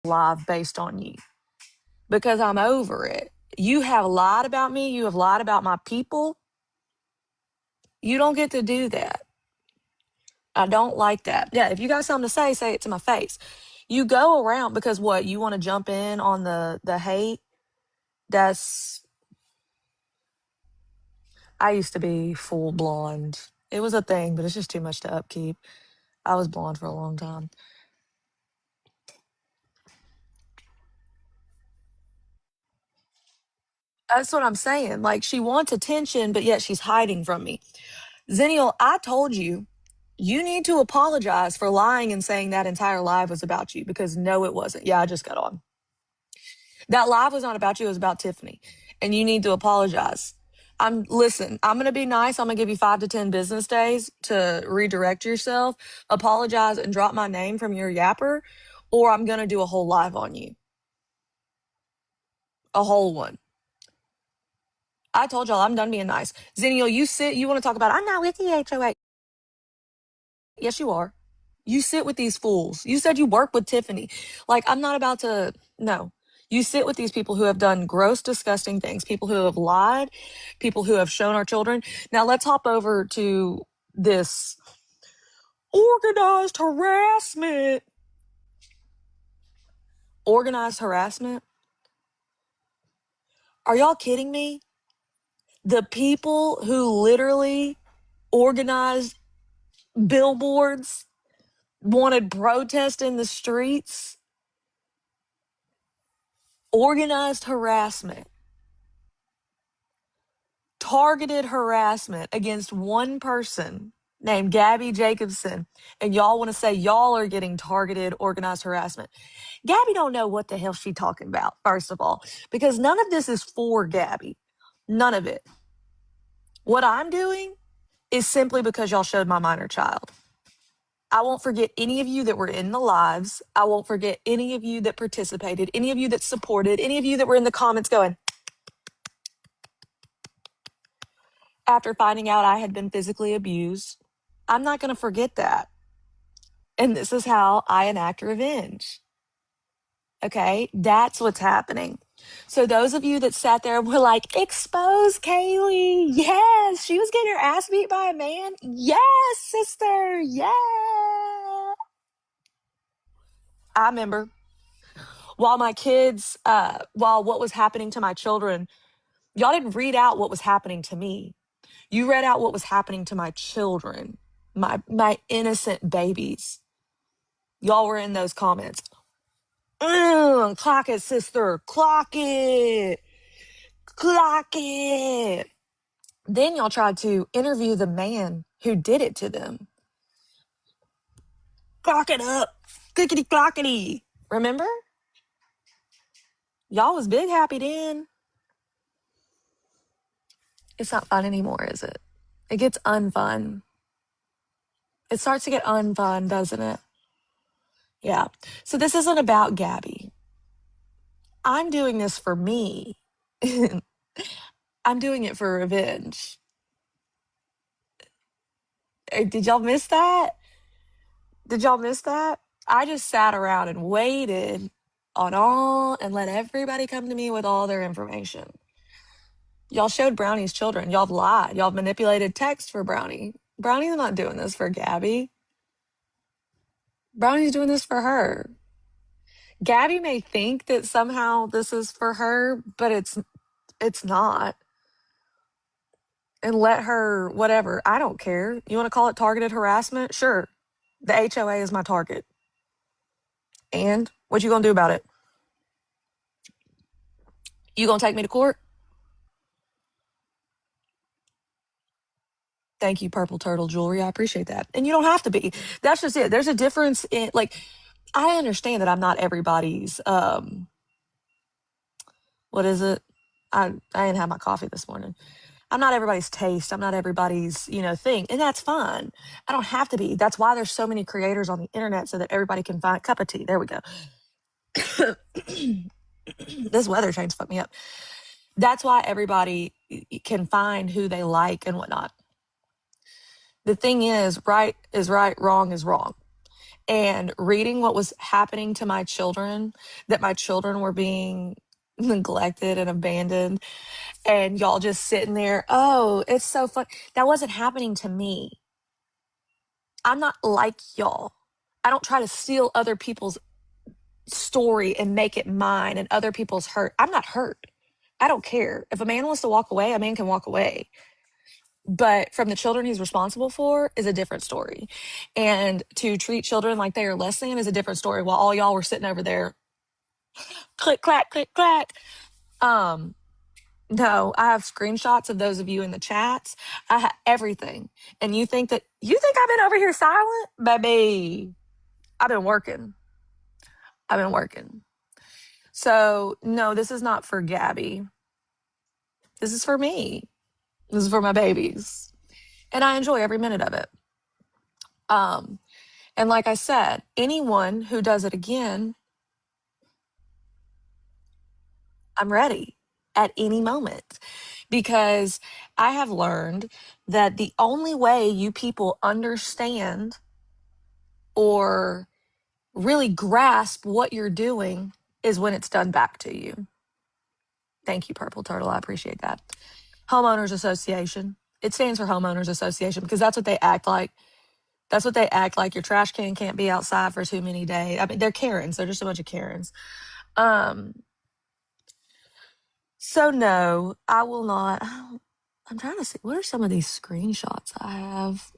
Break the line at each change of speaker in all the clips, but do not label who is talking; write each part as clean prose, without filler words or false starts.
live based on you because I'm over it. You have lied about me. You have lied about my people. You don't get to do that. I don't like that. Yeah, if you got something to say it to my face. You go around because what? You want to jump in on the hate? That's I used to be full blonde. It was a thing, but it's just too much to upkeep. I was blonde for a long time. That's what I'm saying. Like she wants attention, but yet she's hiding from me. Zennial, I told you, you need to apologize for lying and saying that entire live was about you because no, it wasn't. Yeah, I just got on. That live was not about you, it was about Tiffany. And you need to apologize. I'm gonna be nice. I'm gonna give you 5 to 10 business days to redirect yourself, apologize, and drop my name from your yapper, or I'm gonna do a whole live on you. A whole one. I told y'all I'm done being nice. Zennial, you want to talk about I'm not with the HOA. Yes, you are. You sit with these fools. You said you work with Tiffany. Like, I'm not about to, no. You sit with these people who have done gross, disgusting things, people who have lied, people who have shown our children. Now, let's hop over to this organized harassment. Organized harassment? Are y'all kidding me? The people who literally organized billboards, wanted protest in the streets, organized harassment, targeted harassment against one person named Gabby Jacobson, and y'all want to say y'all are getting targeted organized harassment. Gabby don't know what the hell she talking about, first of all, because none of this is for Gabby. None of it. What I'm doing is simply because y'all showed my minor child. I won't forget any of you that were in the lives. I won't forget any of you that participated, any of you that supported, any of you that were in the comments going, after finding out I had been physically abused. I'm not going to forget that. And this is how I enact revenge. Okay, that's what's happening. So those of you that sat there and were like, expose Kaylee. Yes, she was getting her ass beat by a man. Yes, sister. Yeah. I remember while my kids, while what was happening to my children, y'all didn't read out what was happening to me. You read out what was happening to my children, my innocent babies. Y'all were in those comments. Clock it, sister. Clock it. Clock it. Then y'all tried to interview the man who did it to them. Clock it up. Clickety clockety. Remember? Y'all was big happy then. It's not fun anymore, is it? It gets unfun. It starts to get unfun, doesn't it? Yeah. So this isn't about Gabby. I'm doing this for me. I'm doing it for revenge. Did y'all miss that? Did y'all miss that? I just sat around and waited on all and let everybody come to me with all their information. Y'all showed Brownie's children. Y'all have lied. Y'all have manipulated text for Brownie. Brownie's not doing this for Gabby. Brownie's doing this for her. Gabby may think that somehow this is for her, but it's not. And let her whatever. I don't care. You want to call it targeted harassment? Sure. The HOA is my target. And what you gonna do about it? You gonna take me to court? Thank you, Purple Turtle Jewelry. I appreciate that. And you don't have to be. That's just it. There's a difference in like I understand that I'm not everybody's what is it? I didn't have my coffee this morning. I'm not everybody's taste. I'm not everybody's, thing. And that's fine. I don't have to be. That's why there's so many creators on the internet so that everybody can find a cup of tea. There we go. This weather change fucked me up. That's why everybody can find who they like and whatnot. The thing is right, wrong is wrong. and reading what was happening to my children, that my children were being neglected and abandoned, and y'all just sitting there, oh, it's so fun. That wasn't happening to me. I'm not like y'all. I don't try to steal other people's story and make it mine and other people's hurt. I'm not hurt. I don't care. If a man wants to walk away, a man can walk away. But from the children he's responsible for is a different story. And to treat children like they are less than is a different story, while all y'all were sitting over there, click, clack, click, clack. Um, no, I have screenshots of those of you in the chats. I have everything. And you think I've been over here silent? Baby, I've been working. I've been working. So no, this is not for Gabby. This is for me. This is for my babies. And I enjoy every minute of it. Um, and like I said, anyone who does it again, I'm ready at any moment, because I have learned that the only way you people understand or really grasp what you're doing is when it's done back to you. Thank you, Purple Turtle. I appreciate that. Homeowners Association. It stands for Homeowners Association because that's what they act like. That's what they act like. Your trash can can't be outside for too many days. I mean, they're Karens. They're just a bunch of Karens. Um, so no, I will not. I'm trying to see, what are some of these screenshots I have?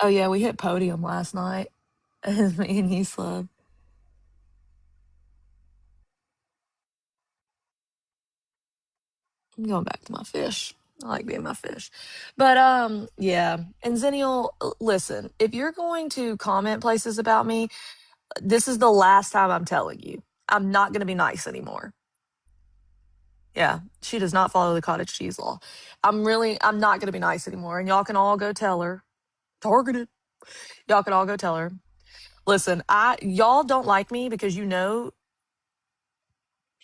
Oh yeah, we hit podium last night. Me and Heaslove. I'm going back to my fish. I like being my fish. But yeah. And Zennial, listen, if you're going to comment places about me, this is the last time I'm telling you. I'm not gonna be nice anymore. Yeah, she does not follow the cottage cheese law. I'm not gonna be nice anymore. And y'all can all go tell her. Targeted. Y'all can all go tell her. Listen, y'all don't like me because you know.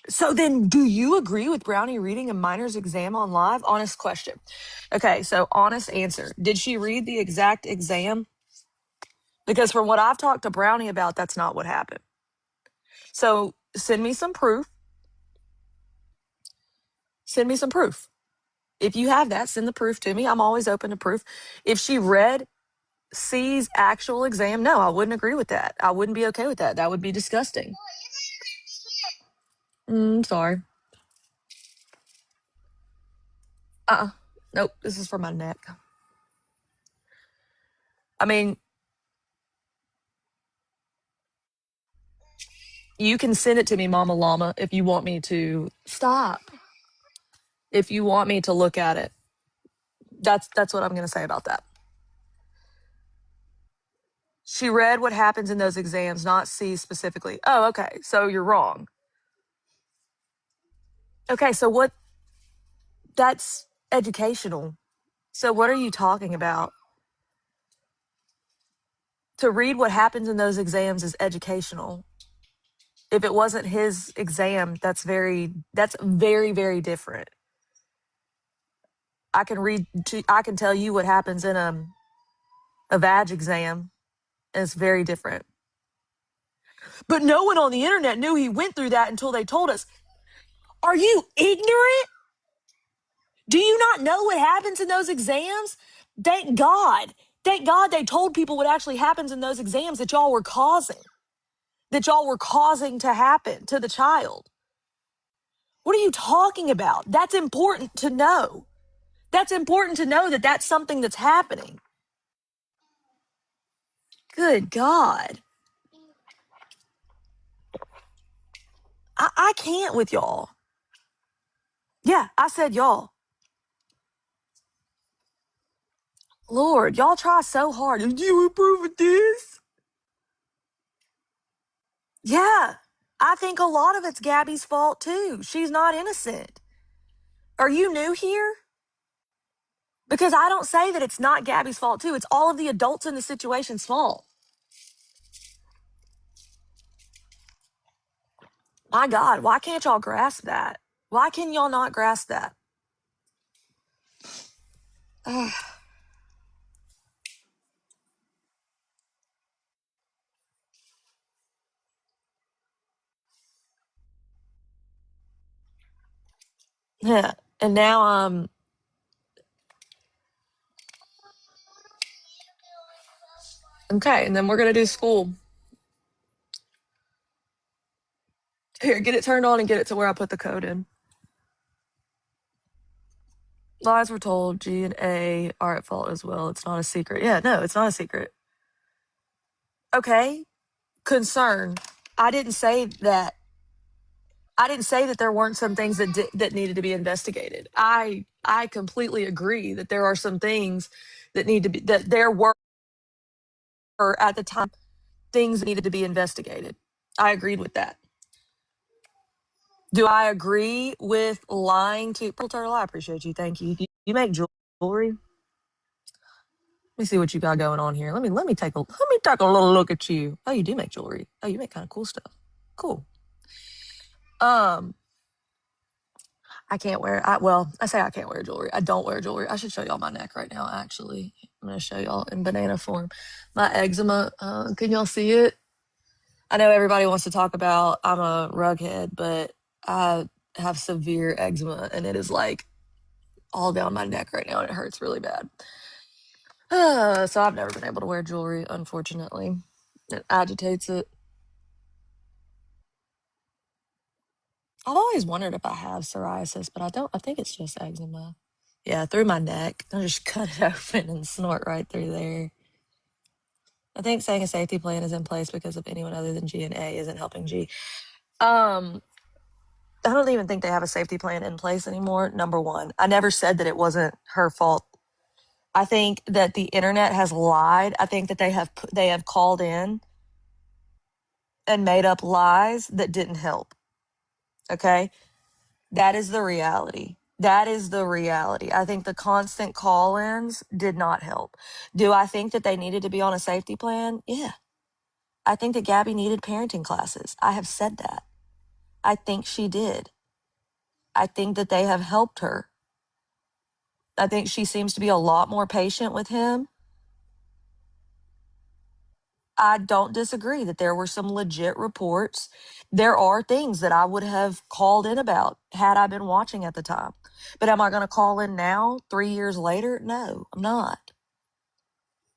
So then, do you agree with Brownie reading a minor's exam on live? Honest question. Okay, so honest answer. Did she read the exact exam? Because from what I've talked to Brownie about, that's not what happened. So send me some proof. Send me some proof. If you have that, send the proof to me. I'm always open to proof. If she read C's actual exam, no, I wouldn't agree with that. I wouldn't be okay with that. That would be disgusting. Sorry. Nope, this is for my neck. I mean, you can send it to me, Mama Llama, if you want me to stop. If you want me to look at it. That's what I'm going to say about that. She read what happens in those exams, not C specifically. Oh, okay. So you're wrong. Okay, so what? That's educational. So what are you talking about? To read what happens in those exams is educational. If it wasn't his exam, that's very, very different. I can tell you what happens in a vag exam, and it's very different. But no one on the internet knew he went through that until they told us. Are you ignorant? Do you not know what happens in those exams? Thank God. Thank God they told people what actually happens in those exams that y'all were causing. That y'all were causing to happen to the child. What are you talking about? That's important to know. That's important to know that that's something that's happening. Good God. I can't with y'all. Yeah, I said y'all. Lord, y'all try so hard. Did you approve of this? Yeah, I think a lot of it's Gabby's fault too. She's not innocent. Are you new here? Because I don't say that it's not Gabby's fault too. It's all of the adults in the situation's fault. My God, why can't y'all grasp that? Why can y'all not grasp that? Yeah. And now okay, and then we're gonna do school. Here, get it turned on and get it to where I put the code in. Lies were told, G and A are at fault as well. It's not a secret. Yeah, no, it's not a secret. Okay. Concern. I didn't say that. I didn't say that there weren't some things that needed to be investigated. I completely agree that there are some things that need to be that there were at the time things that needed to be investigated. I agreed with that. Do I agree with lying to Purple Turtle? I appreciate you. Thank you. Do you make jewelry? Let me see what you got going on here. Let me take a little look at you. Oh, you do make jewelry. Oh, you make kind of cool stuff. Cool. Um, I can't wear. I say I can't wear jewelry. I don't wear jewelry. I should show y'all my neck right now. Actually, I'm gonna show y'all in banana form. My eczema. Can y'all see it? I know everybody wants to talk about I'm a rughead, but I have severe eczema, and it is like all down my neck right now, and it hurts really bad. So I've never been able to wear jewelry, unfortunately. It agitates it. I've always wondered if I have psoriasis, but I don't. I think it's just eczema. Yeah, through my neck. I just cut it open and snort right through there. I think saying a safety plan is in place because of anyone other than G and A isn't helping G. Um, I don't even think they have a safety plan in place anymore. Number one, I never said that it wasn't her fault. I think that the internet has lied. I think that they have called in and made up lies that didn't help. Okay, that is the reality. That is the reality. I think the constant call ins did not help. Do I think that they needed to be on a safety plan? Yeah. I think that Gabby needed parenting classes. I have said that. I think she did. I think that they have helped her. I think she seems to be a lot more patient with him. I don't disagree that there were some legit reports. There are things that I would have called in about had I been watching at the time. But am I going to call in now, 3 years later? No, I'm not.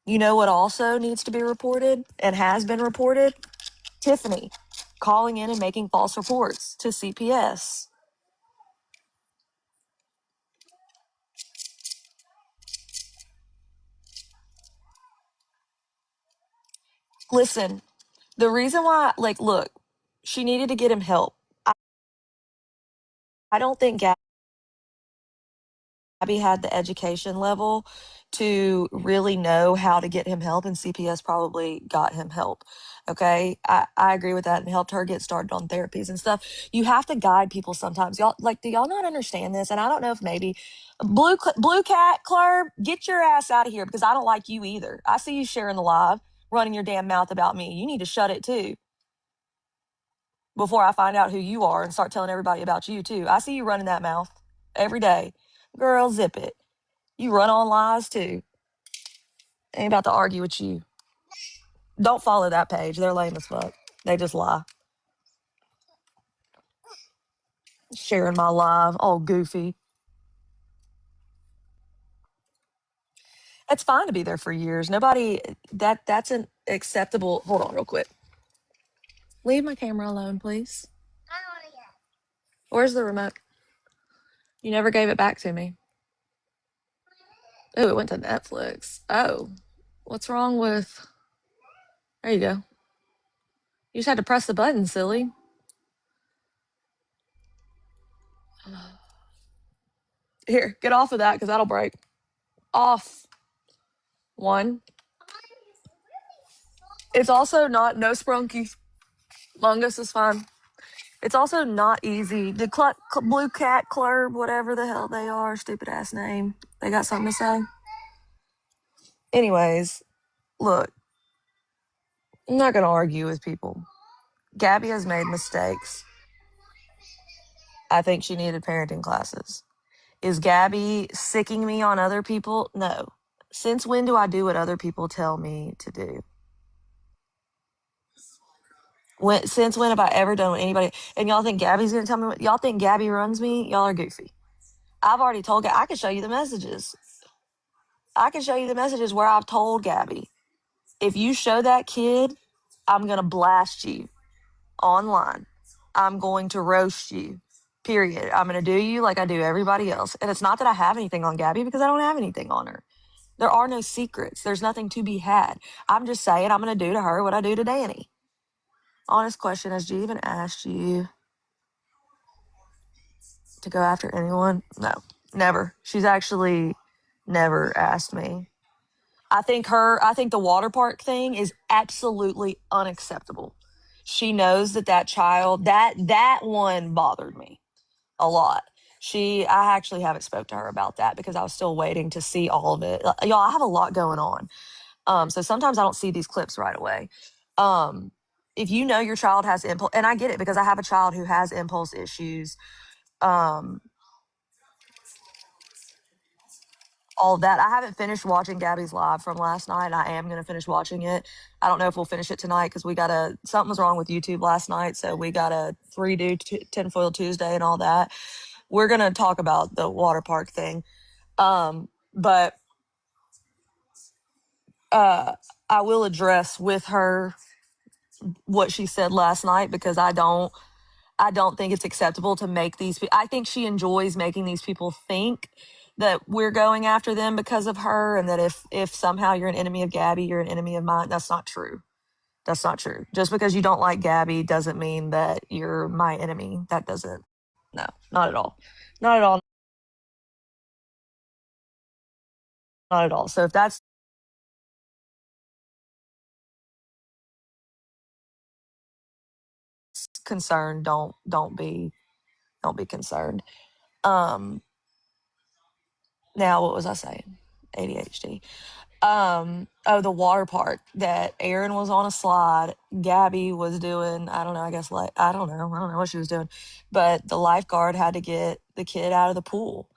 You know what also needs to be reported and has been reported? Tiffany calling in and making false reports to CPS. Listen, the reason why, like, look, she needed to get him help. I don't think Abby had the education level to really know how to get him help, and CPS probably got him help. Okay. I agree with that and helped her get started on therapies and stuff. You have to guide people sometimes. Y'all, like, do y'all not understand this? And I don't know if maybe Blue Cat Club, get your ass out of here because I don't like you either. I see you sharing the live, running your damn mouth about me. You need to shut it too before I find out who you are and start telling everybody about you too. I see you running that mouth every day. Girl, zip it. You run on lies too. Ain't about to argue with you. Don't follow that page. They're lame as fuck. They just lie. Sharing my live. Oh, goofy. It's fine to be there for years. Nobody that's an acceptable. Hold on real quick. Leave my camera alone, please. Where's the remote? You never gave it back to me. Oh, it went to Netflix. Oh. What's wrong with There you go. You just had to press the button, silly. Here, get off of that because that'll break. Off. One. It's also not no sprunky. Mungus is fine. It's also not easy. The Blue Cat Club, whatever the hell they are, stupid ass name. They got something to say. Anyways, look, I'm not gonna argue with people. Gabby has made mistakes. I think she needed parenting classes. Is Gabby sicking me on other people? No. Since when do I do what other people tell me to do? Since when have I ever done what anybody? And y'all think Gabby's gonna tell me what? Y'all think Gabby runs me? Y'all are goofy. I've already told I can show you the messages. I can show you the messages where I've told Gabby, if you show that kid, I'm going to blast you online. I'm going to roast you. Period. I'm going to do you like I do everybody else. And it's not that I have anything on Gabby, because I don't have anything on her. There are no secrets. There's nothing to be had. I'm just saying I'm going to do to her what I do to Danny. Honest question, has G even asked you to go after anyone? No, never. She's actually never asked me. I think the water park thing is absolutely unacceptable. She knows that child, that one bothered me a lot. I actually haven't spoke to her about that because I was still waiting to see all of it. Y'all, I have a lot going on. So sometimes I don't see these clips right away. If you know your child has impulse, and I get it because I have a child who has impulse issues, um, all of that. I haven't finished watching Gabby's live from last night. I am going to finish watching it. I don't know if we'll finish it tonight because something was wrong with YouTube last night. So we got to redo Tinfoil Tuesday and all that. We're going to talk about the water park thing. But I will address with her what she said last night, because I don't think it's acceptable to make I think she enjoys making these people think that we're going after them because of her, and that if somehow you're an enemy of Gabby, you're an enemy of mine. That's not true. That's not true. Just because you don't like Gabby doesn't mean that you're my enemy. That doesn't. No, not at all. Not at all. Not at all. So if that's concerned, don't be concerned. Um Now what was I saying? ADHD. Oh, the water park that Aaron was on a slide. Gabby was doing, I don't know, I guess, like, I don't know what she was doing, but the lifeguard had to get the kid out of the pool.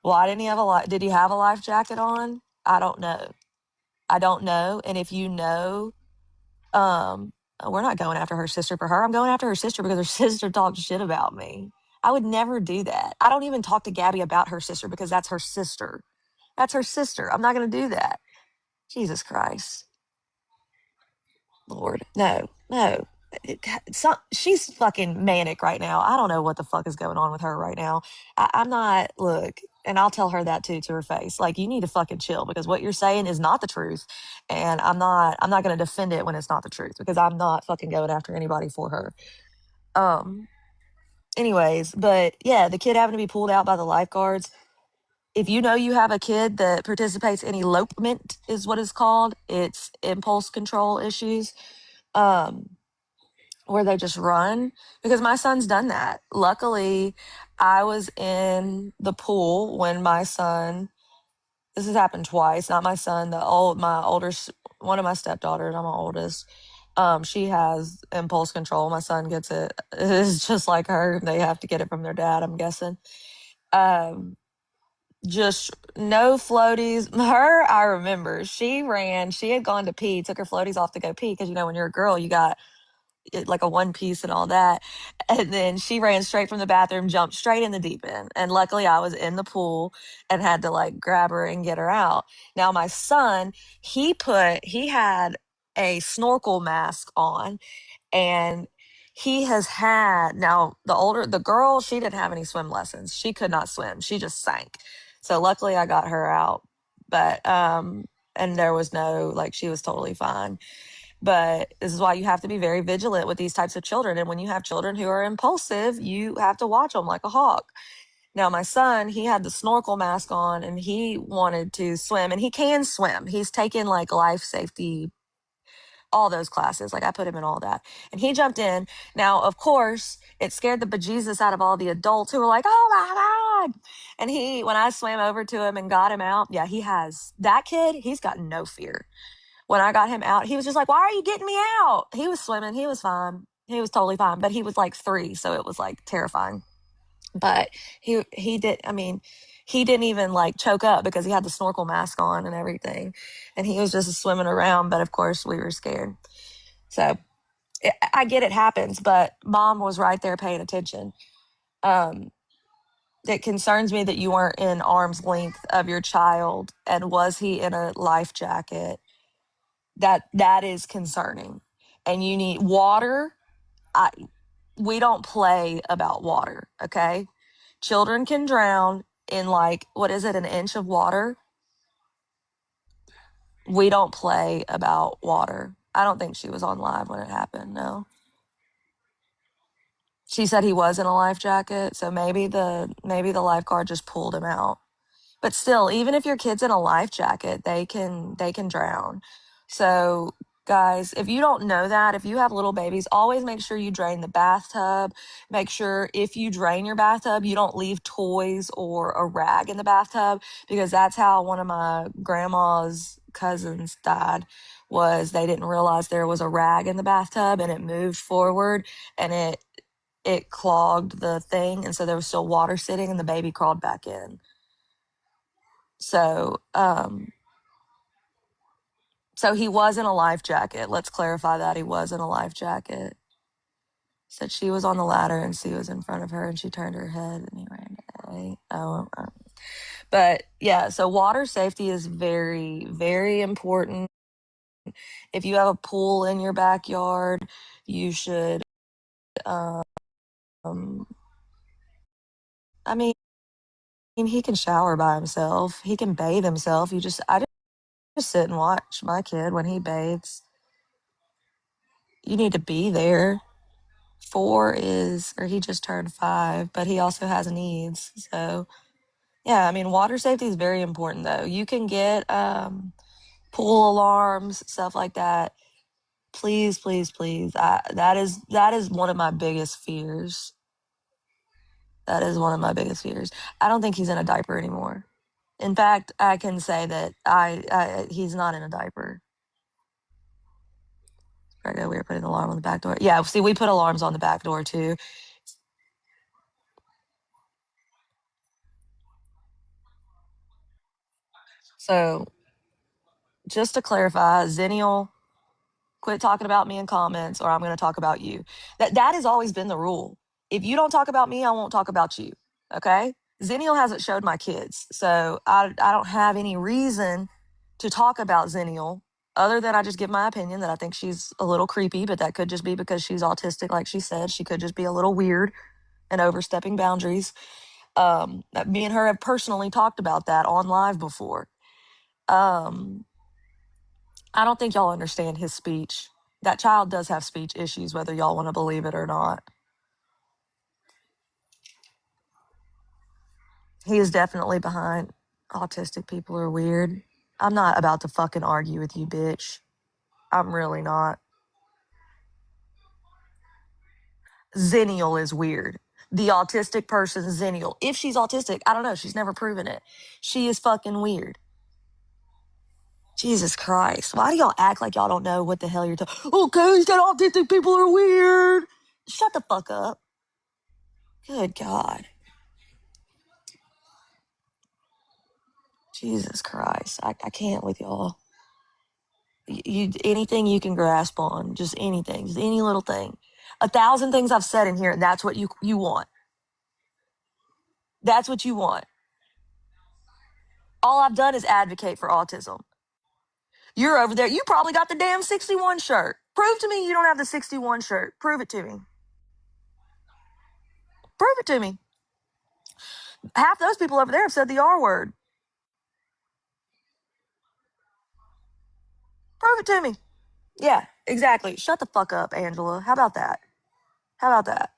Why didn't he have did he have a life jacket on? I don't know. I don't know. And if you know, we're not going after her sister for her. I'm going after her sister because her sister talked shit about me. I would never do that. I don't even talk to Gabby about her sister because that's her sister. That's her sister. I'm not going to do that. Jesus Christ. Lord. No, no. She's fucking manic right now. I don't know what the fuck is going on with her right now. I'm not, look, and I'll tell her that too, to her face. Like, you need to fucking chill, because what you're saying is not the truth. And I'm not going to defend it when it's not the truth, because I'm not fucking going after anybody for her. Um, Anyways, but yeah, the kid having to be pulled out by the lifeguards. If you know you have a kid that participates in elopement, is what it's called. It's impulse control issues. Um, where they just run, because my son's done that. Luckily, I was in the pool when my son, this has happened twice, not my son, my older, one of my stepdaughters, I'm my oldest. She has impulse control. My son gets it. It's just like her. They have to get it from their dad, I'm guessing. Um, just no floaties. Her, I remember, she had gone to pee, took her floaties off to go pee, because, when you're a girl, you got like a one piece and all that. And then she ran straight from the bathroom, jumped straight in the deep end. And luckily I was in the pool and had to like grab her and get her out. Now my son, he had a snorkel mask on, and he has had, now the girl, she didn't have any swim lessons. She could not swim. She just sank. So luckily I got her out. But and there was no, like, she was totally fine. But this is why you have to be very vigilant with these types of children. And when you have children who are impulsive, you have to watch them like a hawk. Now, my son, he had the snorkel mask on and he wanted to swim, and he can swim. He's taken like life safety, all those classes. Like, I put him in all that. And he jumped in. Now, of course, it scared the bejesus out of all the adults who were like, oh my God. And when I swam over to him and got him out, yeah, that kid, he's got no fear. When I got him out, he was just like, why are you getting me out? He was swimming. He was fine. He was totally fine. But he was like 3, so it was like terrifying. But he didn't even like choke up because he had the snorkel mask on and everything. And he was just swimming around. But of course, we were scared. So I get it happens, but mom was right there paying attention. Um, It concerns me that you weren't in arm's length of your child, and was he in a life jacket? That is concerning. And you need water. I We don't play about water, okay? Children can drown in, like, what is it, an inch of water? We don't play about water. I don't think she was on live when it happened. No. She said he was in a life jacket, so maybe the lifeguard just pulled him out. But still, even if your kid's in a life jacket, they can drown. So, guys, if you don't know that, if you have little babies, always make sure you drain the bathtub. Make sure if you drain your bathtub, you don't leave toys or a rag in the bathtub, because that's how one of my grandma's cousins died. Was they didn't realize there was a rag in the bathtub, and it moved forward, and it clogged the thing, and so there was still water sitting, and the baby crawled back in. So, so he was in a life jacket. Let's clarify that he was in a life jacket. Said she was on the ladder and she was in front of her and she turned her head and he ran away. But yeah, so water safety is very, very important. If you have a pool in your backyard, you should, um, I mean, he can shower by himself. He can bathe himself. I just sit and watch my kid when he bathes. You need to be there. 4 is, or he just turned 5, but he also has needs. So, yeah, I mean, water safety is very important, though. You can get pool alarms, stuff like that. Please, please, please. That is one of my biggest fears. That is one of my biggest fears. I don't think he's in a diaper anymore. In fact, I can say that he's not in a diaper. Right, we were putting an alarm on the back door. Yeah, see, we put alarms on the back door too. So, just to clarify, Zennial, quit talking about me in comments or I'm going to talk about you. That has always been the rule. If you don't talk about me, I won't talk about you. Okay? Zennial hasn't showed my kids. So I don't have any reason to talk about Zennial other than I just give my opinion that I think she's a little creepy, but that could just be because she's autistic, like she said. She could just be a little weird and overstepping boundaries. Me and her have personally talked about that on live before. Um, I don't think y'all understand his speech. That child does have speech issues, whether y'all want to believe it or not. He is definitely behind. Autistic people are weird. I'm not about to fucking argue with you, bitch. I'm really not. Zennial is weird. The autistic person, Zennial. If she's autistic, I don't know. She's never proven it. She is fucking weird. Jesus Christ. Why do y'all act like y'all don't know what the hell you're talking? Okay, he said autistic people are weird. Shut the fuck up. Good God. Jesus Christ. I can't with y'all. Anything you can grasp on, just anything, just any little thing. 1,000 things I've said in here, and that's what you want. That's what you want. All I've done is advocate for autism. You're over there. You probably got the damn 61 shirt. Prove to me you don't have the 61 shirt. Prove it to me. Prove it to me. Half those people over there have said the R word. Prove it to me. Yeah, exactly. Shut the fuck up, Angela. How about that? How about that?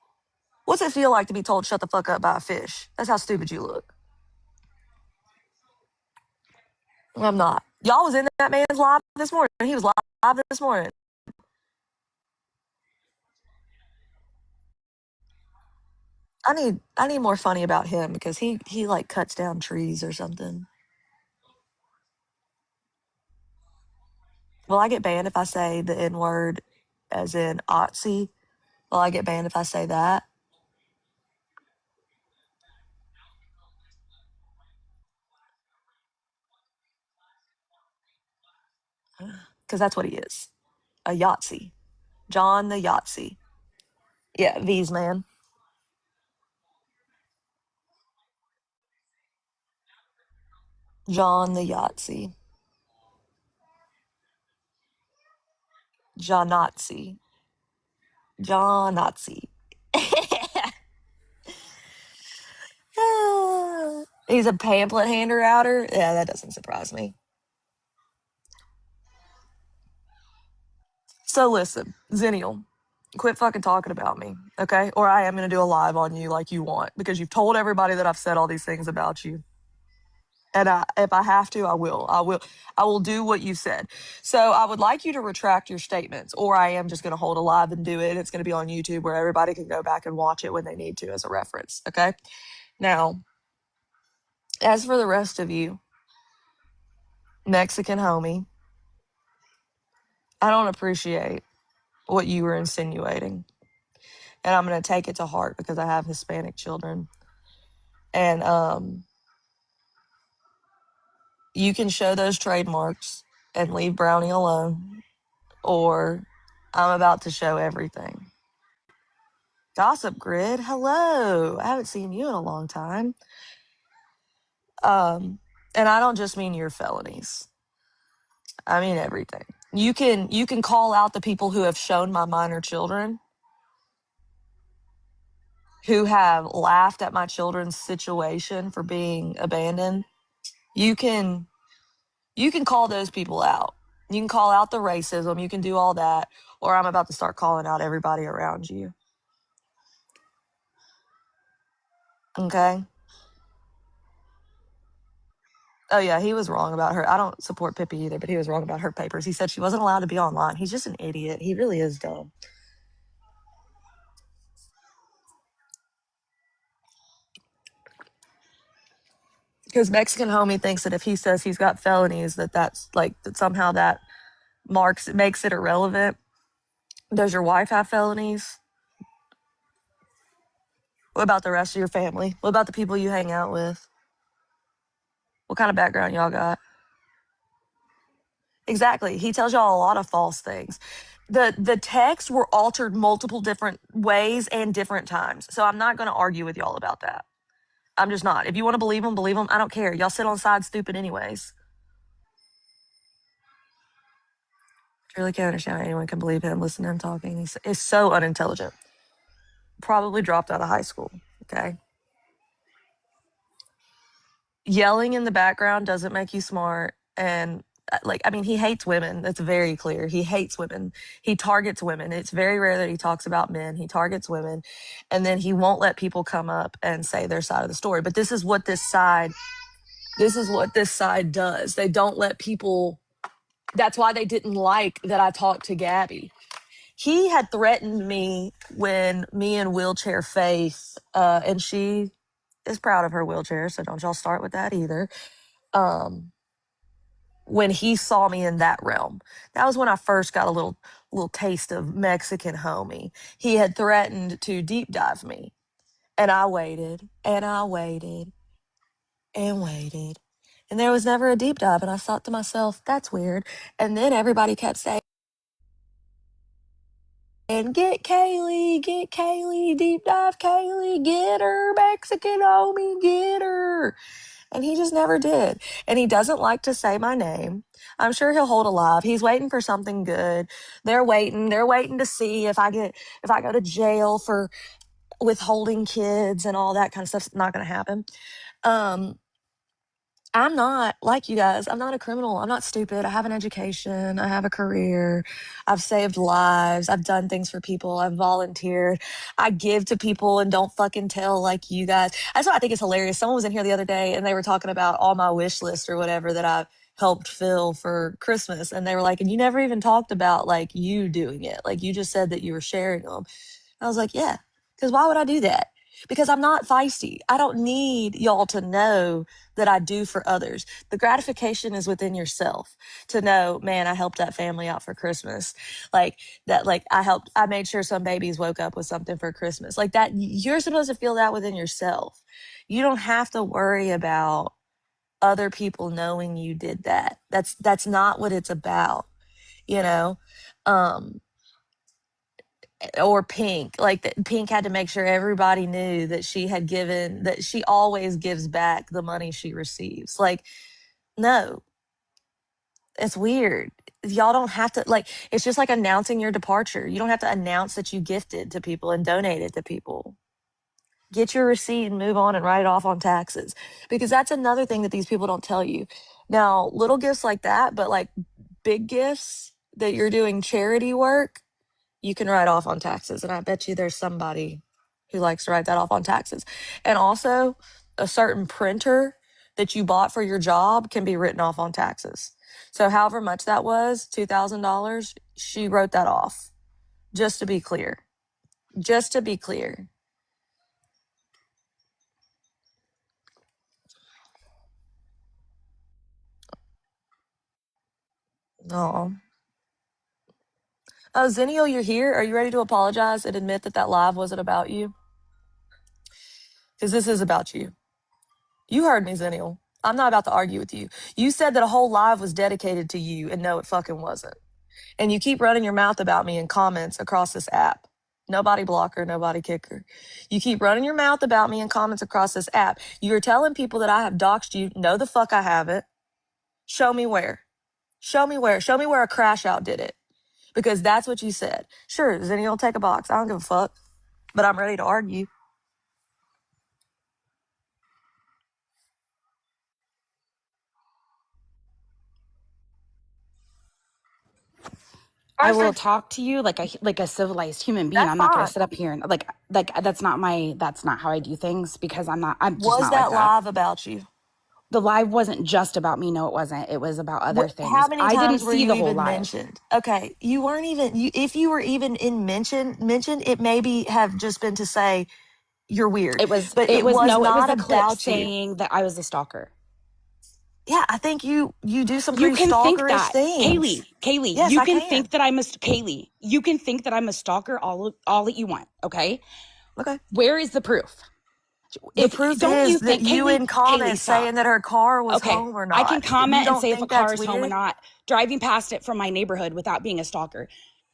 What's it feel like to be told shut the fuck up by a fish? That's how stupid you look. I'm not. Y'all was in that man's live this morning. He was live this morning. I need more funny about him because he like cuts down trees or something. Will I get banned if I say the N word as in Otzi? Will I get banned if I say that? Because that's what he is. A Yahtzee. John the Yahtzee. Yeah, V's man. John the Yahtzee. John Nazi. John Nazi. He's a pamphlet hander outer. Yeah, that doesn't surprise me. So listen, Zennial, quit fucking talking about me, okay? Or I am gonna do a live on you like you want because you've told everybody that I've said all these things about you. And if I have to, I will. I will do what you said. So I would like you to retract your statements, or I am just going to hold a live and do it. It's going to be on YouTube where everybody can go back and watch it when they need to as a reference. Okay. Now, as for the rest of you, Mexican homie, I don't appreciate what you were insinuating, and I'm going to take it to heart because I have Hispanic children, and you can show those trademarks and leave Brownie alone, or I'm about to show everything. Gossip Grid, hello. I haven't seen you in a long time. And I don't just mean your felonies. I mean everything. You can call out the people who have shown my minor children, who have laughed at my children's situation for being abandoned. You can you can call those people out. You can call out the racism, you can do all that, or I'm about to start calling out everybody around you. Okay? Oh yeah, he was wrong about her. I don't support Pippi either, but he was wrong about her papers. He said she wasn't allowed to be online. He's just an idiot. He really is dumb. Because Mexican homie thinks that if he says he's got felonies, that's like that somehow that makes it irrelevant. Does your wife have felonies? What about the rest of your family? What about the people you hang out with? What kind of background y'all got? Exactly. He tells y'all a lot of false things. The texts were altered multiple different ways and different times. So I'm not going to argue with y'all about that. I'm just not. If you want to believe them, believe them. I don't care. Y'all sit on side stupid anyways. I really can't understand how anyone can believe him. Listen to him talking. He's so unintelligent. Probably dropped out of high school. Okay. Yelling in the background doesn't make you smart. And like, I mean, he hates women. That's very clear. He hates women. He targets women. It's very rare that he talks about men. He targets women. And then he won't let people come up and say their side of the story. But this is what this side does. They don't let people. That's why they didn't like that I talked to Gabby. He had threatened me when me and Wheelchair Faith, and she is proud of her wheelchair, so don't y'all start with that either. Um, when he saw me in that realm, that was when I first got a little taste of Mexican homie. He had threatened to deep dive me, and I waited and I waited and waited, and there was never a deep dive. And I thought to myself, that's weird. And then everybody kept saying, and get Kaylie, deep dive Kaylie, get her, Mexican homie, get her. And he just never did. And he doesn't like to say my name. I'm sure he'll hold alive. He's waiting for something good. They're waiting. They're waiting to see if I go to jail for withholding kids and all that kind of stuff. It's not going to happen. Um, I'm not like you guys. I'm not a criminal. I'm not stupid. I have an education. I have a career. I've saved lives. I've done things for people. I've volunteered. I give to people and don't fucking tell like you guys. That's what I think is hilarious. Someone was in here the other day and they were talking about all my wish list or whatever that I helped fill for Christmas. And they were like, and you never even talked about like you doing it. Like you just said that you were sharing them. I was like, yeah, because why would I do that? Because I'm not feisty. I don't need y'all to know that I do for others. The gratification is within yourself to know, man, I helped that family out for Christmas. Like that, like I made sure some babies woke up with something for Christmas. Like that, you're supposed to feel that within yourself. You don't have to worry about other people knowing you did that. That's not what it's about, you know? Um, or Pink, like that Pink had to make sure everybody knew that she always gives back the money she receives. Like No, it's weird. Y'all don't have to, like, it's just like announcing your departure. You don't have to announce that you gifted to people and donated to people. Get your receipt and move on and write it off on taxes. Because that's another thing that these people don't tell you. Now, little gifts like that, but like big gifts that you're doing charity work, you can write off on taxes. And I bet you there's somebody who likes to write that off on taxes. And also, a certain printer that you bought for your job can be written off on taxes. So, however much that was, $2,000, she wrote that off. Just to be clear. Just to be clear. Oh. Oh, Zennial, you're here. Are you ready to apologize and admit that that live wasn't about you? Because this is about you. You heard me, Zennial. I'm not about to argue with you. You said that a whole live was dedicated to you, and no, it fucking wasn't. And you keep running your mouth about me in comments across this app. Nobody blocker, nobody kicker. You keep running your mouth about me in comments across this app. You're telling people that I have doxed you. No, the fuck I haven't. Show me where. Show me where. Show me where a crash out did it. Because that's what you said. Sure, Zennial will take a box. I don't give a fuck. But I'm ready to argue.
I will talk to you like a civilized human being.
That's
I'm not going
fine.
to sit up here and like that's not how I do things because I'm just
Was
not
that
like that.
live about you?
The live wasn't just about me. No, it wasn't. It was about other
How
things.
many
I didn't
times were
see
you
the whole
even
live.
mentioned? Okay, you weren't even. If you were even in mentioned, it maybe have just been to say you're weird.
It was
But
it
it
was
was
no, it was
not
a clip
about you.
saying that I was a stalker.
Yeah, I think you do some
You
pretty
can think
stalkerish
that,
things.
Kaylee.
Yes,
You
I
can
can.
think that Kaylee. You can think that I'm a stalker all that you want. Okay,
Okay.
where is the proof?
The
If
proof
don't you
is that
think
you in
Kaylee,
comments
stop.
saying that her car was
Okay,
home or
I can
not. You
comment and
don't
say if a
think
car
that's
is home or
weird?
not, driving past it from my neighborhood without being a stalker.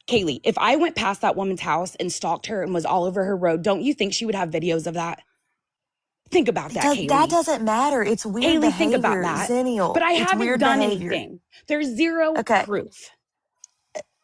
Kaylee, if I went past that woman's house and stalked her and was all over her road, don't you think she would have videos of that? Think about that,
That
Kaylee.
doesn't matter. It's weird
Kaylee, think about
behavior,
that. But
Zennial.
I
It's
haven't
weird
done
behavior.
anything. There's zero
Okay.
proof.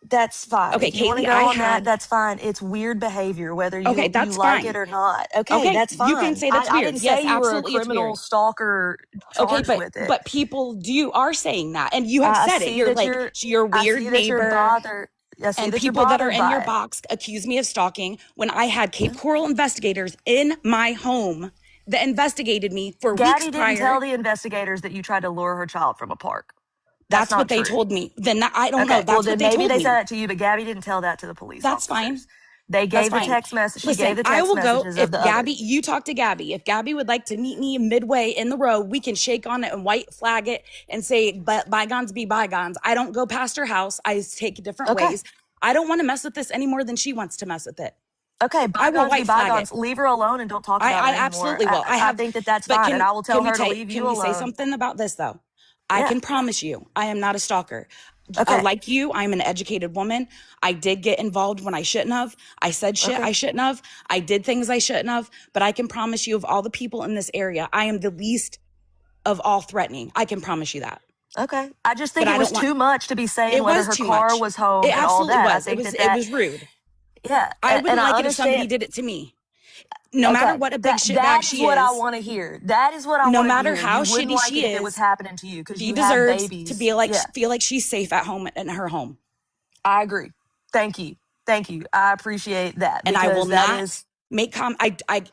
That's fine.
Okay,
If you want to
Kaylee,
go on that, that's fine. It's weird behavior, whether
okay,
you
that's
like it
fine.
or not. Okay,
Okay,
that's
you can
fine.
say that's
I
weird.
didn't say
Yes,
you were a
absolutely, it's
criminal
weird.
stalker
Okay,
charged with it.
but people are saying that, and you have
I
said it.
see
You're
that
like your
I
weird
see that you're
neighbor.
bothered. I see
And
that you're
people that are
bothered
in your
by it.
box accuse me of stalking when I had Cape
Yeah.
Coral investigators in my home that investigated me for weeks
Gabby didn't
prior.
tell the investigators that you tried to lure her child from a park. That's
That's what
not
they
true.
told me. Then I don't know.
Okay, well
That's what
then
they
maybe
told
they said
me.
that to you, but Gabby didn't tell that to the police
That's fine.
officers. They
That's
gave the
fine.
text message. She
Listen,
gave the
I
text
will go
messages of
if
the
Gabby,
others.
you talk to Gabby. If Gabby would like to meet me midway in the road, we can shake on it and white flag it and say, but bygones be bygones. I don't go past her house. I take different
Okay.
ways. I don't want to mess with this any more than she wants to mess with it.
Okay,
I will
bygones be
white flag it.
bygones. Leave her alone and don't talk about her
I
anymore.
absolutely will.
I think that that's
But
fine, and I will tell her to leave
can
you
we say
alone.
something about this though? I
Yeah.
can promise you, I am not a stalker.
Okay.
Like you, I'm an educated woman. I did get involved when I shouldn't have. I said shit
Okay.
I shouldn't have. I did things I shouldn't have. But I can promise you, of all the people in this area, I am the least of all threatening. I can promise you that.
Okay. I just
But
think it
I
was
don't want.
too much to be saying
It
whether
was
her
too
car
much.
was home
It
and all
absolutely
that. I
was.
think
It was rude.
yeah,
I
and
wouldn't
I
like it if somebody
understand.
did it to me. No matter
Okay,
what a big
that
shitbag
is
she
what I
is,
want to hear. That is what I
no
wanted to
matter
hear.
how
You wouldn't
shitty
like it
she
if it was
is,
happening to you because
she
you have
deserves to
babies.
feel
Yeah,
like she's safe at home in her home.
I agree. Thank you. Thank you. I appreciate that
And I will
because that
not
is
make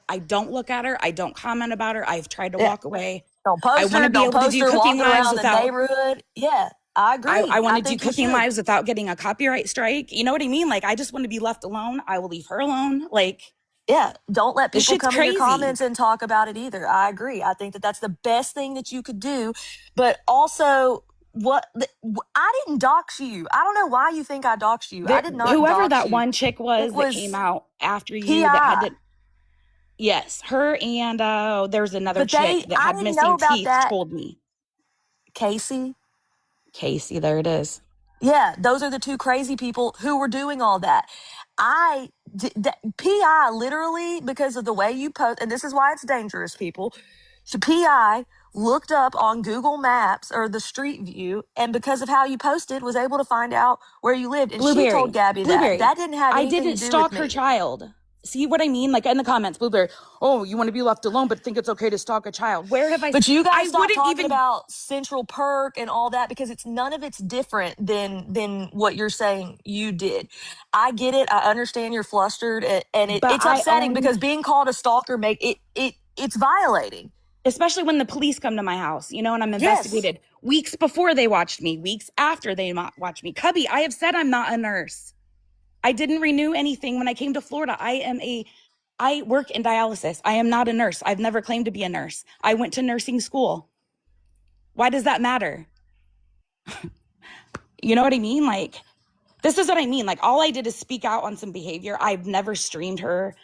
I don't look at her. I don't comment about her. I've tried to
yeah.
walk away.
Don't
I
post
want
her.
to be
Don't
able to
post
do
her
cooking
walking
lives
around the
without
neighborhood. Yeah, I
I
agree.
want
I
to do
think you
cooking
should.
lives without getting a copyright strike. You know what I mean? Like I just want to be left alone. I will leave her alone. Like
Yeah, don't let
this
people
shit's
come in your
crazy.
comments and talk about it either. I agree. I think that that's the best thing that you could do. But also, I didn't dox you. I don't know why you think I doxed you. I did not
Whoever
dox
that
you.
one chick
It
was that came
was
out after you that had
PI.
to. Yes, her and there's another
But
chick that
I
had
didn't know
missing
about
teeth
that.
told me.
Casey.
Casey, there it is.
Yeah, those are the two crazy people who were doing all that. PI literally, because of the way you post, and this is why it's dangerous, people. So PI looked up on Google Maps or the Street View, and because of how you posted, was able to find out where you lived. And she told
Blueberry,
Gabby that.
Blueberry.
That didn't have
I
anything to
didn't
do with
stalk her
me.
child. See what I mean? Like in the comments, Blueberry, oh, you want to be left alone, but think it's okay to stalk a child. Where have
But you
I
guys stop
wouldn't
talking
even,
about Central Perk and all that because it's none of it's different than what you're saying you did. I get it. I understand you're flustered, and
but
it's
I
upsetting
own,
because being called a stalker it's violating.
especially when the police come to my house, and I'm
Yes.
investigated weeks before they watched me, weeks after they watched me. Cubby, I have said I'm not a nurse. I didn't renew anything when I came to Florida. I work in dialysis. I am not a nurse. I've never claimed to be a nurse. I went to nursing school. Why does that matter? You know what I mean? Like, this is what I mean. Like, all I did is speak out on some behavior. I've never streamed her.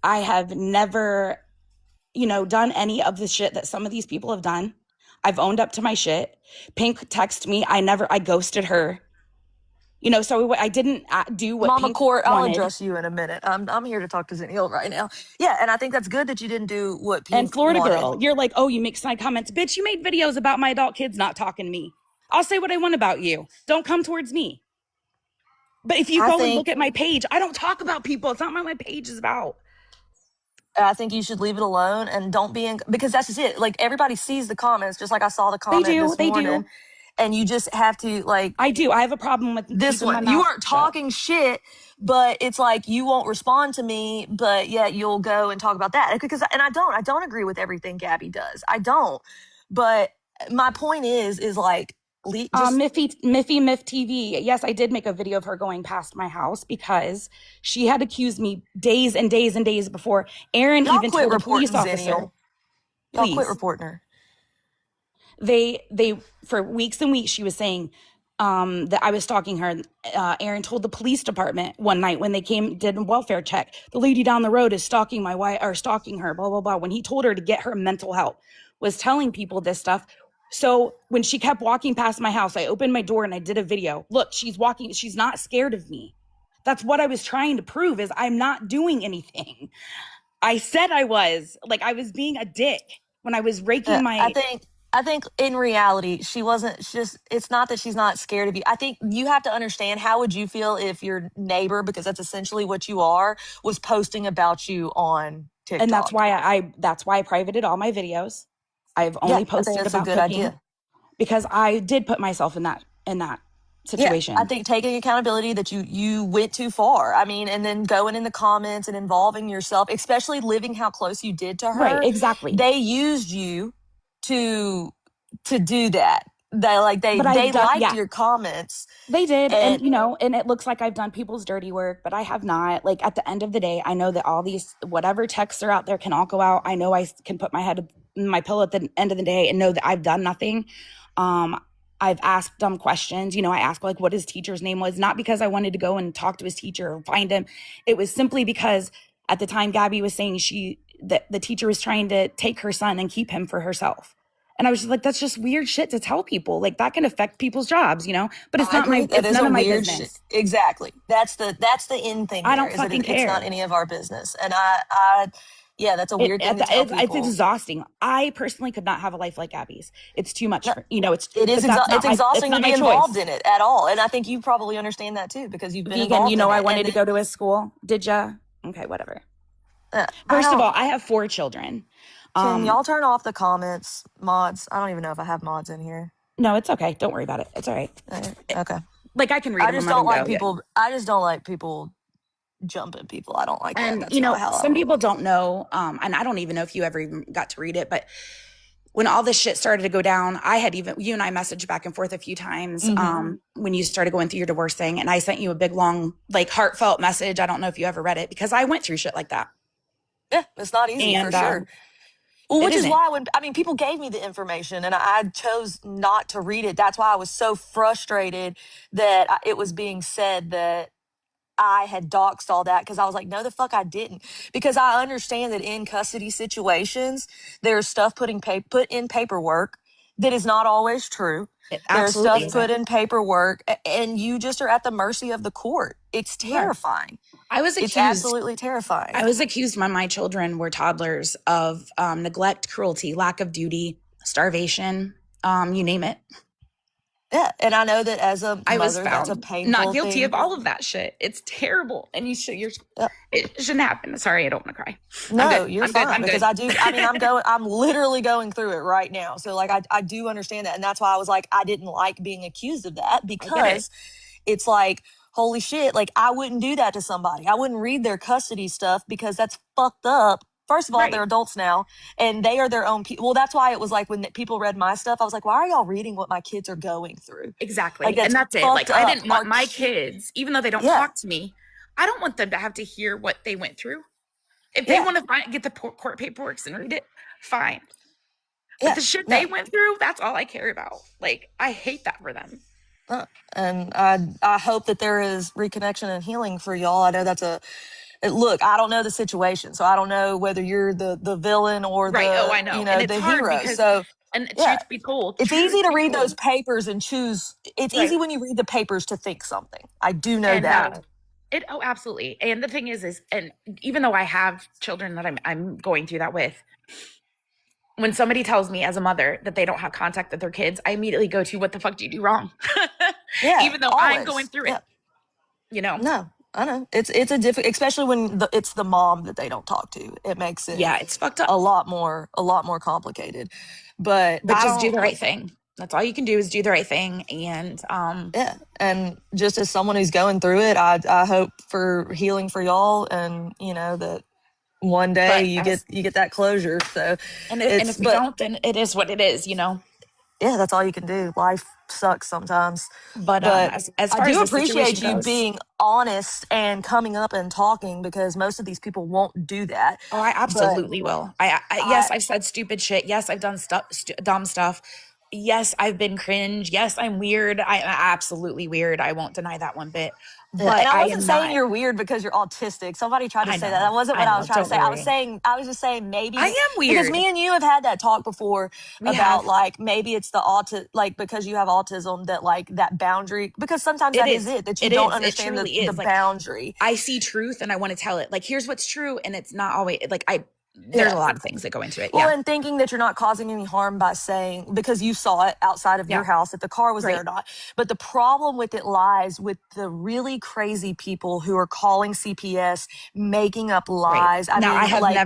I have never, done any of the shit that some of these people have done. I've owned up to my shit. Pink texted me. I ghosted her. So I didn't do what
Mama
Pink
Court, I'll
wanted.
address you in a minute. I'm here to talk to Zennial right now. Yeah, and I think that's good that you didn't do what
And
Pink
Florida
wanted.
girl, you're like, oh, you make snide comments. Bitch, you made videos about my adult kids not talking to me. I'll say what I want about you. Don't come towards me. But if you
I
go and
think
look at my page, I don't talk about people. It's not what my page is about.
I think you should leave it alone and don't be in because that's just it. Like everybody sees the comments, just like I saw the
They
comment
do.
this
They
morning,
do.
and you just have to like
I do. I have a problem with
this
keeping
one.
my
You
mouth
aren't
shut.
talking shit, but it's like you won't respond to me, but yet you'll go and talk about that because and I don't agree with everything Gabby does. I don't. But my point is like just
Miffy TV. Yes, I did make a video of her going past my house because she had accused me days and days and days before. Aaron
y'all
even
quit
told a
reporting
police officer,
Zennial. Y'all quit
please.
reporting her.
They for weeks and weeks she was saying that I was stalking her. Aaron told the police department one night when they did a welfare check, the lady down the road is stalking my wife or stalking her, blah blah blah. When he told her to get her mental help, was telling people this stuff. So when she kept walking past my house, I opened my door and I did a video. Look, she's walking. She's not scared of me. That's what I was trying to prove is I'm not doing anything. I said I was being a dick when I was raking
I
my
think I think in reality she wasn't just it's not that she's not scared of you. I think you have to understand how would you feel if your neighbor, because that's essentially what you are, was posting about you on
and that's
TikTok.
why I privated all my videos. I've
Yeah,
only
I think
posted
that's a
about
good
cooking
idea.
because I did put myself in that
Yeah, I
situation.
think taking accountability that you went too far. I mean, and then going in the comments and involving yourself, especially living how close you did to
Right,
her.
exactly.
They used you to to do that. They like
But I've
they
done,
liked
yeah,
your comments
they did. And,
and
and it looks like I've done people's dirty work, but I have not. Like at the end of the day, I know that all these, whatever texts are out there can all go out. I know I can put my head in my pillow at the end of the day and know that I've done nothing. Um, I've asked dumb questions. I asked like what his teacher's name was, not because I wanted to go and talk to his teacher or find him. It was simply because at the time Gabby was saying that the teacher was trying to take her son and keep him for herself. And I was just like, that's just weird shit to tell people. Like that can affect people's jobs, but
I agree. That
it's
is
none
a
of my
weird shit.
business.
Exactly. That's the end thing
I
there
don't
is that
fucking
it's not
care.
any of our business. And I yeah, that's a weird thing to tell
It's
people.
exhausting. I personally could not have a life like Abby's. It's too much
No,
for,
it's
it's
exhausting to
not
be
my
involved
choice.
in it at all. And I think you probably understand that too because you've been
Vegan,
involved in
I
it.
wanted to go to his school. Did ya? Okay, whatever.
I
First of
don't.
all, I have 4 children.
Can
Um,
y'all turn off the comments mods? I don't even know if I have mods in here.
no, it's okay. Don't worry about it. It's all right.
Okay.
Like I can read them and let them go. Yeah.
I just don't like people jumping people. I don't like that.
And
That's not how I
some
roll.
people don't know, and I don't even know if you ever even got to read it, but when all this shit started to go down, you and I messaged back and forth a few times when you started going through your divorce thing. And I sent you a big, long, like heartfelt message. I don't know if you ever read it because I went through shit like that.
Yeah, it's not easy for
And
sure. Well,
it
which is
isn't.
why people gave me the information and I chose not to read it. That's why I was so frustrated that it was being said that I had doxed all that because I was like, no, the fuck I didn't. Because I understand that in custody situations, there's stuff put in paperwork that is not always true.
It
There's
absolutely
stuff put
isn't.
in paperwork and you just are at the mercy of the court. It's
You are.
terrifying.
I was
It's
accused.
absolutely terrifying.
I was accused when my children were toddlers of neglect, cruelty, lack of duty. starvation, you name it.
Yeah, and I know that as a
I was
mother, that's a
found not
painful
guilty of
thing.
all of that shit. It's terrible, and you're
Yeah.
it shouldn't happen. Sorry, I don't want to cry. I'm
No,
good.
you're
I'm good.
fine
I'm
because
good.
I do. I mean, I'm literally going through it right now. So like, I do understand that. And that's why I was like, I didn't like being accused of that
I get it.
because it's like, holy shit, like I wouldn't do that to somebody. I wouldn't read their custody stuff because that's fucked up. First of all, they're
Right.
adults now and they are their own people. Well, that's why it was like when people read my stuff, I was like, why are y'all reading what my kids are going through? Like
Exactly. And
that's
that's it. Like,
fucked
I
up.
didn't want my kids, even though they don't
Yeah,
talk to me, I don't want them to have to hear what they went through. If they
yeah,
want to get the court paperwork and read it, fine. But
yeah.
the shit they
No.
went through, that's all I care about. Like, I hate that for them.
And I hope that there is reconnection and healing for y'all. I know that's a look. I don't know the situation, so I don't know whether you're the villain or
Right. Oh,
the
I know. And it's
the
hard
hero.
because,
So
and
yeah, it's
truth
easy to
be
read those
told,
papers and choose. It's
right.
easy when you read the papers to think something. I do know
And
that.
oh, absolutely. And the thing is, and even though I have children that I'm going through that with, when somebody tells me as a mother that they don't have contact with their kids, I immediately go to, what the fuck do you do wrong?
Yeah,
Even though I'm going
always.
through it,
Yeah,
you know?
no, I know it's a difficult, especially when it's the mom that they don't talk to. It makes it
Yeah, it's fucked up.
a lot more complicated. But
But
I
just do
don't.
the right thing. That's all you can do is do the right thing. And
Yeah, and just as someone who's going through it, I hope for healing for y'all, and that one day
but as
you get that closure. So
and
it's
if we
but
don't, then it is what it is, you know.
yeah, that's all you can do. Life sucks sometimes,
But
but
as
I
far as
do
the situation
appreciate you
goes,
being honest and coming up and talking because most of these people won't do that.
oh, I
But
absolutely will.
I
Yes, I've said stupid shit. Yes, I've done stuff, dumb stuff. Yes, I've been cringe. Yes, I'm weird. I'm absolutely weird. I won't deny that one bit.
Yeah, and
But
I
I
wasn't
am
saying
not.
you're weird because you're autistic. Somebody tried to say that. That wasn't
I
what I was
know.
trying to
Don't
say.
worry.
I was just saying
I
maybe
am
because
weird.
me and you have had that talk before
We
about
have.
like maybe it's the like because you have autism that like that boundary because sometimes
It
that is
is.
it that you
It
don't
is. It
understand
truly
the
is. Like,
boundary.
I see truth and I want to tell it. Like, here's what's true, and it's not always like there's
Yeah.
a lot of things that go into it.
Well,
Yeah.
and thinking that you're not causing any harm by saying, because you saw it outside of your
Yeah.
house, if the car was there or
Right.
not. But the problem with it lies with the really crazy people who are calling CPS, making up
Right.
lies. I
Now,
mean, like,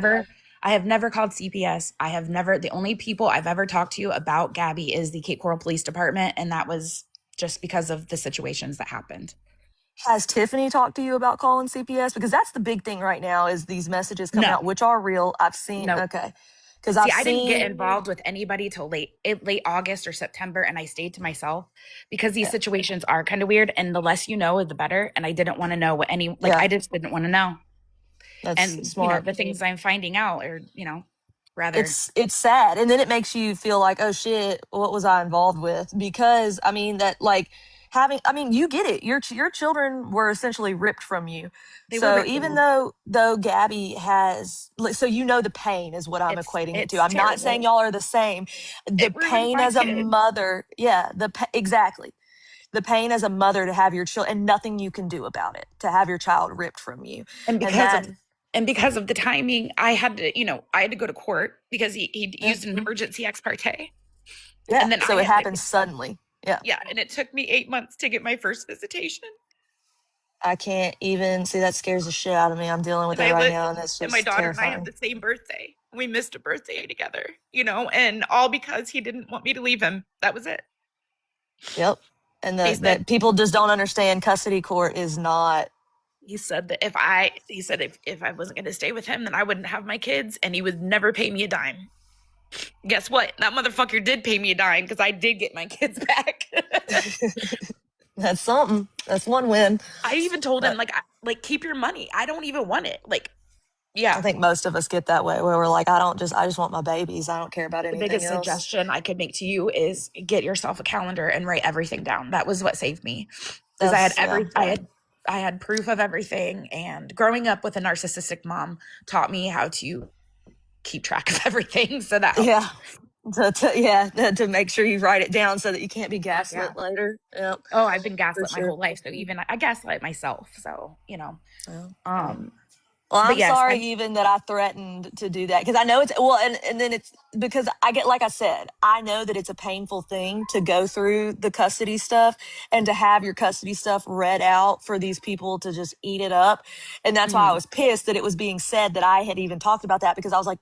I have never called CPS. I have never, the only people I've ever talked to about Gabby is the Cape Coral Police Department. And that was just because of the situations that happened.
has Tiffany talked to you about calling CPS? Because that's the big thing right now is these messages coming
No,
out, which are real. I've seen,
no.
okay. Because
See,
I've
I didn't get
seen,
involved with anybody till late August or September, and I stayed to myself because these
yeah,
situations are kind of weird. And the less you know, the better. And I didn't want to know what
yeah,
I just didn't want to know.
that's
And
smart.
the things I'm finding out are rather
It's sad, and then it makes you feel like, oh shit, what was I involved with? Because I mean that like having, I mean, you get it, your children were essentially ripped from you.
they were
So
ripped from
even
me.
though Gabby has like, so the pain is what I'm equating it to.
It's
I'm not saying
terrible.
y'all are the same. The
It ruined
pain
my
as a
kid.
mother, yeah, exactly, the pain as a mother to have your child and nothing you can do about it, to have your child ripped from you.
and
And
because
that,
of and because of the timing, I had to, I had to go to court because he
yeah,
used an emergency ex parte,
yeah,
and then I
so it
had to,
happens suddenly. Yeah.
yeah, and it took me 8 months to get my first visitation,
I can't even see, that scares the shit out of me. I'm dealing with
and
it right now, and that's
and my
just
daughter and I have
terrifying.
the same birthday. We missed a birthday together, and all because he didn't want me to leave him. That was it.
Yep. And
He said
that people just don't understand custody court is not.
he said that if I wasn't going to stay with him, then I wouldn't have my kids, and he would never pay me a dime. Guess what? That motherfucker did pay me a dime because I did get my kids back.
That's something. That's one win.
I even told him
But
like keep your money. I don't even want it. Like,
I
yeah.
think most of us get that way where we're like, I just want my babies. I don't care about
The
anything
biggest
else.
suggestion I could make to you is get yourself a calendar and write everything down. That was what saved me. Is
That's, yeah.
I had proof of everything, and growing up with a narcissistic mom taught me how to keep track of everything. So that
Yeah.
helped.
Yeah, to make sure you write it down so that you can't be
Fuck yeah.
gaslit later. Yep,
Oh, I've been
for
gaslit my
sure.
whole life. So even I gaslight myself. So,
Yeah, yeah.
um,
Well,
But
I'm
yes,
sorry
I'm
even that I threatened to do that because I know it's well, and then it's because I get like I said, I know that it's a painful thing to go through the custody stuff and to have your custody stuff read out for these people to just eat it up, and that's why I
mhm,
was pissed that it was being said that I had even talked about that because I was like,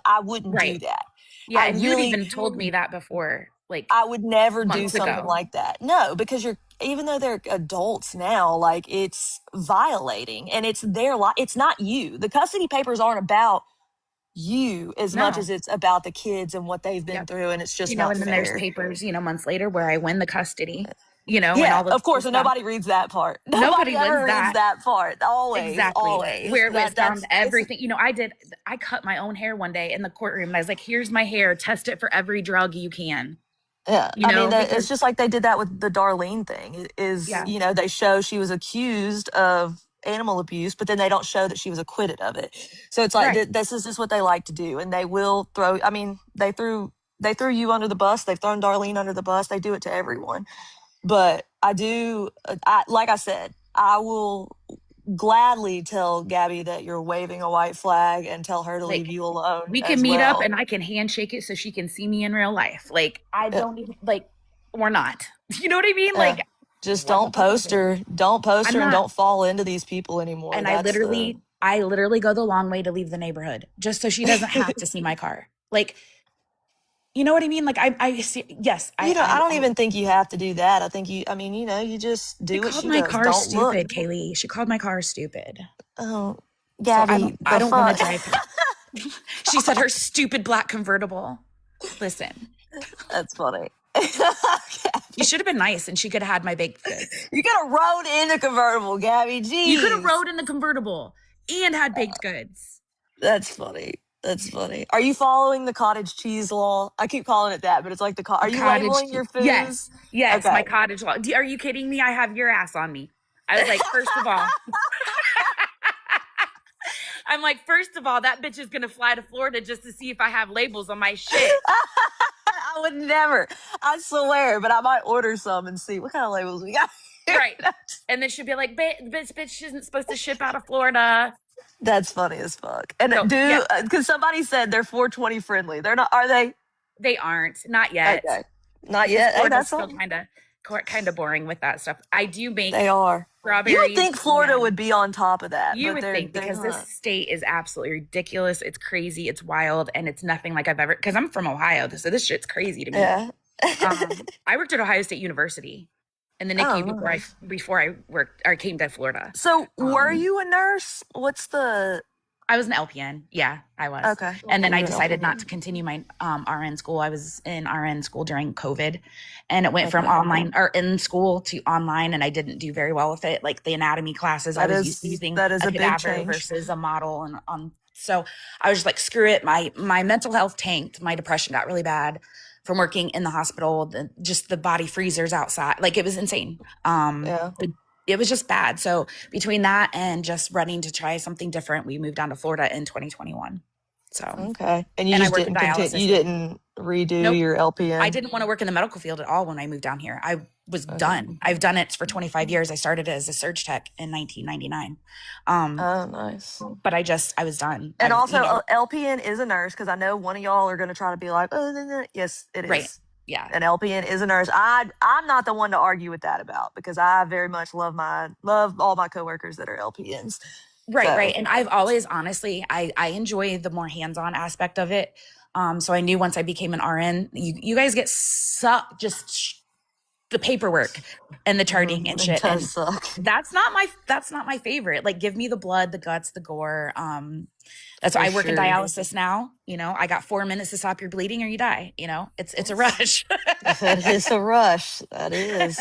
I wouldn't
right.
do that.
Yeah,
I
and you had
really
even told me that before, like
I would never do
months
something
ago.
like that. No, because you're even though they're adults now, like it's violating and it's their life. It's not you. The custody papers aren't about you as much
No.
as it's about the kids and what they've been
Yep.
through, and it's just not
And then there's
fair.
papers, months later where I win the custody, and
Yeah,
all the
of course, and
stuff.
nobody reads that part. Nobody
Nobody
ever
wins
reads
that.
that part. Always,
Exactly.
always.
Where it was
That
found
that's it's
everything. I cut my own hair one day in the courtroom. And I was like, here's my hair. Test it for every drug you can,
yeah. I mean, it's
because
just like they did that with the Darlene thing. Is
yeah,
they show she was accused of animal abuse, but then they don't show that she was acquitted of it. So it's like
right.
this is just what they like to do, and they will throw. I mean, they threw you under the bus. They've thrown Darlene under the bus. They do it to everyone. But I do. Like I said, I will gladly tell Gabby that you're waving a white flag and tell her to leave
Like
you alone
we can
as
meet up
well.
and I can handshake it so she can see me in real life. Like I
Uh,
don't even like we're not. You know what I mean?
Yeah.
Like
Just
what the
don't
fuck is
post
it?
her. Don't post
I'm
her and
not.
don't fall into these people anymore.
And
That's the.
I literally go the long way to leave the neighborhood just so she doesn't have to see my car. Like, you know what I mean? Like I see, yes,
I don't even think you have to do that. I think I mean, you just
she
do what
called
she
my
does.
car
Don't look.
stupid, Kaylee. She called my car stupid.
Oh,
So
Gabby,
I
the
don't want to
fuck?
drive her. She said her stupid black convertible. Listen,
That's funny.
you
Gabby,
should have been nice and she could have had my baked goods.
you could have rode in the convertible, Gabby.
You could have
Jeez.
rode in the convertible and had baked goods.
That's funny. That's funny. Are you following the cottage cheese law? I keep calling it that, but it's like are you
Cottage
labeling
cheese.
your foods?
Yes. Yes. My
Okay.
cottage law. Are you kidding me? I have your ass on me. I was like, first of all, that bitch is going to fly to Florida just to see if I have labels on my shit.
I would never. I swear, but I might order some and see what kind of labels we got here.
Right. And then she'll be like, bitch isn't supposed to ship out of Florida.
That's funny as fuck. And
So, yeah,
because somebody said they're 420 friendly. They're not, are they?
they aren't. Not yet.
Okay. Not
Because
yet. Hey,
Florida's
that's
still
something.
kind of boring with that stuff. I do
They
make
are. You would
strawberries
think Florida
and
would be on top of that,
you
but
would think
they're
because this
not.
state is absolutely ridiculous. It's crazy. It's wild. And it's nothing like I've ever, because I'm from Ohio. So this shit's crazy to me.
Yeah.
I worked at Ohio State University in the
Oh,
NICU
nice.
before I worked or came to Florida.
So, were
Um,
you a nurse? What's the?
I was an LPN. Yeah, I was.
Okay,
And then I
you're an
decided not
LPN.
to continue my RN school. I was in RN school during COVID and it went from
Okay,
online or in school to online and I didn't do very well with it. Like the anatomy classes, I
that
was used to
is
using
that is
a
a big
cadaver
change.
versus a model and so I was just like, screw it. My mental health tanked. My depression got really bad from working in the hospital, just the body freezers outside. Like it was insane.
Yeah.
It was just bad. So between that and just running to try something different, we moved down to Florida in 2021. So,
Okay, and you
and I
just
work in
didn't continue.
dialysis
You
now.
didn't redo
Nope.
your
I
LPN.
didn't want to work in the medical field at all when I moved down here. I was
Okay.
done. I've done it for 25 years. I started as a surge tech in 1999. Um,
Oh, nice.
but I was done.
And also, LPN is a nurse because I know one of y'all are going to try to be like, oh, no, no. Yes, it
right.
is.
Yeah.
An LPN is a nurse. I'm not the one to argue with that about because I very much love all my coworkers that are LPNs.
Right, right.
So
And I've always honestly, I enjoy the more hands-on aspect of it. So I knew once I became an RN, you guys get sucked the paperwork and the charting and
it
shit.
does
And
suck
that's not my favorite. Like give me the blood, the guts, the gore. That's why
for
I work in
sure.
dialysis now. I got 4 minutes to stop your bleeding or you die. It's a rush.
That is a rush. That is.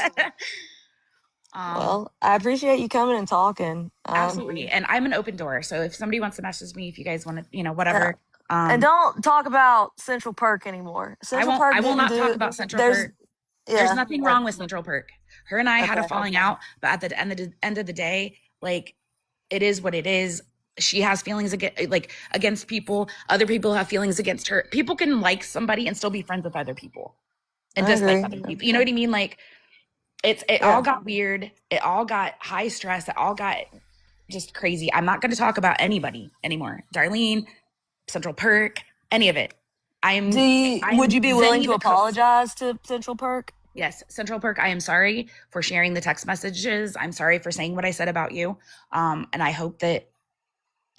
um
Well, I appreciate you coming and talking.
Absolutely. And I'm an open door. So if somebody wants to message me, if you guys want to,
Yeah.
whatever.
And
Um
don't talk about Central Perk anymore. Central Perk
I will
didn't
not talk
do.
about Central
There's
Perk. There's
yeah.
nothing wrong with Central Perk. Her and I had a
Okay.
falling out, but at the end of the day, like it is what it is. She has feelings against people. Other people have feelings against her. People can like somebody and still be friends with other people and
I
dislike
agree.
other people. You know what I mean? Like it all
Yeah.
got weird. It all got high stress. It all got just crazy. I'm not going to talk about anybody anymore. Darlene, Central Perk, any of it.
Would you
I'm
be willing
Zenny
to
the cook.
apologize to Central Perk?
Yes, Central Perk, I am sorry for sharing the text messages. I'm sorry for saying what I said about you. And I hope that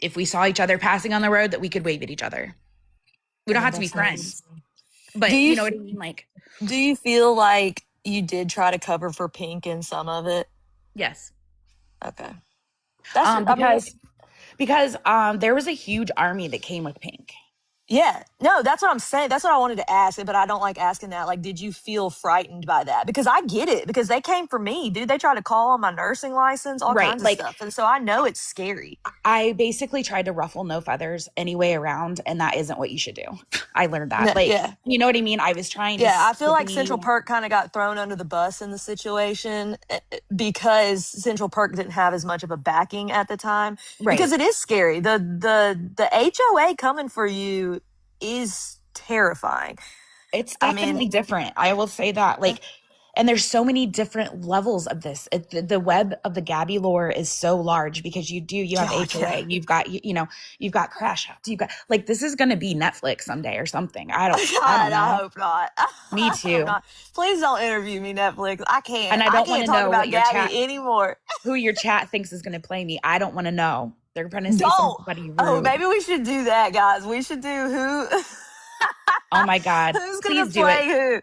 if we saw each other passing on the road, that we could wave at each other. We don't
Oh,
have to be
that's nice.
friends,
Do
but
you
you know what I mean? Like,
do you feel like you did try to cover for Pink in some of it?
yes.
Okay. That's I mean,
Because there was a huge army that came with Pink.
yeah. No, that's what I'm saying. That's what I wanted to ask, but I don't like asking that. Like, did you feel frightened by that? Because I get it, because they came for me, dude. They tried to call on my nursing license, all
Right.
kinds of
Like
stuff. And so I know it's scary.
I basically tried to ruffle no feathers any way around, and that isn't what you should do. I learned
No,
that. Like,
yeah.
you know what I mean? I was trying
Yeah, I feel
to
like
be
Central Perk kind of got thrown under the bus in the situation because Central Perk didn't have as much of a backing at the time. Because
right.
it is scary. The HOA coming for you is terrifying.
It's
I mean,
definitely different. I will say that. Like, and there's so many different levels of this. The web of the Gabby lore is so large because you have
God, yeah.
HOA, you've got you've got crash outs, you've got like this is going to be Netflix someday or something. I don't
God, I
know.
hope not.
Me
I hope
too.
not. Please don't interview me, Netflix. I
And
can't.
I
I
don't want
can't
to
talk
know what
about
your chat
Gabby anymore.
who your chat thinks is going to play me. I don't want to know. They're going to say
Don't.
somebody
Oh,
rude.
maybe we should do that, guys. We should do who
Oh my God.
who's gonna
Please do
play
it.
who.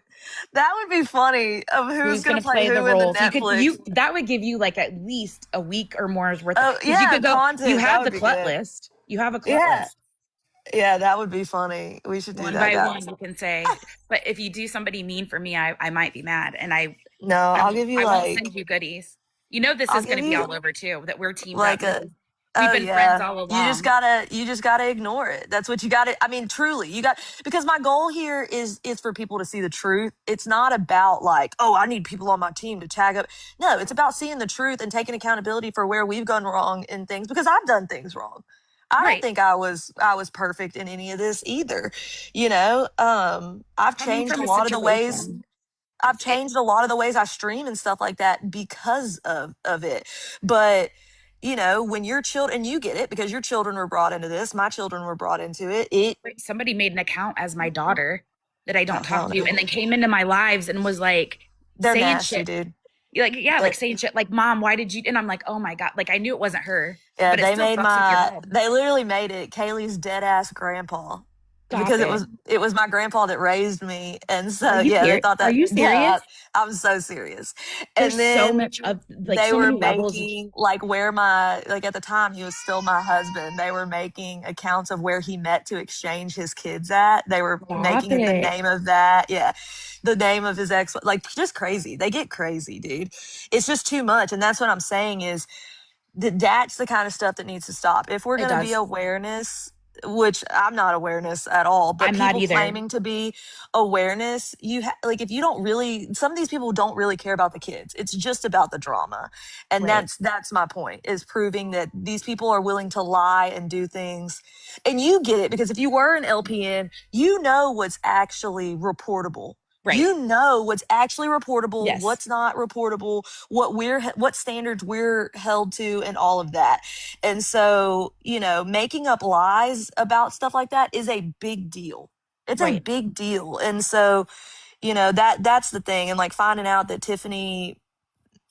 That would be funny of who's
Who's
gonna
going to
play
play the
who in the
roles?
Netflix.
That would give you like at least a week or more's worth
Oh
because you
yeah,
could go, you
content. That
have
would
the
be
clut
good.
list. You have a clut
Yeah.
list.
Yeah, that would be funny. We should do
One
that,
by one,
guys.
you can say, but if you do somebody mean for me, I might be mad. And
No, I'll give you
I won't
like
send you goodies. You know, this
I'll
is going
give
to be
you
all over too, that we're teamed up
like
because
a
we've
oh
been friends
yeah,
all along.
you just gotta ignore it. That's what you gotta, I mean, truly, you got, because my goal here is for people to see the truth. It's not about like, oh, I need people on my team to tag up. No, it's about seeing the truth and taking accountability for where we've gone wrong in things, because I've done things wrong. I don't
Right.
think I was perfect in any of this either. I've
Coming
changed
from
a
a
lot of the ways
situation,
I've
it,
changed a lot of the ways I stream and stuff like that because of it. But when your children, and you get it because your children were brought into this, my children were brought into it.
somebody made an account as my daughter that I don't
Oh
talk
hell
to
no,
and then came into my lives and was like
they're
saying
nasty,
shit.
dude.
Like, yeah, like
They,
saying shit like, Mom, why did you? And I'm like, oh my God. Like, I knew it wasn't her,
yeah,
but it
they
still
made
fucks with your head.
they literally made it Kaylee's dead ass grandpa
Stop
because
it.
it was my grandpa that raised me, and
Are
so
you
yeah, they
serious?
thought
Are
that,
you
yeah,
serious?
I'm so serious.
There's
And
so
then
much of like
they
so
were
many levels.
making like where my like at the time he was still my husband, they were making accounts of where he met to exchange his kids at. They were
Stop
making it the
it.
name of that, yeah, the name of his ex, like just crazy. They get crazy, dude. It's just too much, and that's what I'm saying is that's the kind of stuff that needs to stop. If we're
It
going to be
does.
awareness, which I'm not awareness at all, but
I'm not
people
either.
claiming to be awareness, like if you don't really, some of these people don't really care about the kids. It's just about the drama. And
Right.
that's my point, is proving that these people are willing to lie and do things. And you get it, because if you were an LPN, you know what's actually reportable.
Right.
You know what's actually reportable,
Yes.
what's not reportable, what standards we're held to, and all of that. And so, making up lies about stuff like that is a big deal. It's a
Right.
big deal. And so, that's the thing. And like finding out that Tiffany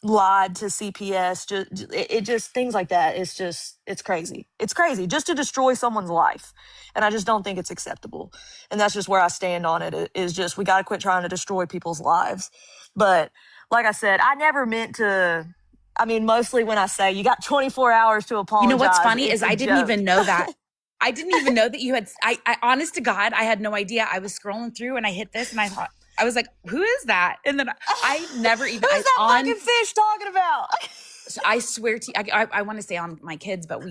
lied to CPS, it just, things like that. It's crazy. It's crazy just to destroy someone's life. And I just don't think it's acceptable. And that's just where I stand on it, is just, we got to quit trying to destroy people's lives. But like I said, I never meant to. I mean, mostly when I say you got 24 hours to
You know what's
apologize,
funny is
it's a
I didn't
joke.
even know that. I didn't even know that you had. I honest to God, I had no idea. I was scrolling through and I hit this and I thought, I was like, who is that? And then I never even,
Who's
I
that
on,
fucking fish talking about?
I swear to you, I want to say on my kids, but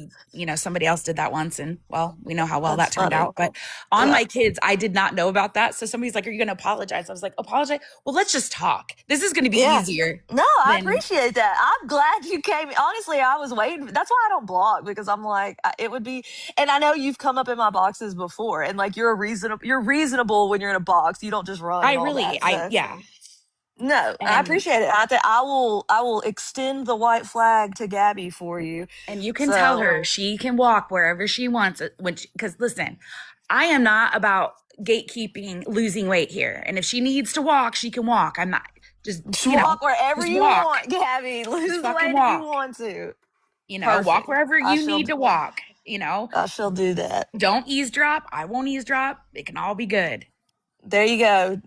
somebody else did that once and well, we know how well
That's
that turned
funny.
out. But on
Yeah.
my kids, I did not know about that. So somebody's like, are you going to apologize? I was like, apologize? Well, let's just talk. This is going to be
Yeah.
easier
No, I
than,
appreciate that. I'm glad you came. Honestly, I was waiting. That's why I don't blog, because I'm like, it would be, and I know you've come up in my boxes before, and like you're reasonable when you're in a box. You don't just run and all that. So
yeah.
No, I
And
appreciate it. I will extend the white flag to Gabby for you.
you can tell
So
her she can walk wherever she wants when because listen, I am not about gatekeeping losing weight here. And if she needs to walk, she can walk. I'm not just,
just walk wherever
just
you
walk.
want, Gabby.
Just
Lose the
fucking
weight if you
walk.
want to.
Walk
Perfect.
wherever
I
you
shall
need to walk.
I shall do that.
Don't eavesdrop. I won't eavesdrop. It can all be good.
There you go.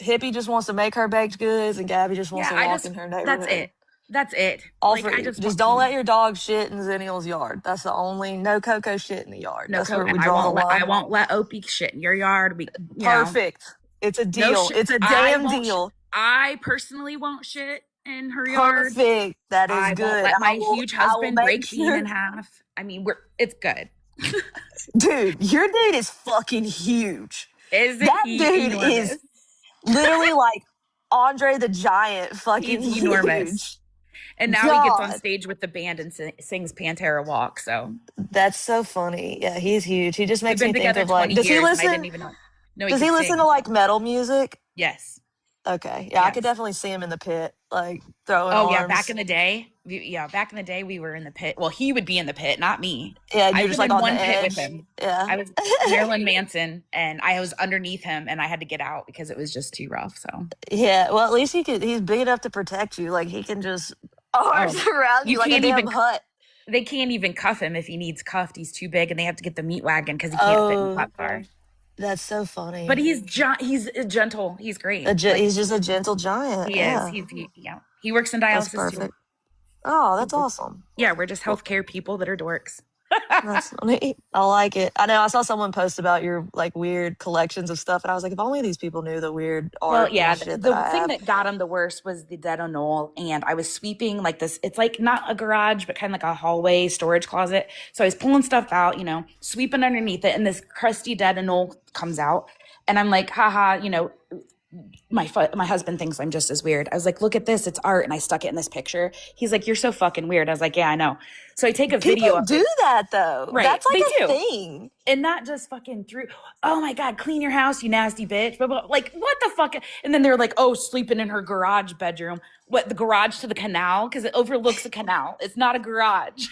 Hippie just wants to make her baked goods, and Gabby just wants
Yeah,
to
I
walk
just
in her
that's
neighborhood.
it. That's it.
All
Like
for
I
you.
just
Just
want
don't let
some
your dog shit in Zennial's yard. That's the only no cocoa shit in the yard.
no
That's
coat
where
and
we draw the
I
line.
won't let Opie shit in your yard.
Perfect. It's a
No
deal.
shit.
It's a damn deal.
I personally won't shit in her yard.
Perfect. That is
I won't
good.
let my huge
I will
husband
make
break Bean
sure.
in half. I mean, it's good.
Dude, your dude is fucking huge.
Isn't
That
he
dude is
enormous?
literally like Andre the Giant fucking
He's enormous.
huge.
And now he gets on
God,
stage with the band and sings Pantera Walk. So
that's so funny. Yeah, he's huge. He just
we've
makes me
been
think
together
of like,
20
does he
years and I
listen?
didn't even know he
Does he
could
listen
sing.
to
So
like metal music?
yes.
Okay. Yeah, I could
Yes.
definitely see him in the pit, like throwing
Oh yeah, back in
arms.
the day. Back in the day we were in the pit. Well, he would be in the pit, not me.
Yeah, and
I
you're just
was
like
in
on the
one pit with
edge.
him.
Yeah.
I was Marilyn Manson and I was underneath him and I had to get out because it was just too rough. So
Yeah. Well, at least he's big enough to protect you. Like he can just arms
oh,
around
you
you like a
can't
damn
even
hut.
they can't even cuff him if he needs cuffed. He's too big and they have to get the meat wagon because he can't fit in the
Oh,
cop car.
that's so
But
funny.
he's gentle. He's great. Like
He's just a gentle giant.
he is.
Yeah.
Yeah. He works in
That's
dialysis too.
perfect. Oh, that's awesome.
Yeah, we're just
Well,
healthcare people that are dorks.
that's funny. I like it. I know I saw someone post about your like weird collections of stuff, and I was like, if only these people knew the weird
Well,
art
yeah,
and shit that
the
I
thing
have.
that got him the worst was the dead on knoll, and I was sweeping like this. It's like not a garage, but kind of like a hallway storage closet. So I was pulling stuff out, sweeping underneath it, and this crusty dead on knoll comes out, and I'm like, haha, my husband thinks I'm just as weird. I was like, look at this, it's art, and I stuck it in this picture. He's like, you're so fucking weird. I was like, yeah, I know. So I take a video
People
of
do
it.
that though.
Right,
That's like
they
a
do.
thing.
And not just fucking through, oh my God, clean your house, you nasty bitch. But like, what the fuck? And then they're like, oh, sleeping in her garage bedroom. What, the garage to the canal? Because it overlooks the canal. It's not a garage.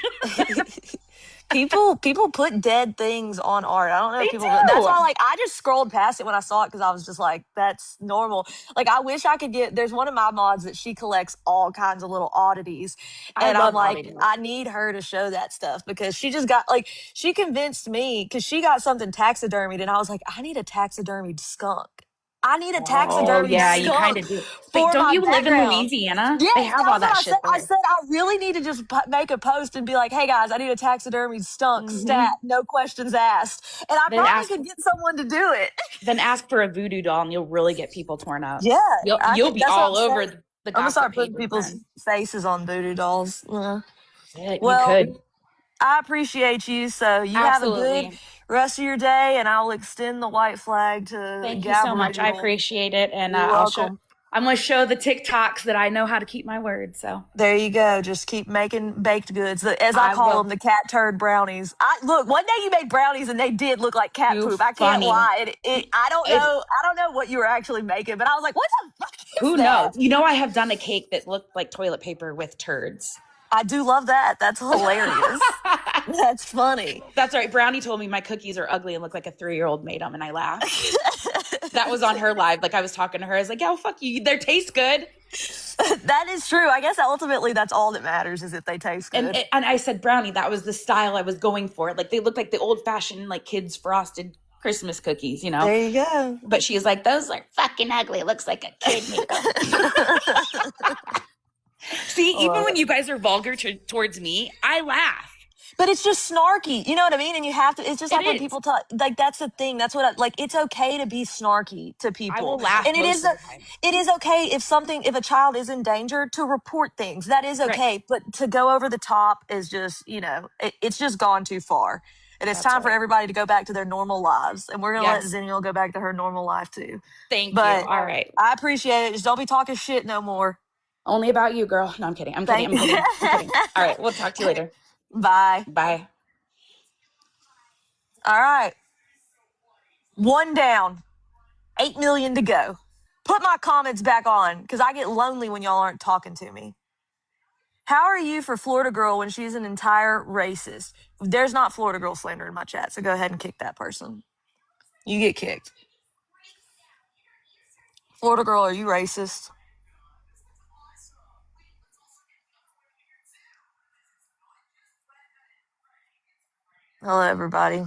People put dead things on art. I don't know
They
if people. That's why,
do.
like, I just scrolled past it when I saw it because I was just like, that's normal. Like, I wish I could get. There's one of my mods that she collects all kinds of little oddities,
I
and I'm
love
like,
oddities.
I need her to show that stuff because she just got like she convinced me because she got something taxidermied, and I was like, I need a taxidermied skunk. I need a
Oh,
taxidermied
yeah, you kind
skunk
of do. But
for
don't
my
you live in
background.
Louisiana? They
Yes,
have
that
all
was what
that
I said.
shit
I
there.
said I really need to just make a post and be like, "Hey guys, I need a taxidermy skunk stat,
Hmm.
no questions asked." And I
Then
probably
ask,
could get someone to do it.
then ask for a voodoo doll, and you'll really get people torn up.
Yeah, I
You'll
could.
be
That's what I'm
all over
saying.
the
I'm gonna
gossip
start putting
pages
people's
then.
faces on voodoo dolls.
You
Well,
could.
I appreciate you. So you have a good
Absolutely.
rest of your day, and I'll extend the white flag to
Thank you so much. I
Gabrielle.
appreciate it. And
You're welcome.
I'm going to show the TikToks that I know how to keep my word. So
There you go. Just keep making baked goods, as I
I
call
will.
them, the cat turd brownies. I look one day you made brownies and they did look like cat
Too
poop. I can't
funny.
lie. I don't
It,
know. I don't know what you were actually making, but I was like, what the fuck is
who
that?
knows? I have done a cake that looked like toilet paper with turds.
I do love that. That's hilarious. That's funny.
That's right. Brownie told me my cookies are ugly and look like a 3-year-old made them. And I laughed. That was on her live. Like I was talking to her. I was like, oh, fuck you. They taste good.
That is true. I guess ultimately that's all that matters is if they taste good.
And I said, Brownie, that was the style I was going for. Like they look like the old fashioned, like kids frosted Christmas cookies.
There you go.
But she's like, those are fucking ugly. It looks like a kid made them. See, even when you guys are vulgar towards me, I laugh.
But it's just snarky, you know what I mean? And you have to. It's just
It
like when
is.
people talk. Like that's the thing. That's what. Like it's okay to be snarky to
I
people,
will laugh
and
most of the time.
it is okay if a child is in danger to report things. That is
Right.
okay. But to go over the top is just it's just gone too far. And it's
That's
time for
right.
everybody to go back to their normal lives. And we're gonna let
Yes.
Zennial go back to her normal life too.
Thank you.
But
All right.
I appreciate it. Just don't be talking shit no more.
Only about you, girl. No, I'm kidding. I'm kidding.
Thank.
I'm kidding. I'm kidding. All right. We'll talk to you later.
Bye.
Bye.
All right. One down. 8 million to go. Put my comments back on because I get lonely when y'all aren't talking to me. How are you for Florida girl when she's an entire racist? There's not Florida girl slander in my chat, so go ahead and kick that person. You get kicked. Florida girl, are you racist? Hello, everybody.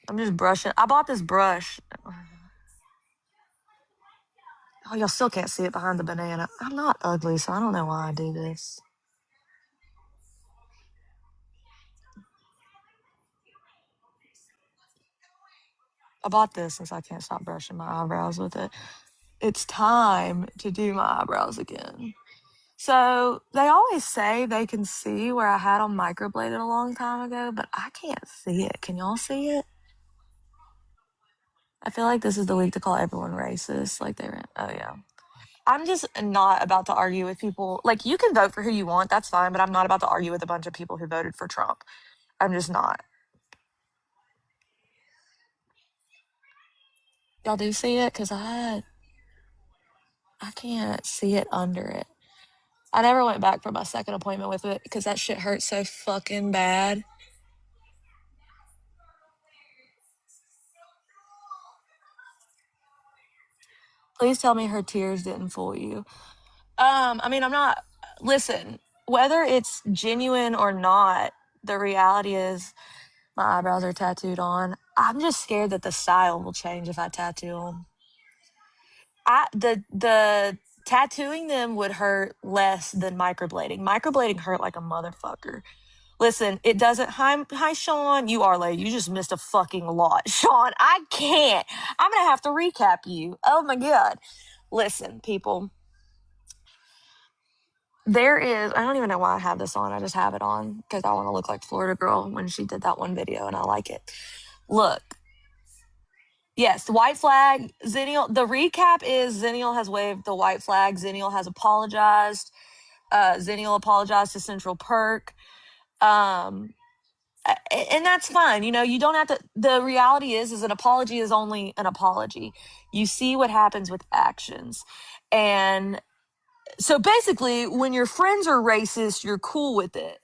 I'm just brushing. I bought this brush. Oh, y'all still can't see it behind the banana. I'm not ugly, so I don't know why I do this. I bought this since I can't stop brushing my eyebrows with it. It's time to do my eyebrows again. So they always say they can see where I had them microbladed a long time ago, but I can't see it. Can y'all see it? I feel like this is the week to call everyone racist. Like oh yeah. I'm just not about to argue with people. Like, you can vote for who you want, that's fine, but I'm not about to argue with a bunch of people who voted for Trump. I'm just not. Y'all do see it? Because I can't see it under it. I never went back for my second appointment with it because that shit hurts so fucking bad. Please tell me her tears didn't fool you. I mean, I'm not. Listen, whether it's genuine or not, the reality is my eyebrows are tattooed on. I'm just scared that the style will change if I tattoo them. The tattooing them would hurt less than microblading. Microblading hurt like a motherfucker. Listen, it doesn't. Hi, Sean. You are late. You just missed a fucking lot, Sean. I can't. I'm gonna have to recap you. Oh my god. Listen, people. There is. I don't even know why I have this on. I just have it on because I want to look like Florida Girl when she did that one video, and I like it. Look. Yes, the white flag. Zennial. The recap is Zennial has waved the white flag. Zennial has apologized. Zennial apologized to Central Perk. And that's fine. You know, you don't have to. The reality is an apology is only an apology. You see what happens with actions. And so basically, when your friends are racist, you're cool with it.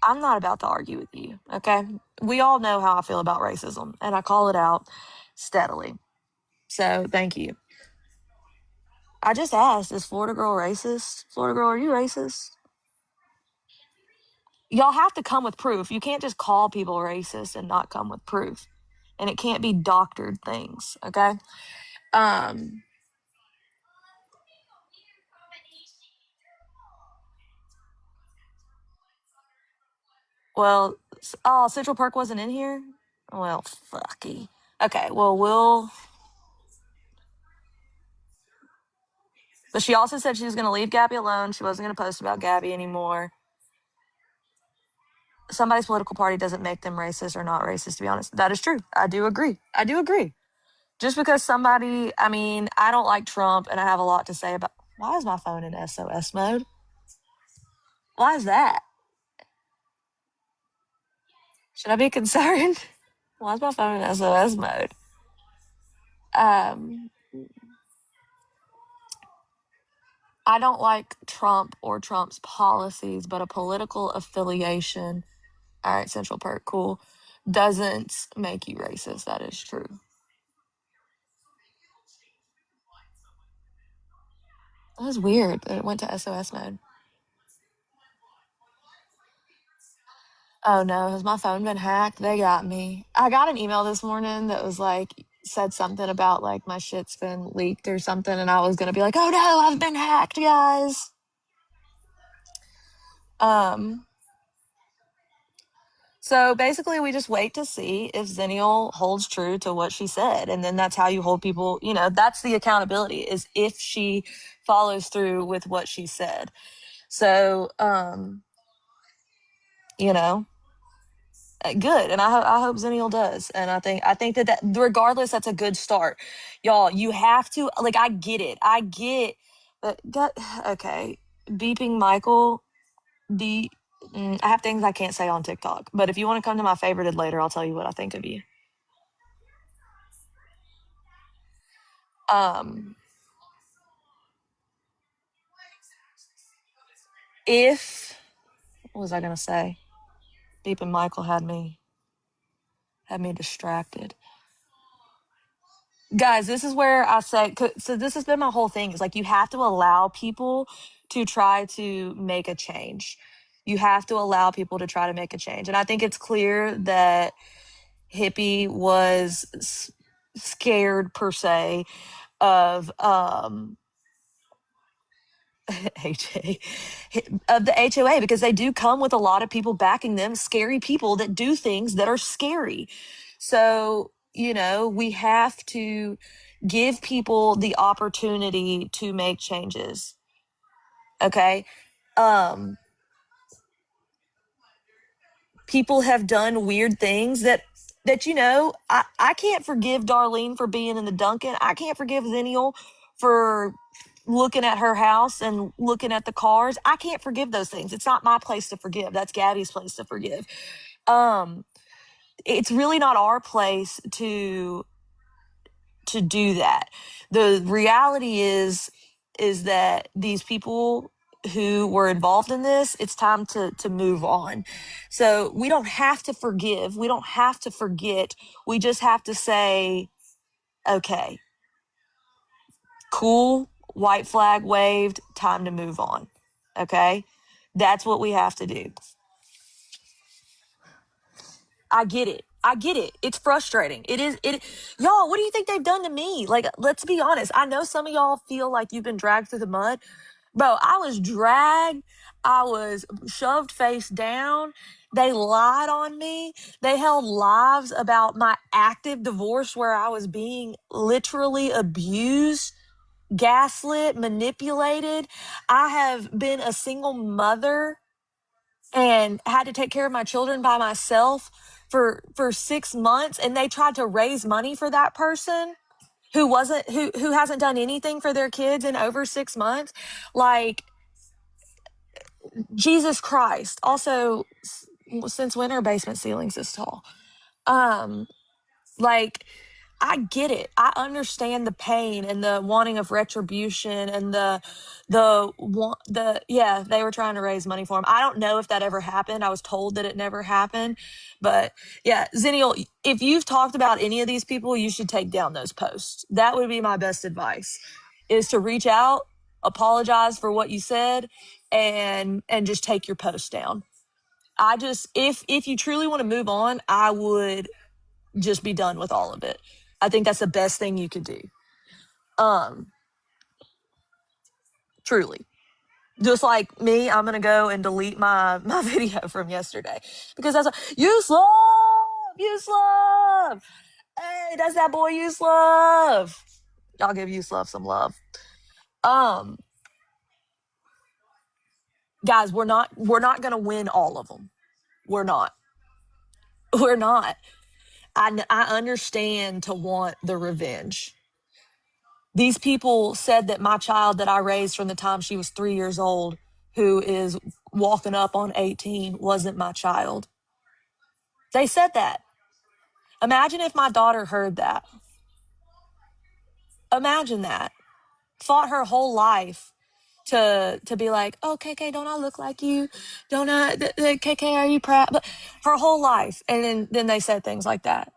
I'm not about to argue with you, okay? We all know how I feel about racism, and I call it out steadily. So thank you. I just asked, is Florida Girl racist? Florida Girl, are you racist? Y'all have to come with proof. You can't just call people racist and not come with proof. And it can't be doctored things, okay? Well, oh, Central Park wasn't in here? Well, fucky. Okay, well, but she also said she was going to leave Gabby alone. She wasn't going to post about Gabby anymore. Somebody's political party doesn't make them racist or not racist, to be honest. That is true. I do agree. Just because somebody, I mean, I don't like Trump and I have a lot to say about. Why is my phone in SOS mode? Why is that? Should I be concerned? Why is my phone in SOS mode? I don't like Trump or Trump's policies, but a political affiliation, all right, Central Perk, cool, doesn't make you racist. That is true. That was weird that it went to SOS mode. Oh no, has my phone been hacked? They got me. I got an email this morning that was like, said something about like my shit's been leaked or something, and I was gonna be like, oh no, I've been hacked, guys. So basically, we just wait to see if Zennial holds true to what she said. And then that's how you hold people, you know, that's the accountability, is if she follows through with what she said. So, you know, good. And I hope Zennial does. And I think that regardless, that's a good start. Y'all, you have to, like, I get it. But okay. Beeping Michael, I have things I can't say on TikTok, but if you want to come to my favorited later, I'll tell you what I think of you. Um, if what was I gonna say? Deep and Michael had me distracted. Guys, this is where I say, so this has been my whole thing. Is like you have to allow people to try to make a change. You have to allow people to try to make a change. And I think it's clear that Hippie was scared, per se, of HA of the HOA, because they do come with a lot of people backing them, scary people that do things that are scary. So, we have to give people the opportunity to make changes. Okay? People have done weird things that I can't forgive Darlene for being in the Duncan. I can't forgive Zenial for looking at her house and looking at the cars. I can't forgive those things. It's not my place to forgive. That's Gabby's place to forgive. It's really not our place to do that. The reality is that these people who were involved in this, it's time to move on. So we don't have to forgive. We don't have to forget. We just have to say, okay, cool, white flag waved, time to move on. Okay? That's what we have to do. I get it. I get it. It's frustrating. Y'all, what do you think they've done to me? Like, let's be honest. I know some of y'all feel like you've been dragged through the mud. Bro, I was dragged. I was shoved face down. They lied on me. They held lies about my active divorce where I was being literally abused, gaslit, manipulated. I have been a single mother and had to take care of my children by myself for 6 months, and they tried to raise money for that person who hasn't done anything for their kids in over 6 months. Like, Jesus Christ. Also, since when are basement ceilings this tall? Like, I get it. I understand the pain and the wanting of retribution and yeah, they were trying to raise money for him. I don't know if that ever happened. I was told that it never happened. But yeah, Zenial, if you've talked about any of these people, you should take down those posts. That would be my best advice, is to reach out, apologize for what you said, and just take your post down. If you truly want to move on, I would just be done with all of it. I think that's the best thing you could do. Truly. Just like me, I'm gonna go and delete my video from yesterday because that's use love. Hey, that's that boy use love. Y'all give use love some love. Guys, we're not gonna win all of them. We're not. We're not. I understand to want the revenge. These people said that my child that I raised from the time she was 3 years old, who is walking up on 18, wasn't my child. They said that. Imagine if my daughter heard that. Imagine that. Fought her whole life to be like, oh, KK, don't I look like you? Don't I, KK, are you proud? But her whole life. And then they said things like that.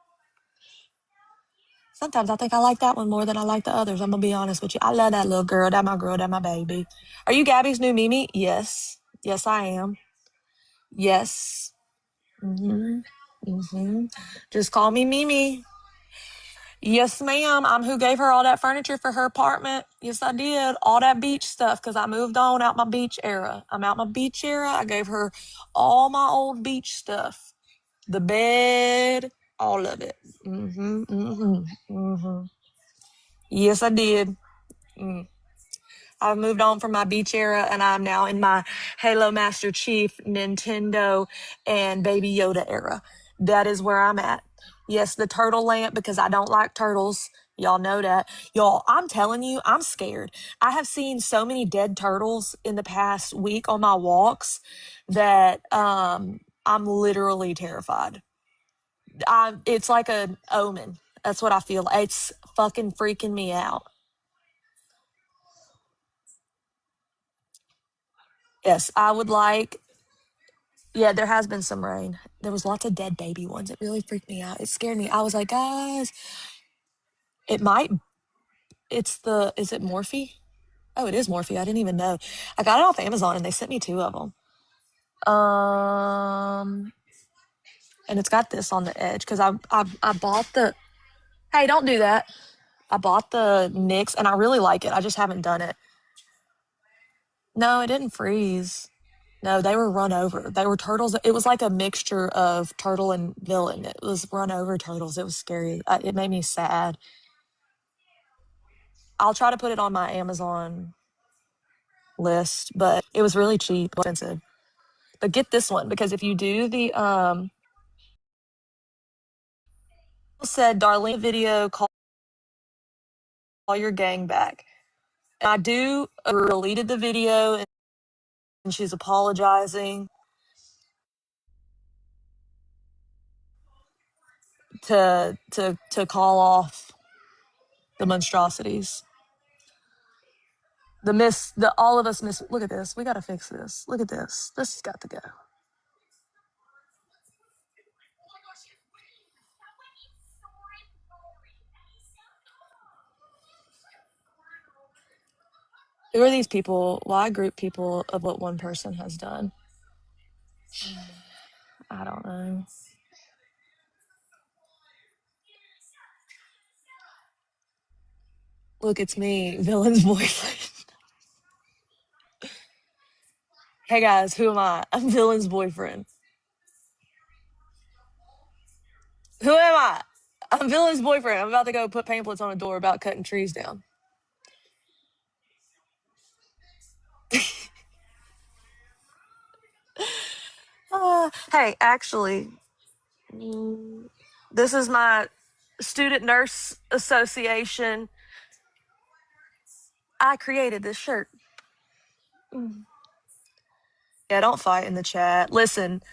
Sometimes I think I like that one more than I like the others. I'm going to be honest with you. I love that little girl. That my baby. Are you Gabby's new Mimi? Yes. Yes, I am. Yes. Just call me Mimi. Yes, ma'am. I'm who gave her all that furniture for her apartment. Yes, I did. All that beach stuff because I moved on out my beach era. I'm out my beach era. I gave her all my old beach stuff. The bed, all of it. Yes, I did. I've moved on from my beach era and I'm now in my Halo Master Chief, Nintendo, and Baby Yoda era. That is where I'm at. Yes, the turtle lamp, because I don't like turtles. Y'all know that. Y'all, I'm telling you, I'm scared. I have seen so many dead turtles in the past week on my walks that I'm literally terrified. It's like an omen. That's what I feel. It's fucking freaking me out. Yes, I would like. Yeah, there has been some rain. There was lots of dead baby ones. It really freaked me out. It scared me. I was like, guys, it might. It's the. Is it Morphe? Oh, it is Morphe. I didn't even know. I got it off Amazon and they sent me 2 of them. And it's got this on the edge because I bought the. Hey, don't do that. I bought the NYX and I really like it. I just haven't done it. No, it didn't freeze. No, they were run over. They were turtles. It was like a mixture of turtle and villain. It was run over turtles. It was scary. It made me sad. I'll try to put it on my Amazon list, but it was really cheap, expensive. But get this one because if you do the said Darlene video call your gang back. And I do deleted the video and she's apologizing to call off the monstrosities. The all of us miss. Look at this. We got to fix this. Look at this. This has got to go. Who are these people? Why group people of what one person has done? I don't know. Look, it's me, villain's boyfriend. Hey guys, who am I? I'm villain's boyfriend. Who am I? I'm villain's boyfriend. I'm about to go put pamphlets on a door about cutting trees down. Hey, actually, this is my student nurse association. I created this shirt. Yeah, don't fight in the chat. Listen,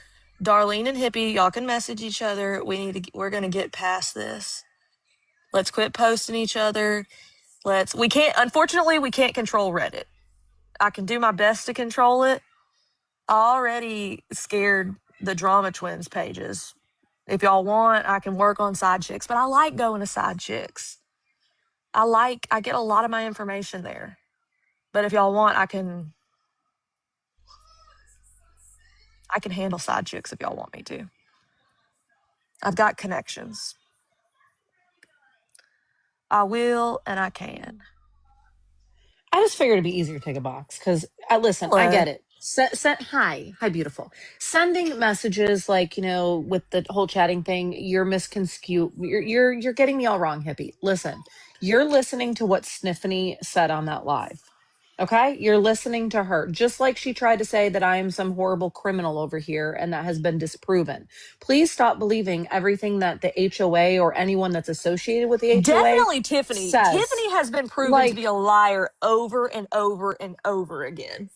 Darlene and Hippie, y'all can message each other. We're gonna get past this. Let's quit posting each other. Unfortunately, we can't control Reddit. I can do my best to control it. I already scared the Drama Twins pages. If y'all want, I can work on side chicks, but I like going to side chicks. I get a lot of my information there. But if y'all want, I can handle side chicks if y'all want me to. I've got connections. I will and I can.
I just figured it'd be easier to take a box because listen, I
Hello.
get it. Hi, beautiful. Sending messages like with the whole chatting thing, you're misconstrue. You're getting me all wrong, hippie. Listen, you're listening to what Sniffany said on that live. Okay, you're listening to her, just like she tried to say that I am some horrible criminal over here, and that has been disproven. Please stop believing everything that the HOA or anyone that's associated with the HOA
Definitely Tiffany.
says.
Tiffany has been proven to be
Like,
a liar over and over and over again.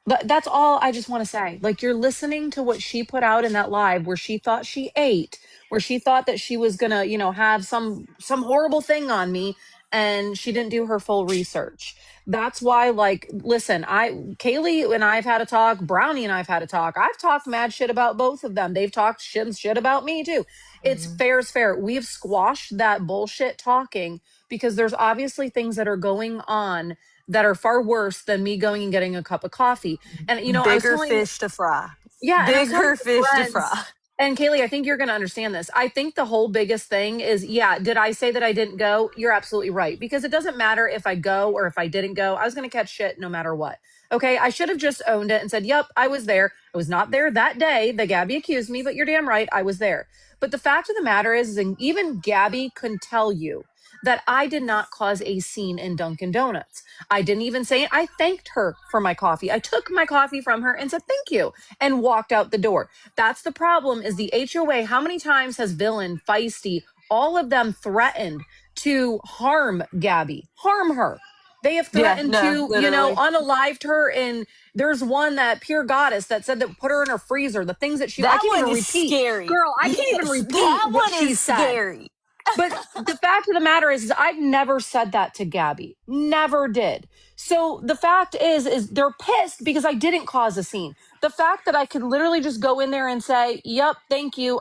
but that's all I just want to say. Like, you're listening to what she put out in that live where she thought she ate, where she thought that she was gonna, have some horrible thing on me, and she didn't do her full research. That's why, like, listen, Kaylee and I've had a talk, Brownie and I've had a talk. I've talked mad shit about both of them. They've talked shit about me too. It's fair is fair. We've squashed that bullshit talking because there's obviously things that are going on that are far worse than me going and getting a cup of coffee. And I was
Bigger
telling,
fish to fry.
yeah, and I was telling
Bigger
my
fish to
friends,
fry.
and Kaylee, I think you're going to understand this. I think the whole biggest thing is, yeah, did I say that I didn't go? You're absolutely right. Because it doesn't matter if I go or if I didn't go. I was going to catch shit no matter what. Okay, I should have just owned it and said, yep, I was there. I was not there that day that Gabby accused me, but you're damn right, I was there. But the fact of the matter is, and even Gabby can tell you that I did not cause a scene in Dunkin' Donuts. I didn't even say it. I thanked her for my coffee. I took my coffee from her and said thank you and walked out the door. That's the problem is the HOA. How many times has Villain, Feisty, all of them threatened to harm Gabby, harm her? They have
Yeah,
threatened
no,
to,
literally.
unalived her. And there's one that pure goddess that said that put her in her freezer. The things that I
That
can't
one
even
is
repeat.
scary.
Girl, I can't even
Yes,
repeat
that
what
one
she
is
said.
scary.
But the fact of the matter is I've never said that to Gabby. Never did. So the fact is they're pissed because I didn't cause a scene. The fact that I could literally just go in there and say, "Yep, thank you,"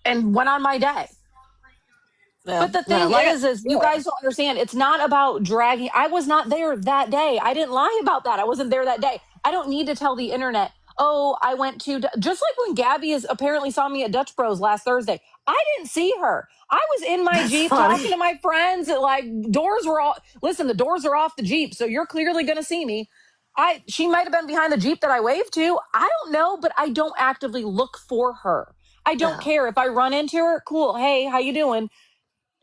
and went on my day.
Yeah,
But the
no,
thing
like,
is you guys don't understand. It's not about dragging. I was not there that day. I didn't lie about that. I wasn't there that day. I don't need to tell the internet, oh, I went to, just like when Gabby is apparently saw me at Dutch Bros last Thursday. I didn't see her. I was in my
that's
Jeep talking
funny.
to my friends. Like, doors were all, listen, the doors are off the Jeep. So you're clearly going to see me. She might have been behind the Jeep that I waved to. I don't know, but I don't actively look for her. I don't
No,
care if I run into her. Cool. Hey, how you doing?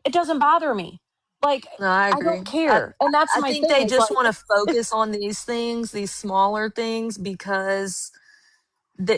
It doesn't bother me. Like,
no, I
I don't
agree.
care. And that's
I
my
think
thing
they
is
just
like,
want to focus on these things, these smaller things, because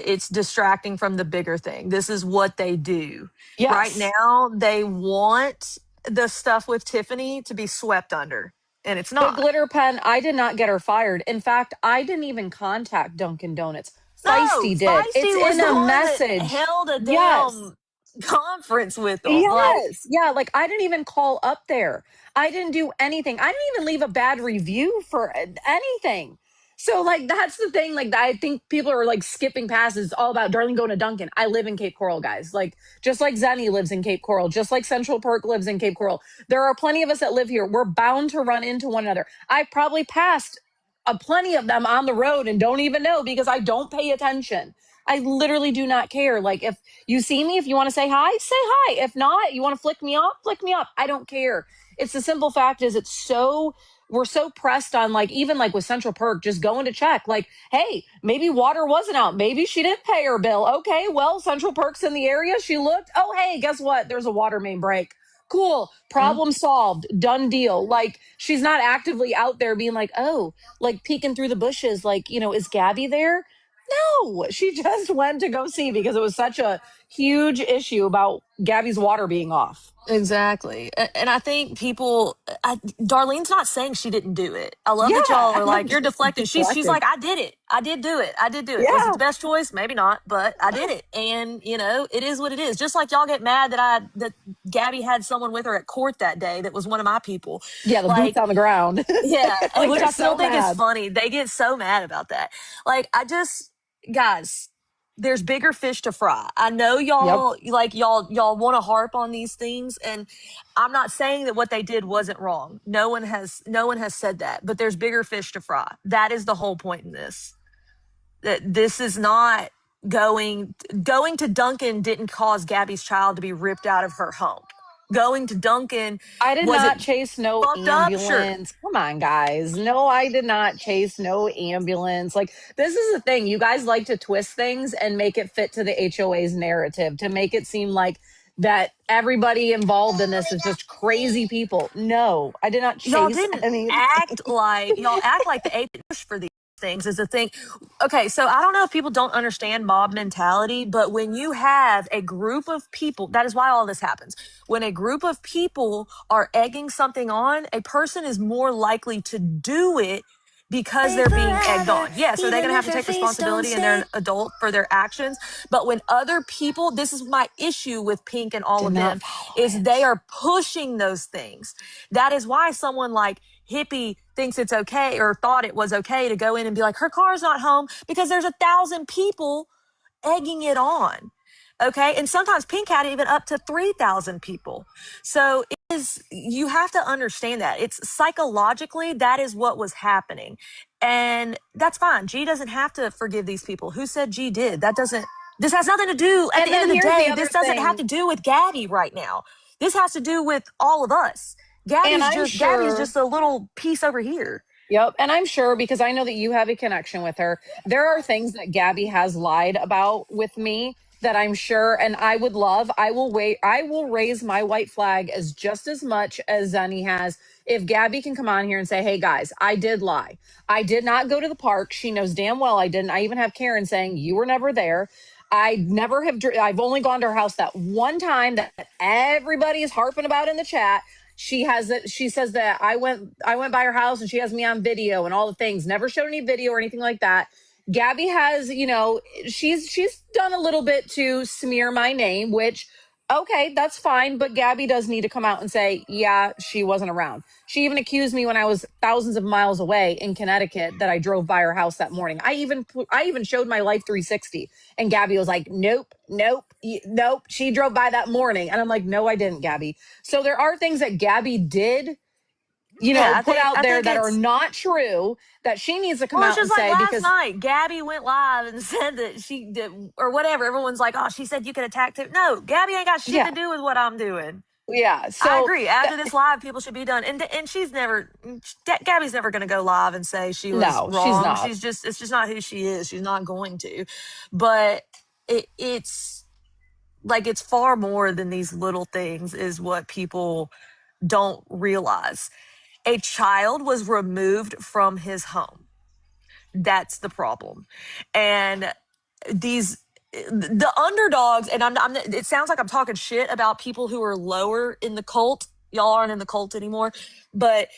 it's distracting from the bigger thing. This is what they do. Right
yes,
now, they want the stuff with Tiffany to be swept under, and it's
the
not.
glitter pen, I did not get her fired. In fact, I didn't even contact Dunkin' Donuts.
No,
Feisty did. It's
Feisty was
in
the
a
one that
message.
held a
Yes.
damn conference with them. Like,
Yes. Yeah. Like I didn't even call up there. I didn't do anything. I didn't even leave a bad review for anything. So like that's the thing. Like I think people are like skipping past. It's all about Darlene going to Duncan. I live in Cape Coral, guys. Like just like Zenny lives in Cape Coral, just like Central Perk lives in Cape Coral. There are plenty of us that live here. We're bound to run into one another. I probably passed a plenty of them on the road and don't even know because I don't pay attention. I literally do not care. Like if you see me, if you want to say hi, say hi. If not, you want to flick me off, flick me off. I don't care. It's the simple fact is it's so we're so pressed on like even like with Central Perk just going to check like hey maybe water wasn't out, maybe she didn't pay her bill. Okay, well Central Perk's in the area, she looked, oh hey guess what, there's a water main break. Cool,
mm,
problem solved, done deal. Like she's not actively out there being like oh like peeking through the bushes like is Gabby there. No, she just went to go see because it was such a huge issue about Gabby's water being off.
exactly. And I think Darlene's not saying she didn't do it. I love
Yeah,
that y'all are
and I'm
like, you're
just
deflecting. She's
deflecting.
like, I did it. I did do it. I did do it. Was it
Yeah.
the best choice? Maybe not, but I did it. And it is what it is. Just like y'all get mad that Gabby had someone with her at court that day that was one of my people.
Yeah, the boots
Like,
on the ground.
yeah, and
Like
which
they're
I still
so
think is
mad.
funny. They get so mad about that. Like, guys, there's bigger fish to fry. I know
Yep.
y'all want to harp on these things, and I'm not saying that what they did wasn't wrong. No one has said that, but there's bigger fish to fry. That is the whole point in this. That this is not going to Duncan didn't cause Gabby's child to be ripped out of her home. Going to Duncan,
I did
was it
not chase no
fucked up? Sure.
ambulance. Come on, guys. No, I did not chase no ambulance. Like, this is the thing. You guys like to twist things and make it fit to the HOA's narrative to make it seem like that everybody involved in this is just crazy people. No, I did not
y'all
chase
didn't
anything.
act like the ape push for these things is a thing. Okay, so I don't know if people don't understand mob mentality, but when you have a group of people, that is why all this happens. When a group of people are egging something on, a person is more likely to do it because they're being egged on. Yes, are they going to have to take responsibility and they're an adult for their actions? But when other people, this is my issue with Pink and all
Did
of
not
them,
follow
is they
it.
are pushing those things. That is why someone like Hippie thinks it's okay or thought it was okay to go in and be like, her car's not home because there's 1,000 people egging it on. Okay. And sometimes Pink had even up to 3,000 people. So you have to understand that it's psychologically, that is what was happening. And that's fine. G doesn't have to forgive these people. Who said G did? This has nothing to do, at
And
the end
then
of the
here's the
day,
other
this doesn't have
thing.
to do with Gabby right now. This has to do with all of us.
And I'm
Gabby's
sure.
just a little piece over here.
Yep. And I'm sure because I know that you have a connection with her, there are things that Gabby has lied about with me that I'm sure, and I will wait, I will raise my white flag as just as much as Zenny has. If Gabby can come on here and say, hey guys, I did lie. I did not go to the park. She knows damn well I didn't. I even have Karen saying, you were never there. I never have, I've only gone to her house that one time that everybody is harping about in the chat. She has it. She says that I went by her house and she has me on video and all the things. Never showed any video or anything like that. Gabby has, she's done a little bit to smear my name, which Okay, that's fine. But Gabby does need to come out and say, yeah, she wasn't around. She even accused me when I was thousands of miles away in Connecticut that I drove by her house that morning. I even showed my Life 360, and Gabby was like, nope, nope, nope. She drove by that morning, and I'm like, no, I didn't, Gabby. So there are things that Gabby did,
Yeah, I
put
think
out
I
there
think
that are
it's
not true that she needs to come
well, it's
out
just
and
like
say
last
because
night, Gabby went live and said that she did or whatever. Everyone's like, "Oh, she said you could attack him." No, Gabby ain't got shit
yeah,
to do with what I'm doing.
yeah.
I
So
agree. After this live, people should be done. And she's never, Gabby's never going to go live and say she was
no, she's
wrong.
not.
It's just not who she is. She's not going to. But it's like it's far more than these little things. Is what people don't realize. A child was removed from his home. That's the problem. And these the underdogs, and it sounds like I'm talking shit about people who are lower in the cult. Y'all aren't in the cult anymore, but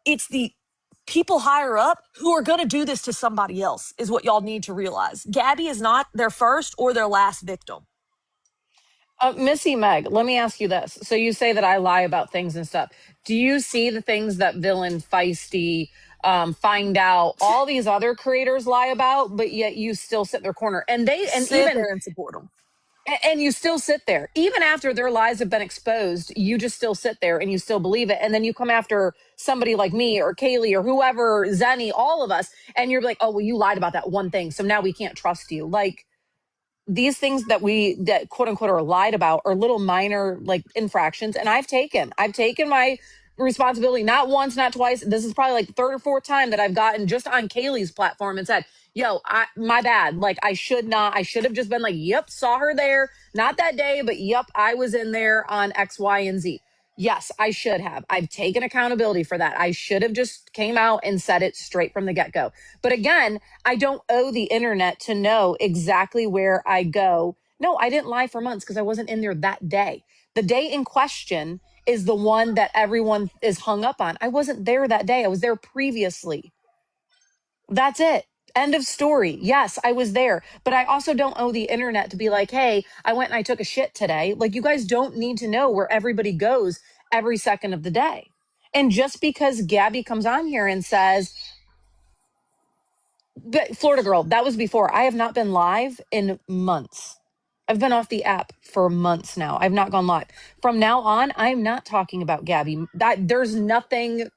it's the people higher up who are going to do this to somebody else is what y'all need to realize. Gabby is not their first or their last victim.
Missy Meg, let me ask you this. So you say that I lie about things and stuff. Do you see the things that Villain, Feisty, Find Out, all these other creators lie about, but yet you still sit in their corner, and
Sit
even
there and support them.
and you still sit there even after their lies have been exposed. You just still sit there and you still believe it, and then you come after somebody like me or Kaylee or whoever, Zenny, all of us, and you're like, oh well, you lied about that one thing, so now we can't trust you. Like these things that quote unquote are lied about are little minor like infractions, and I've taken my responsibility, not once, not twice. This is probably like the third or fourth time that I've gotten just on Kaylee's platform and said, yo, my bad, like I should have just been like, yep, saw her there, not that day, but yep, I was in there on X, Y, and Z. Yes, I should have. I've taken accountability for that. I should have just came out and said it straight from the get-go. But again, I don't owe the internet to know exactly where I go. No, I didn't lie for months because I wasn't in there that day. The day in question is the one that everyone is hung up on. I wasn't there that day. I was there previously. That's it. End of story. Yes, I was there. But I also don't owe the internet to be like, hey, I went and I took a shit today. Like, you guys don't need to know where everybody goes every second of the day. And just because Gabby comes on here and says, but Florida Girl, that was before. I have not been live in months. I've been off the app for months now. I've not gone live. From now on, I'm not talking about Gabby. There's nothing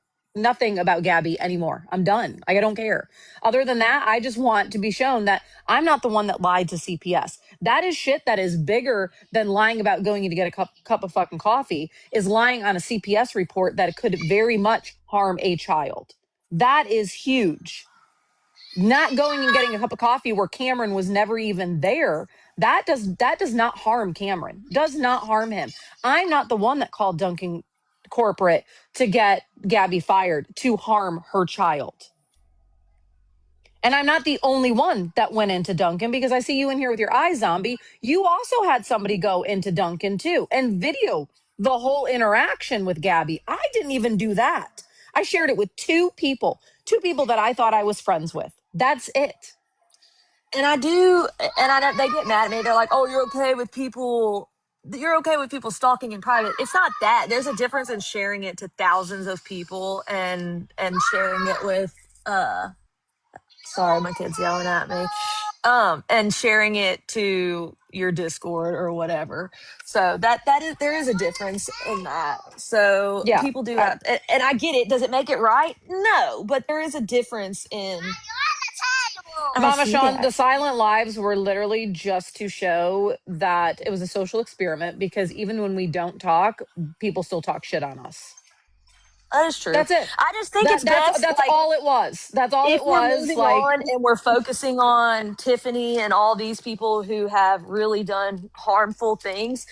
about Gabby anymore. I'm done. I don't care. Other than that, I just want to be shown that I'm not the one that lied to CPS. That is shit that is bigger than lying about going in to get a cup of fucking coffee, is lying on a CPS report that could very much harm a child. That is huge. Not going and getting a cup of coffee where Cameron was never even there, that does not harm Cameron, does not harm him. I'm not the one that called Duncan corporate to get Gabby fired to harm her child. And I'm not the only one that went into Duncan, because I see you in here with your eyes, zombie. You also had somebody go into Duncan too and video the whole interaction with Gabby. I didn't even do that. I shared it with two people that I thought I was friends with. That's it.
And I do, and I know they get mad at me. They're like, "Oh, you're okay with people. You're okay with people stalking in private." It's not that. There's a difference in sharing it to thousands of people and sharing it with. Sorry, my kid's yelling at me. And sharing it to your Discord or whatever. So that is there is a difference in that. So
Yeah.
people do have, and I get it. Does it make it right? No, but there is a difference in. I
Mama
see
Sean, the
that.
silent lives were literally just to show that it was a social experiment, because even when we don't talk, people still talk shit on us.
That is true.
That's it.
I just think
That
it's
that's
best,
that's
like,
all it was. That's all
if
it
we're
was.
moving
Like,
on and we're focusing on Tiffany and all these people who have really done harmful things,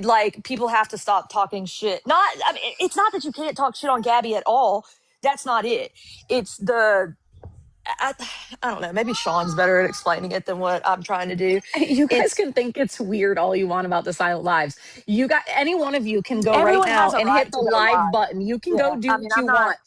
like, people have to stop talking shit. Not, I mean, it's not that you can't talk shit on Gabby at all. That's not it. It's I, I don't know. Maybe Sean's better at explaining it than what I'm trying to do.
you guys
It's
can think it's weird all you want about the silent lives. You got, any one of you can go right
everyone
now
has a
and
right
hit the
to go
live
live.
button. You can go
Yeah.
do
I mean,
what
I'm
you
not.
want.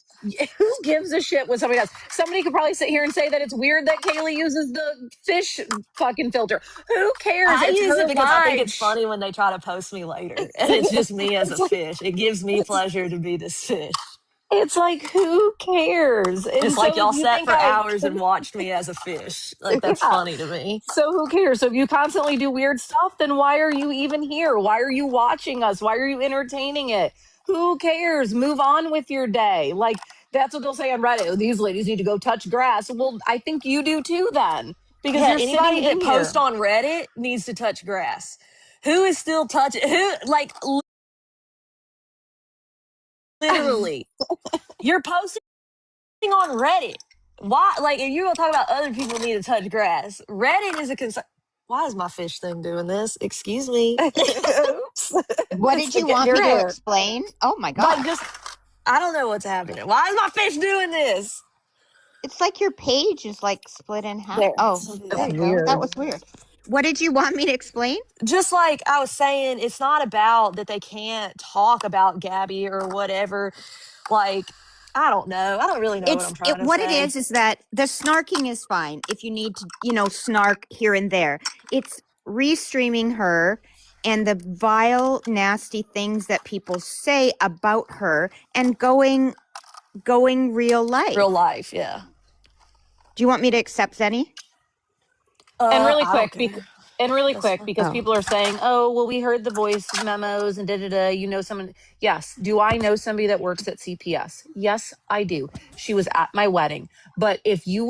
Who gives a shit what somebody does? Somebody could probably sit here and say that it's weird that Kaylee uses the fish fucking filter. Who cares?
I
It's
use it
her
because I think
life.
it's funny when they try to post me later, and it's just me as a
It's like,
fish. It gives me
it's
pleasure to be this fish.
it's like who cares? And
Just like
so if
y'all
you
sat
think
for hours and watched me as a fish. Like, that's
yeah.
funny to me.
So who cares? So if you constantly do weird stuff, then why are you even here? Why are you watching us? Why are you entertaining it? Who cares? Move on with your day. Like that's what they'll say on Reddit. Oh, these ladies need to go touch grass. Well, I think you do too then, because
Yeah,
you're sitting
anybody that
in
posts
here.
on Reddit needs to touch grass. Who is still touching? Who, like, literally, you're posting on Reddit. Why? Like, if you're gonna talk about other people need to touch grass, Reddit is a concern. Why is my fish thing doing this? Excuse me.
Oops.
What
It's
did
to
you
get
want me
your
to
hair.
explain? Oh my
Like,
God.
just, I don't know what's happening. Why is my fish doing this?
It's like your page is like split in half.
There.
Oh,
So do
there
That's
you
that.
go. That
weird.
was weird. What did you want me to explain?
Just like I was saying, it's not about that they can't talk about Gabby or whatever. Like, I don't know. I don't really know what I'm trying to
What it
say.
is that the snarking is fine if you need to, snark here and there. It's restreaming her and the vile, nasty things that people say about her and going real life.
Real life, yeah.
Do you want me to accept any?
And really
I don't
quick,
care. That's
quick,
fine.
because
Oh,
people are saying, "Oh, well, we heard the voice memos and da da da." You know, someone. Yes. Do I know somebody that works at CPS? Yes, I do. She was at my wedding. But if you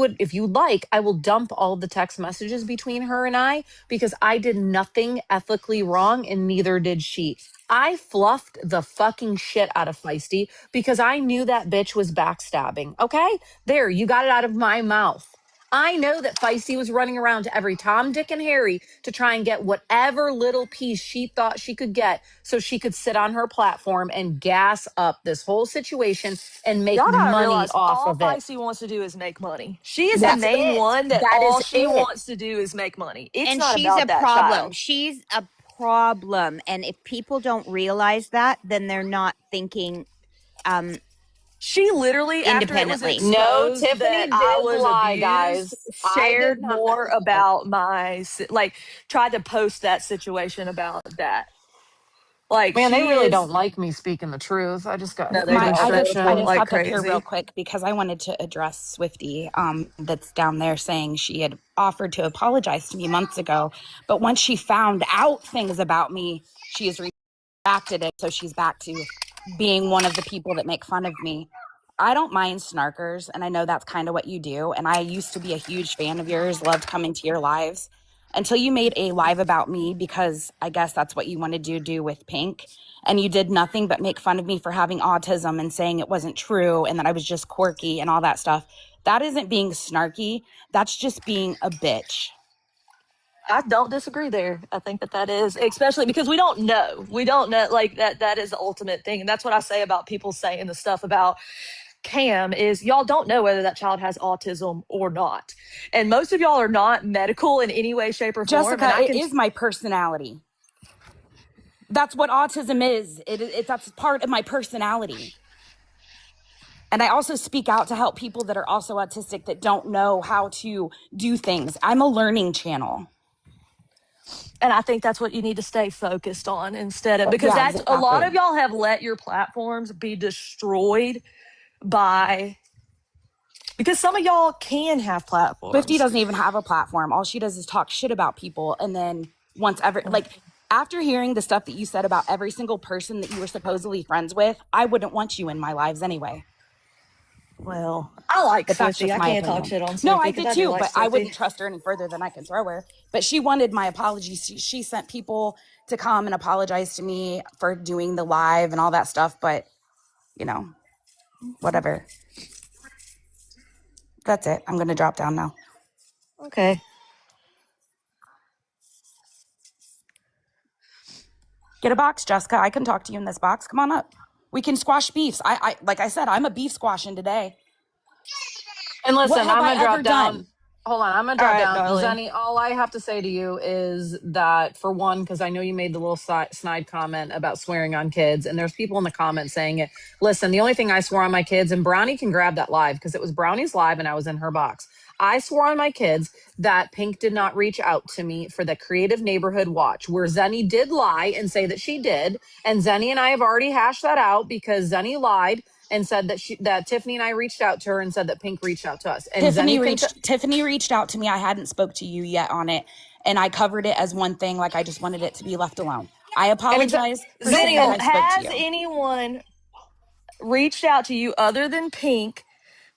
like, I will dump all the text messages between her and I because I did nothing ethically wrong, and neither did she. I fluffed the fucking shit out of Feisty because I knew that bitch was backstabbing. Okay, there, you got it out of my mouth. I know that Feisty was running around to every Tom, Dick, and Harry to try and get whatever little piece she thought she could get so she could sit on her platform and gas up this whole situation and make
Y'all gotta
money
realize
off
all
of it.
Feisty wants to do is make money. She is the
That's
main
it.
one that
That
all
is
she
it.
wants to do is make money. It's
and
not
she's a
about that
problem.
child.
She's a problem. And if people don't realize that, then they're not thinking
She literally, after it was
independently.
No,
exposed that
Tiffany
I
did
was
lie,
abused,
guys. I did
shared
not.
more about like, tried to post that situation about that. Like,
Man, they
she
really
is,
don't like me speaking the truth. I just got
no,
hit
they
with my
don't.
I
They
just
shit.
I
report
just
like
hopped up here real
crazy.
quick because I wanted to address Swifty, that's down there saying she had offered to apologize to me months ago, but once she found out things about me, she has reacted it, so she's back to being one of the people that make fun of me. I don't mind snarkers, and I know that's kind of what you do. And I used to be a huge fan of yours, loved coming to your lives until you made a live about me because I guess that's what you wanted to do with Pink. And you did nothing but make fun of me for having autism and saying it wasn't true and that I was just quirky and all that stuff. That isn't being snarky. That's just being a bitch.
I don't disagree there. I think that is, especially because we don't know. We don't know, like, that is the ultimate thing. And that's what I say about people saying the stuff about Cam is y'all don't know whether that child has autism or not. And most of y'all are not medical in any way, shape, or form. And
Jessica,
I
it
can,
is my personality. That's what autism is. That's part of my personality. And I also speak out to help people that are also autistic that don't know how to do things. I'm a learning channel.
and I think that's what you need to stay focused on instead of, because
Yeah,
that's a lot
exactly.
of y'all have let your platforms be destroyed by, because some of y'all can have
50
platforms.
doesn't even have a platform. All she does is talk shit about people. And then once ever, like, after hearing the stuff that you said about every single person that you were supposedly friends with, I wouldn't want you in my lives anyway.
Well, I like
But that's
Swifty.
just
I
my
can't talk
opinion.
shit on
No,
Swifty
I
because
did
I do
too,
like
but I
Swifty.
wouldn't trust her any further than I can throw her. But she wanted my apologies. She sent people to come and apologize to me for doing the live and all that stuff. But, whatever. That's it. I'm going to drop down now.
Okay.
Get a box, Jessica. I can talk to you in this box. Come on up. We can squash beefs. Like I said, I'm a beef squashing today.
And
What
listen,
have
I'm
I
gonna
ever
drop down.
done?
Hold on, I'm gonna
All
drop
right,
down.
darling.
Zenny, all I have to say to you is that, for one, because I know you made the little snide comment about swearing on kids, and there's people in the comments saying it. Listen, the only thing I swore on my kids, and Brownie can grab that live because it was Brownie's live and I was in her box. I swore on my kids that Pink did not reach out to me for the Creative Neighborhood Watch, where Zenny did lie and say that she did. And Zenny and I have already hashed that out because Zenny lied and said that Tiffany and I reached out to her and said that Pink reached out to us. And
Tiffany reached out to me. I hadn't spoke to you yet on it, and I covered it as one thing. Like I just wanted it to be left alone. I apologize for saying that
Zenny,
I spoke to
has
you.
anyone reached out to you other than Pink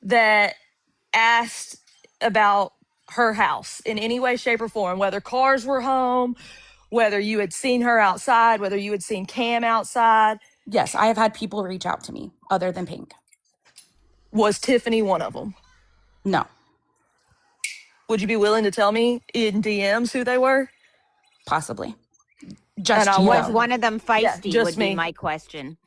that asked about her house in any way, shape, or form? Whether cars were home, whether you had seen her outside, whether you had seen Cam outside.
Yes, I have had people reach out to me other than Pink.
Was Tiffany one of them?
No,
Would you be willing to tell me in DMs who they were?
possibly.
And
Just
I
you
Was
want,
though.
one of them
yeah,
feisty?
just
Would be
me.
my question.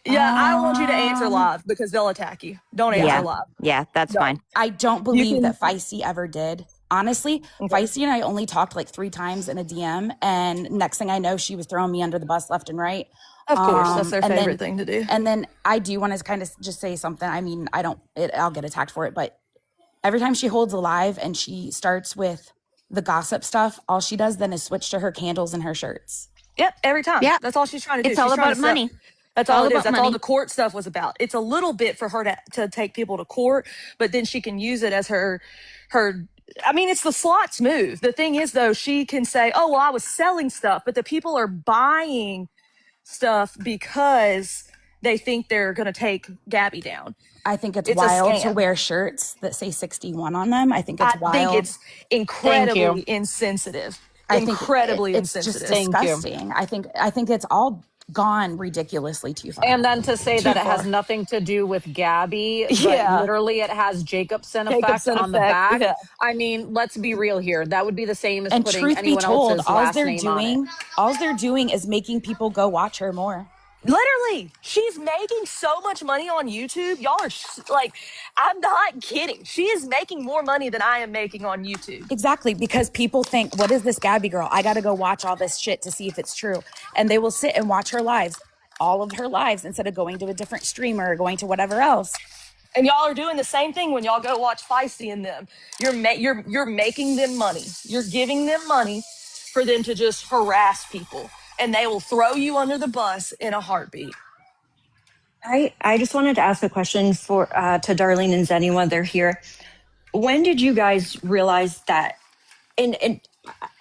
Yeah, I want you to answer live because they'll attack you. Don't answer
Yeah,
live.
yeah, that's
No,
fine.
I don't
you
believe
can.
that Feisty ever did. Honestly,
Okay.
Feisty and I only talked like 3 times in a DM, and next thing I know, she was throwing me under the bus left and right.
Of course, that's their
And
favorite
then
thing to do.
and then I do want to kind of just say something. I mean, I'll get attacked for it, but every time she holds a live and she starts with the gossip stuff, all she does then is switch to her candles and her shirts.
Yep, every time.
Yeah,
That's all she's trying to do.
it's all
She's trying to
about
sell.
money.
That's
It's all
all it is.
about
That's all
money.
the court stuff was about. It's a little bit for her to take people to court, but then she can use it as her. I mean, it's the slots move. The thing is, though, she can say, "Oh, well, I was selling stuff," but the people are buying stuff because they think they're going to take Gabby down.
I think it's
It's a
wild to
scam.
wear shirts that say 61 on them. I think it's
I think
wild.
it's
Thank you.
incredibly insensitive.
I think
Incredibly
it's just
insensitive.
Thank you.
disgusting. I think it's all gone ridiculously too far.
And then to say
Too
that it has
far.
nothing to do with Gabby, but
Yeah.
literally it has Jacobson effect
Jacobson
on the
effect.
back.
Yeah.
I mean, let's be real here. That would be the same as
And
putting
truth be
anyone
told,
else's last name on it.
all they're doing is making people go watch her more.
Literally, she's making so much money on YouTube. Y'all are like, I'm not kidding. She is making more money than I am making on YouTube.
Exactly, because people think, what is this Gabby girl? I got to go watch all this shit to see if it's true. And they will sit and watch her lives, all of her lives, instead of going to a different streamer or going to whatever else.
And y'all are doing the same thing when y'all go watch Feisty and them. You're making them money. You're giving them money for them to just harass people, and they will throw you under the bus in a heartbeat.
I just wanted to ask a question for to Darlene and Zenny while they're here. When did you guys realize that? And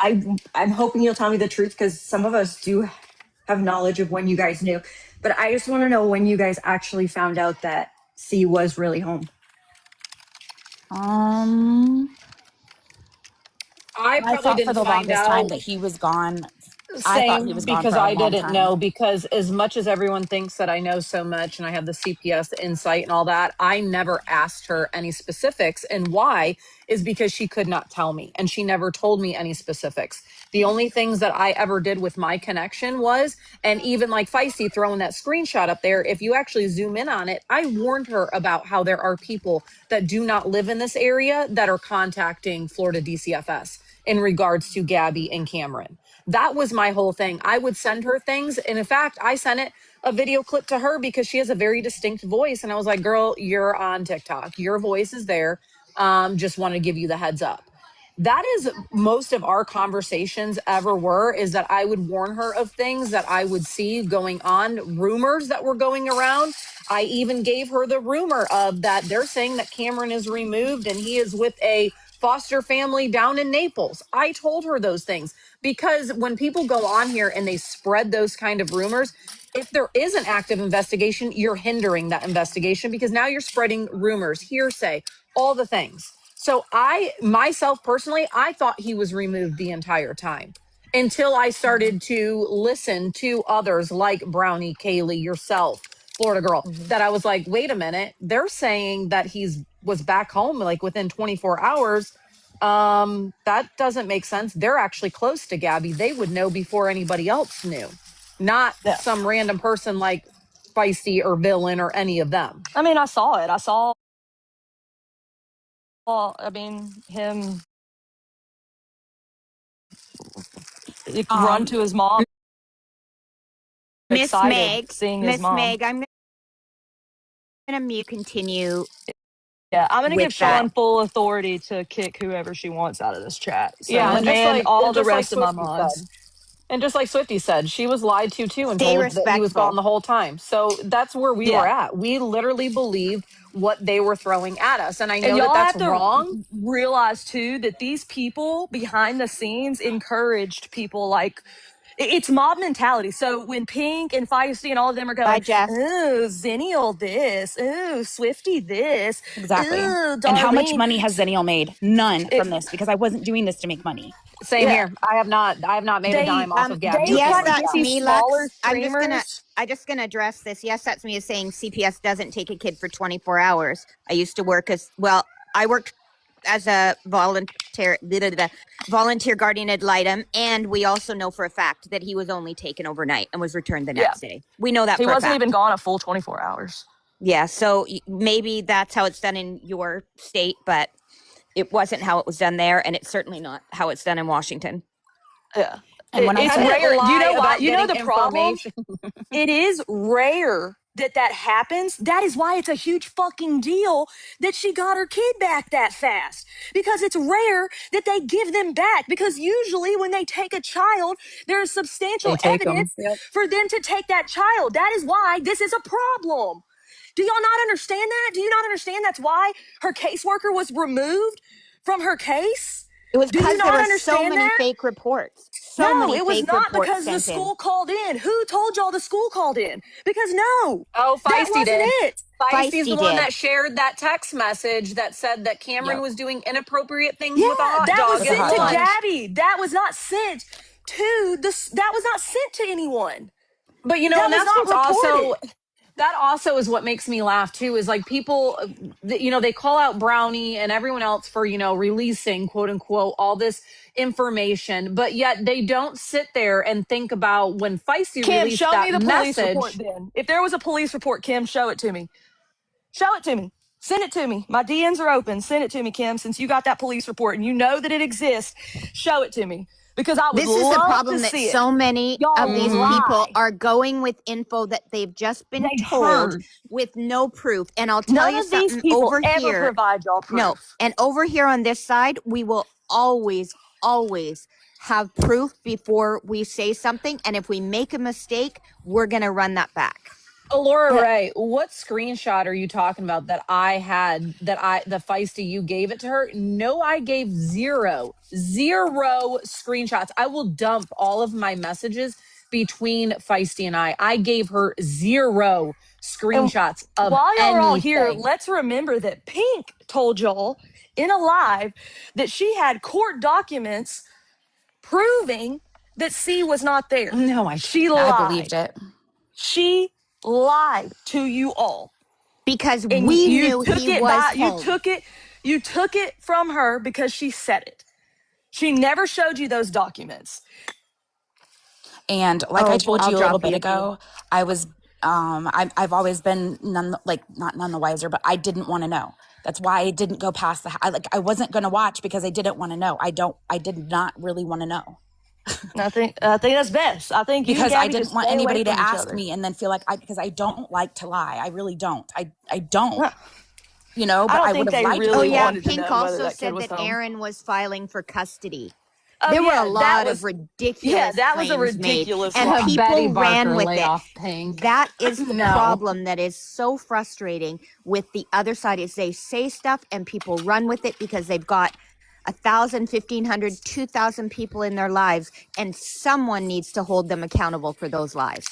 I'm hoping you'll tell me the truth because some of us do have knowledge of when you guys knew. But I just want to know when you guys actually found out that C was really home.
I
I
probably
thought for
didn't
the
find
longest time
out.
that he was gone. I thought he
Same,
was gone
because
for a
I
long
didn't know.
time.
Because as much as everyone thinks that I know so much and I have the CPS insight and all that, I never asked her any specifics. And why is because she could not tell me and she never told me any specifics. The only things that I ever did with my connection was, and even like Feisty throwing that screenshot up there, if you actually zoom in on it, I warned her about how there are people that do not live in this area that are contacting Florida DCFS in regards to Gabby and Cameron. That was my whole thing. I would send her things. And in fact, I sent a video clip to her because she has a very distinct voice. And I was like, girl, you're on TikTok. Your voice is there. Just want to give you the heads up. That is most of our conversations ever were, is that I would warn her of things that I would see going on, rumors that were going around. I even gave her the rumor of that they're saying that Cameron is removed and he is with a foster family down in Naples. I told her those things because when people go on here and they spread those kind of rumors, if there is an active investigation, you're hindering that investigation because now you're spreading rumors, hearsay, all the things. So I, myself personally, I thought he was removed the entire time until I started to listen to others like Brownie, Kaylee, yourself, Florida Girl, that I was like, wait a minute, they're saying that he's was back home like within 24 hours. That doesn't make sense. They're actually close to Gabby. They would know before anybody else knew, not
Yeah.
some random person like Feisty or Villain or any of them.
I mean, I saw it. I saw Well, I mean, him run
Um,
to his mom,
Miss
excited
Meg,
seeing his
Miss
mom.
Meg, I'm gonna mute continue
Yeah, I'm gonna give
with that.
Sean full authority to kick whoever she wants out of this chat.
Yeah,
So,
when
and all the
just like
rest of my
Swifty
mods.
said. And just like Swifty said, she was lied to too and
Stay
told that he was gone
respectful.
the whole time. So that's where we were
Yeah.
at. We literally believed what they were throwing at us. And I
And
know that
y'all
that's
have to
wrong.
realize too that these people behind the scenes encouraged people like it's mob mentality. So when Pink and Feisty and all of them are
Bye,
going,
Jeff.
ooh, Zennial this, ooh, Swifty this,
exactly.
ooh,
And how much
Darlene.
money has Zennial made? None
It,
from this because I wasn't doing this to make money.
Same
yeah,
here. I have not made a dime off of Gabby or
they
Yes,
try to
Kaylee's
get
that's
these
me,
chats.
smaller
Lux. I'm just gonna
streamers.
address this. Yes, that's me, is saying CPS doesn't take a kid for 24 hours. I used to work I worked as a volunteer guardian ad litem, and we also know for a fact that he was only taken overnight and was returned the
Yeah,
next day. We know that
he
for a
wasn't
fact.
even gone a full 24 hours.
Yeah, so maybe that's how it's done in your state, but it wasn't how it was done there, and it's certainly not how it's done in Washington.
Yeah.
And when I
It's
I
say
didn't
rare. Do you
lie
know why?
about
You know
getting
the problem?
information.
It is rare that that happens. That is why it's a huge fucking deal that she got her kid back that fast. Because it's rare that they give them back. Because usually when they take a child, there is
They
substantial
take them.
evidence for them to take that child. That is why this is a problem. Do y'all not understand that? Do you not understand that's why her caseworker was removed from her case?
It was
Do you
because there
not
were so
understand
many
that?
fake reports. So
No,
many
it was
fake
not
reports
because the
sent in.
school called in. Who told y'all the school called in? Because no,
Oh,
that
Feisty
wasn't
did.
it.
Feisty's the
Feisty
one
did.
that shared that text message that said that Cameron
Yep,
was doing inappropriate things with a
Yeah,
hot
that was
dog
with a
at
sent
hot
to
dog.
lunch.
Gabby. That was not sent to the. That was not sent to anyone.
But
That
and
was
that's
not
what's also
reported.
that also is what makes me laugh too is like people they call out Brownie and everyone else for releasing quote unquote all this information, but yet they don't sit there and think about when Feisty
Kim,
released
show me
that
the police report
message.
then. If there was a police report, Kim, show it to me. Show it to me. Send it to me. My DMs are open. Send it to me, Kim, since you got that police report and you know that it exists. Show it to me because I would
This is the
love to
problem, that
see it.
so many of
Y'all
these
Hmm.
people
lie.
are going with info that they've just been
They
told
heard.
with no proof. And I'll tell
None
you
of these
something,
people
over
ever
here.
provide y'all
No,
proof.
and over here on this side, we will always, always have proof before we say something. And if we make a mistake, we're going to run that back.
Laura
Yeah.
Ray, what screenshot are you talking about that I had the Feisty you gave it to her? No, I gave zero screenshots. I will dump all of my messages between Feisty and I gave her zero
And
screenshots of
while y'all are all here,
anything.
let's remember that Pink told y'all in a live that she had court documents proving that C was not there.
No, I
She
didn't.
I
lied.
believed it.
She lied to you all.
Because
And
we knew he was home.
You took it from her because she said it. She never showed you those documents.
And like I
Oh,
told
I'll
you a little
drop
bit
you a few.
ago, I was I've always been not none the wiser, but I didn't want to know. That's why I didn't go past I wasn't going to watch because I didn't want to know. I did not really want to know
I think that's best. I think you and
because I
Gabby
didn't
just
want
stay away
anybody to
from each
ask
other.
me and then feel like because I don't like to lie. I really don't. I don't,
Huh. I
but
don't
I would
think
have
they
lied to
Oh,
really
yeah.
people.
wanted to
Pink
know whether
also
that kid
said
was
that
home.
Aaron was filing for custody.
Oh
There were a
yeah,
lot of
yeah,
ridiculous
that was a
claims made,
ridiculous
and
lie.
Betty
people ran
Barker
with
lay
it.
off Pink.
That is the
No.
problem that is so frustrating with the other side, is they say stuff and people run with it because they've got 1,000, 1,500, 2,000 people in their lives, and someone needs to hold them accountable for those lies.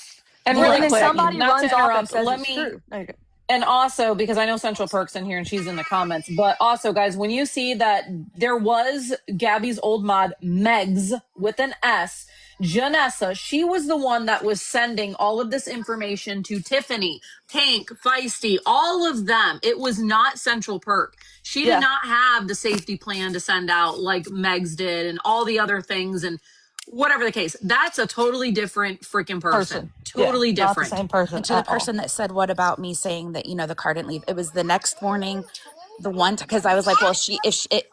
And
Well,
really
and then
quick,
somebody
not
runs
to
off and
interrupt,
says it's true. There you go.
and also because I know Central Perk's in here and she's in the comments, but also guys, when you see that there was Gabby's old mod, Megs with an S, Janessa, she was the one that was sending all of this information to Tiffany, Pink, Feisty, all of them. It was not Central Perk. She did
Yeah,
not have the safety plan to send out like Megs did and all the other things and whatever the case. That's a totally different freaking person.
person. Yeah,
Totally
not the
different.
same person
And to the
at all.
person that said, what about me saying that, the car didn't leave? It was the next morning. The one, because I was like, well,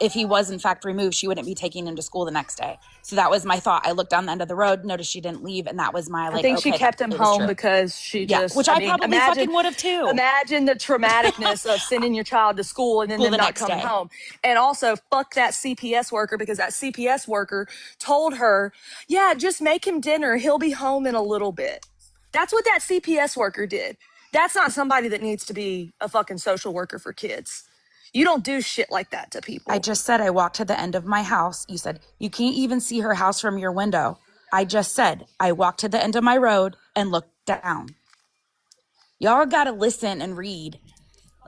if he was in fact removed, she wouldn't be taking him to school the next day. So that was my thought. I looked down the end of the road, noticed she didn't leave, and that was my
I
like,
think she
okay,
kept him
it was
home
true.
because she
Yeah,
just,
which
I
I
mean,
probably fucking would have too.
imagine the traumaticness of sending your child to school and then
School
them
the
not
next
coming
day.
home. And also, fuck that CPS worker, because that CPS worker told her, yeah, just make him dinner. He'll be home in a little bit. That's what that CPS worker did. That's not somebody that needs to be a fucking social worker for kids. You don't do shit like that to
I
people.
just said I walked to the end of my house. You said, you can't even see her house from your window. I just said I walked to the end of my road and looked down. Y'all got to listen and read.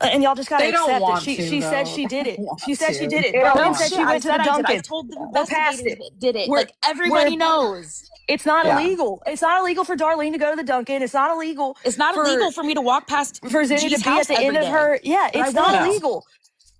And y'all just got to
They don't
accept that
want
she
to,
she said
though.
she
They
did
don't
it. She
want
said she
to.
did it.
They don't
Darlene
No
want
said
shit.
she
to.
I
went to
said
the
I did. I
Dunkin'.
told the
We're past
investigators
it.
that did it.
We're
Like everybody
we're
knows.
it's not
Yeah.
illegal. It's not illegal for Darlene to go to the Dunkin'. It's not illegal
It's not
for
illegal for me to walk past
Zenny to
G's
be at
house
the end
every
of
day,
her. Yeah,
but I
it's not
No.
won't.
illegal.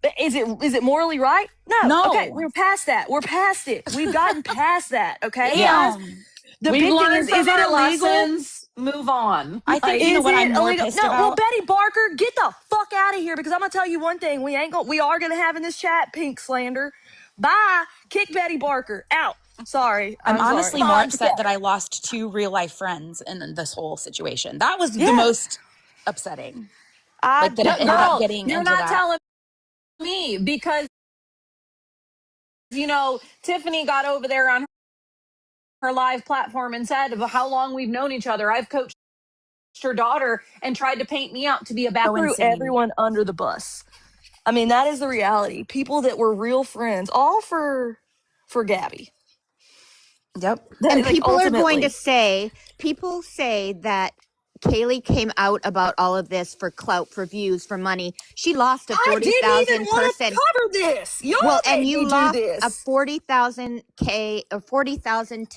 But is it morally right? No. Okay,
No.
we're past that. We're past it. We've gotten past that. Okay,
Yeah.
guys.
Damn.
The
We've
big thing
learned
is
from
it
our
illegal?
lessons. Move on.
I think,
Like,
you know
Is
what
it
I'm more
illegal?
pissed
No. Well,
about?
Betty Barker, get the fuck out of here, because I'm gonna tell you one thing. We are gonna have in this chat pink slander. Bye. Kick Betty Barker out. Sorry.
I'm
I'm sorry.
honestly more
fun.
upset that I lost 2 real life friends in this whole situation. That was the
Yeah.
most upsetting.
I
Like that it
d-
ended
I
up
Girl,
getting
you're
into
not
that.
telling me because, Tiffany got over there on her live platform and said about how long we've known each other. I've coached her daughter and tried to paint me out to be a bad.
So
threw
insane.
everyone under the bus. I mean, that is the reality. People that were real friends, all for Gabby.
Yep.
And
Like
people are going to
ultimately.
say, people say that Kaylee came out about all of this for clout, for views, for money. She lost a
I didn't even
40,000
want to
person.
cover this. Y'all
Well, and
made
you
me do
lost a
this.
40,000 K or 40,000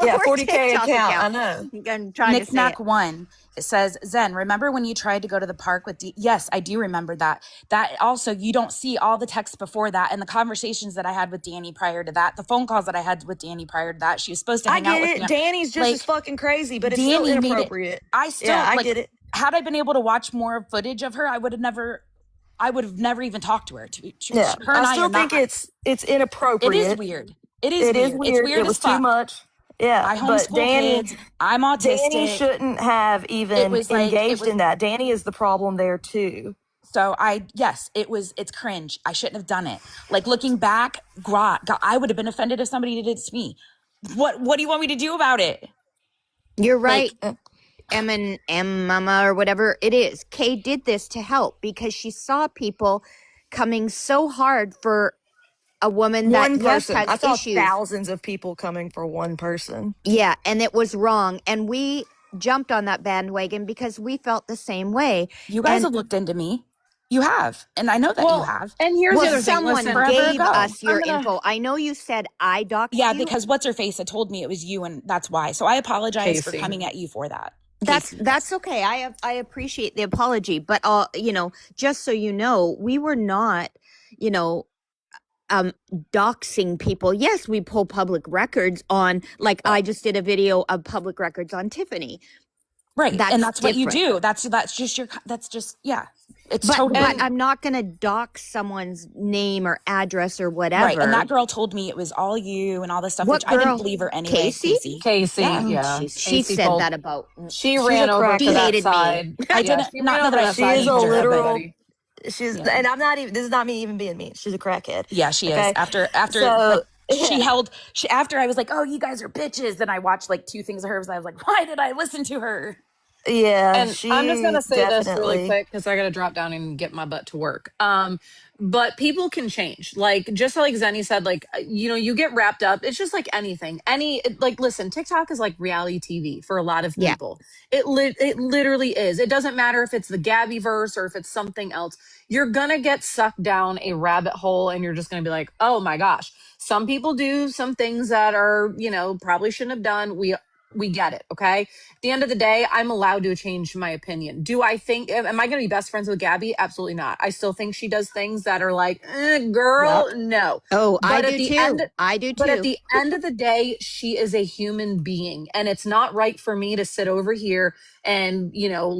Yeah,
follower
40K
TikTok
account. I
account.
know.
I'm trying to
Nick
say it.
Knack 1, it says, Zen, remember when you tried to go to the park with Yes, I do remember that. That also, you don't see all the texts before that and the conversations that I had with Danny prior to that, the phone calls that I had with Danny prior to that. She was supposed to
I
hang out
get
with
it.
me.
Danny's just as
Like,
fucking crazy, but it's still
Danny made it.
inappropriate.
I
Yeah,
still,
I
like,
get it.
had I been able to watch more footage of her, I would have never even talked to her.
Yeah,
Her
I
and I are
still think
not.
it's
It is
inappropriate.
weird. It is
It is
weird. It's
weird.
weird
It
as
was too
fuck.
much. Yeah,
I
but
homeschool kids. I'm
Danny
autistic.
shouldn't have
It
even
was like, it
engaged
was
in that. Danny is the problem there too.
So yes, it's cringe. I shouldn't have done it. Like looking back, God, I would have been offended if somebody did it to me. What do you want me to do about it?
You're right,
Like,
M Mama or whatever it is. Kay did this to help because she saw people coming so hard for a woman that,
One
yes,
person.
has
I saw
issues.
thousands of people coming for one person.
Yeah, and it was wrong. And we jumped on that bandwagon because we felt the same way.
you guys
And
have looked into me. You have. And I know that you
Well,
have.
and here's the
well,
other thing.
someone
Listen,
Forever
gave
ago.
us your info. I know you said I doxed
Yeah,
you.
because what's her face had told me it was you, and that's why. So I apologize for
Casey.
coming at you for that.
That's
Casey,
that's okay. I appreciate the apology, but just so you know, we were not, you know, doxing people. Yes, we pull public records on, like I just did a video of public records on Tiffany.
right. And that's what you
different.
do. That's just yeah. It's
But
totally
I'm not going to dox someone's name or address or whatever.
right. And that girl told me it was all you and all this stuff,
What
which I didn't
girl?
believe her anyway.
Casey?
Casey,
Yeah.
Oh,
yeah.
jeez. She
Casey
said
told,
that about.
she
She's
ran
a
over
She
to that
crackhead.
hated me.
side.
I
Yeah,
didn't,
she
not
ran
that
over to
I
that
She
side
is
and
a
told
engaged her, but
everybody.
literal. She's
yeah.
and I'm not even. This is not me even being mean. She's a crackhead.
Yeah, she is.
Okay.
After like
So yeah.
after I was like, oh, you guys are bitches. Then I watched like 2 things of hers. I was like, why did I listen to her?
Yeah,
And I'm just
she
gonna say this really
definitely.
quick because I gotta drop down and get my butt to work. But people can change. Like just like Zenny said, like you get wrapped up. It's just like anything. Like listen, TikTok is like reality TV for a lot of
Yeah.
people. It literally is. It doesn't matter if it's the Gabby verse or if it's something else. You're gonna get sucked down a rabbit hole, and you're just gonna be like, oh my gosh. Some people do some things that are probably shouldn't have done. We get it. Okay. At the end of the day, I'm allowed to change my opinion. Do I think, am I going to be best friends with Gabby? Absolutely not. I still think she does things that are like, girl,
Yep.
no.
Oh, I
But at
do
the end,
too. I do
but at
too.
the end of the day, she is a human being. And it's not right for me to sit over here and,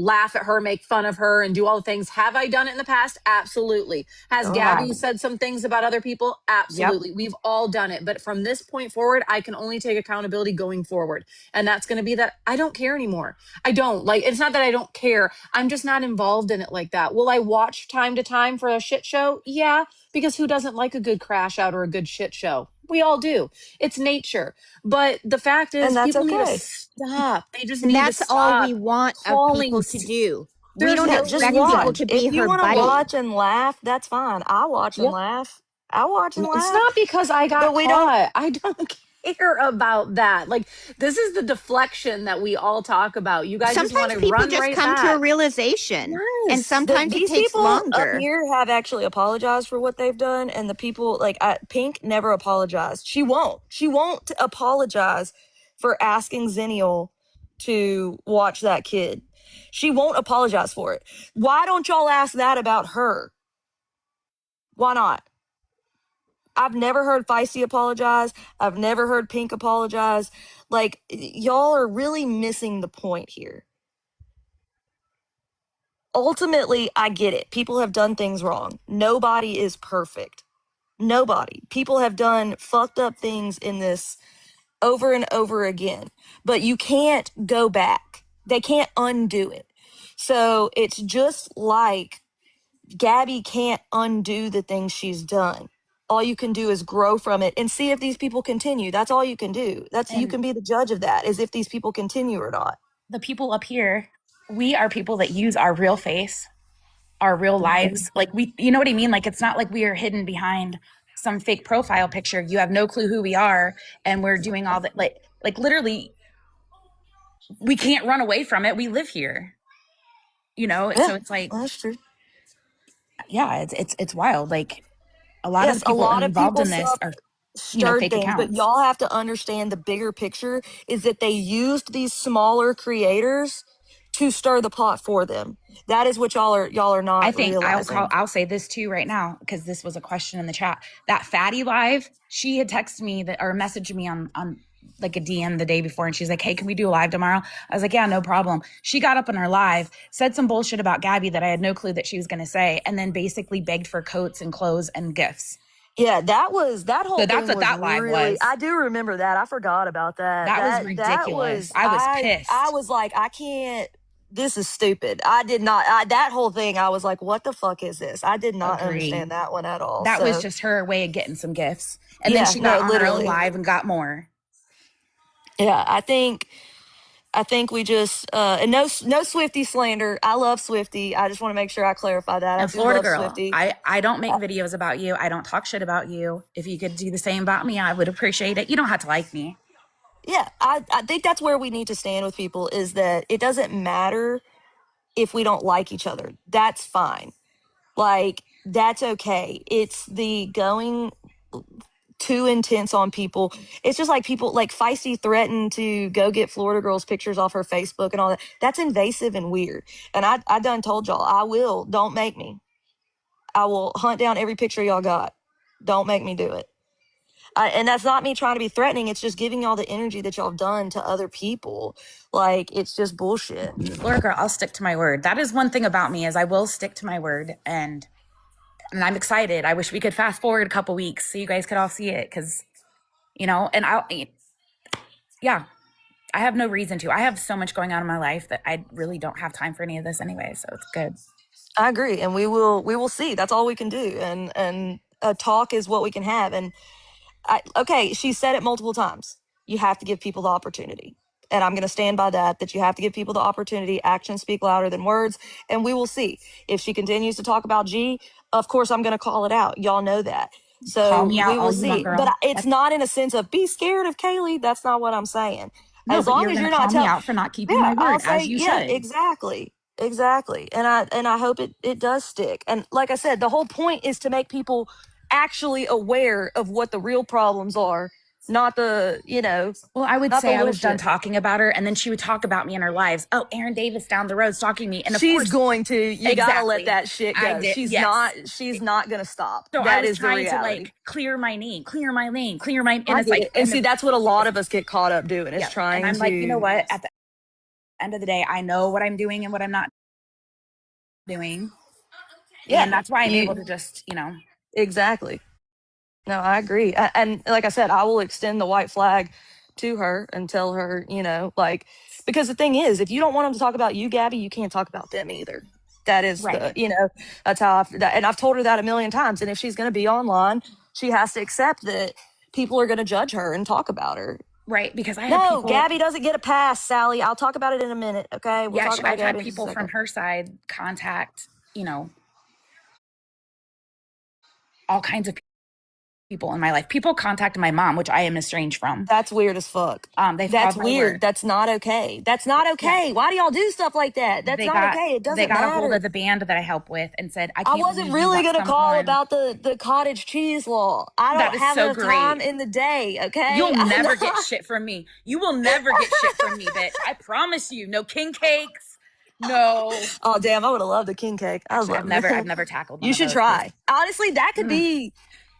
laugh at her, make fun of her, and do all the things. Have I done it in the past? Absolutely. Has
God.
Gabby said some things about other people?
Yep.
Absolutely. We've all done it. But from this point forward, I can only take accountability going forward. And that's going to be that I don't care anymore. I don't. Like, it's not that I don't care. I'm just not involved in it like that. Will I watch time to time for a shit show? Yeah, because who doesn't like a good crash out or a good shit show? We all do. It's nature. But the fact
And
is,
that's
people need to
okay.
stop. They just
And
need to
that's all we
stop
want of
calling.
people to do. We
There's
don't
Yeah,
no
just
expect people
reason.
to
watch. If
be
you
her
want to
buddy.
watch and laugh, that's fine. I watch and
Yep.
laugh. I watch and
It's
laugh.
not because I got
But we don't.
caught. I don't care about that. Like, this is the deflection that we all talk about. You guys just want
Sometimes
to
people
run
just
right
come to a
back.
realization, and
Yes.
sometimes it
These
takes
people up
longer.
here have actually apologized for what they've done, and the people like Pink never apologized. She won't. She won't apologize for asking Zennial to watch that kid. She won't apologize for it. Why don't y'all ask that about her? Why not? I've never heard Feisty apologize. I've never heard Pink apologize. Like, y'all are really missing the point here. Ultimately, I get it. People have done things wrong. Nobody is perfect. Nobody. People have done fucked up things in this over and over again, but you can't go back. They can't undo it. So it's just like Gabby can't undo the things she's done. All you can do is grow from it and see if these people continue. That's all you can do. You
And
can be the judge of that, is if these people continue or not.
the people up here, we are people that use our real face, our real lives. Like, you know what I mean? Like, it's not like we are hidden behind some fake profile picture. You have no clue who we are, and we're doing all that. Like literally, we can't run away from it. We live here,
Yeah,
so it's like,
that's true.
yeah, it's wild. Like, a lot of
Yes,
the
a
people
lot of
involved
people
in this are,
stirred
fake
things, but
accounts.
y'all have to understand the bigger picture is that they used these smaller creators to stir the pot for them. That is what y'all are
I
not
think
realizing.
I'll say this too right now, because this was a question in the chat. That Fatty live, she had texted me that, or messaged me on like a DM the day before, and she's like, "Hey, can we do a live tomorrow?" I was like, "Yeah, no problem." She got up in her live, said some bullshit about Gabby that I had no clue that she was going to say, and then basically begged for coats and clothes and gifts.
Yeah, that whole
So that's
thing
what
was
that live
really,
was.
I do remember that. I forgot about that.
That was
That
ridiculous.
was
I was
I
pissed.
was like, I can't, this is stupid. I did not that whole thing, I was like, what the fuck is this? I did not
Agree.
understand that one at all.
That was
So,
just her way of getting some gifts. And then
yeah,
she
no,
got on her own
literally.
live and got more.
Yeah, I think we just and no Swifty slander. I love Swifty. I just want to make sure I clarify that. I
And
do
Florida
love
girl,
Swifty.
I don't make videos about you. I don't talk shit about you. If you could do the same about me, I would appreciate it. You don't have to like me.
Yeah, I think that's where we need to stand with people, is that it doesn't matter if we don't like each other. That's fine. Like, that's okay. It's the going too intense on people. It's just like people like Feisty threatened to go get Florida girls pictures off her Facebook and all that. That's invasive and weird. And I done told y'all, don't make me. I will hunt down every picture y'all got. Don't make me do it. And that's not me trying to be threatening. It's just giving y'all the energy that y'all have done to other people. Like, it's just bullshit.
Florida girl, I'll stick to my word. That is one thing about me, is I will stick to my word, and I'm excited. I wish we could fast forward a couple weeks so you guys could all see it, because and yeah, I have no reason to. I have so much going on in my life that I really don't have time for any of this anyway, so it's good.
I agree, and we will see. That's all we can do, and a talk is what we can have. And okay, she said it multiple times. You have to give people the opportunity, and I'm going to stand by that. That you have to give people the opportunity. Actions speak louder than words, and we will see if she continues to talk about G. Of course, I'm going to call it out. Y'all know that.
Call
So
me out
we
all
will
you want,
see. But
girl.
it's not in a sense of be scared of Kaylee. That's not what I'm saying.
No,
As
but
long
you're
as
gonna
you're not
call me
telling,
out for not keeping my
yeah, I'll
word, as
say,
you
yeah,
should.
exactly. And I hope it does stick. And like I said, the whole point is to make people actually aware of what the real problems are not the, you know,
Well, I would
not the
say I
little
was done
shit.
talking about her, and then she would talk about me in her lives. Oh, Aaron Davis down the road stalking me, and of
She's
course,
going to, you got to let
exactly,
that shit
I
go.
did. Yes.
She's not going to stop.
So I
That
was
is the
trying to
reality.
like clear my name, clear my lane, clear my, and
I
it's
get
like,
it. And see, that's what a lot
it's,
of us get caught up doing is
yeah. And
trying
I'm like, you know
to.
what? At the end of the day, I know what I'm doing and what I'm not doing,
Yeah,
and that's why I'm able
you
to just,
exactly. No, I agree. And like I said, I will extend the white flag to her and tell her, you know, like, because the thing is, if you don't want them to talk about you, Gabby, you can't talk about them either. That is
right,
the, you know, that's how and I've told her that a million times. And if she's going to be online, she has to accept that people are going to judge her and talk about her.
right, because I had
No,
people.
Gabby doesn't get a pass, Sally. I'll talk about it in a minute. Okay. We'll
Yeah,
talk about
I've had
Gabby in just a
people from
second.
her side contact, all kinds of people in my life. People contacted my mom, which I am estranged from.
That's weird as fuck.
They've
That's
called my
weird.
work.
That's not okay. That's not
Yeah,
okay. Why do y'all do stuff like that? That's
they
not
got
okay. It
they
doesn't
got a hold
matter.
of the band that I help with and said, I
I
can't
wasn't
believe you
really
want
gonna call
someone.
about the cottage cheese law. I
That
don't
is
have
so
enough time
great.
in the day, okay?
You'll
I'm
never get
not.
shit from me. You will never get shit from me, bitch. I promise you. No king cakes. No.
Oh damn, I would have loved a king cake. I
Actually, I've
love
never
that.
I've never tackled one
You
of
should
those because
try. Honestly, that could be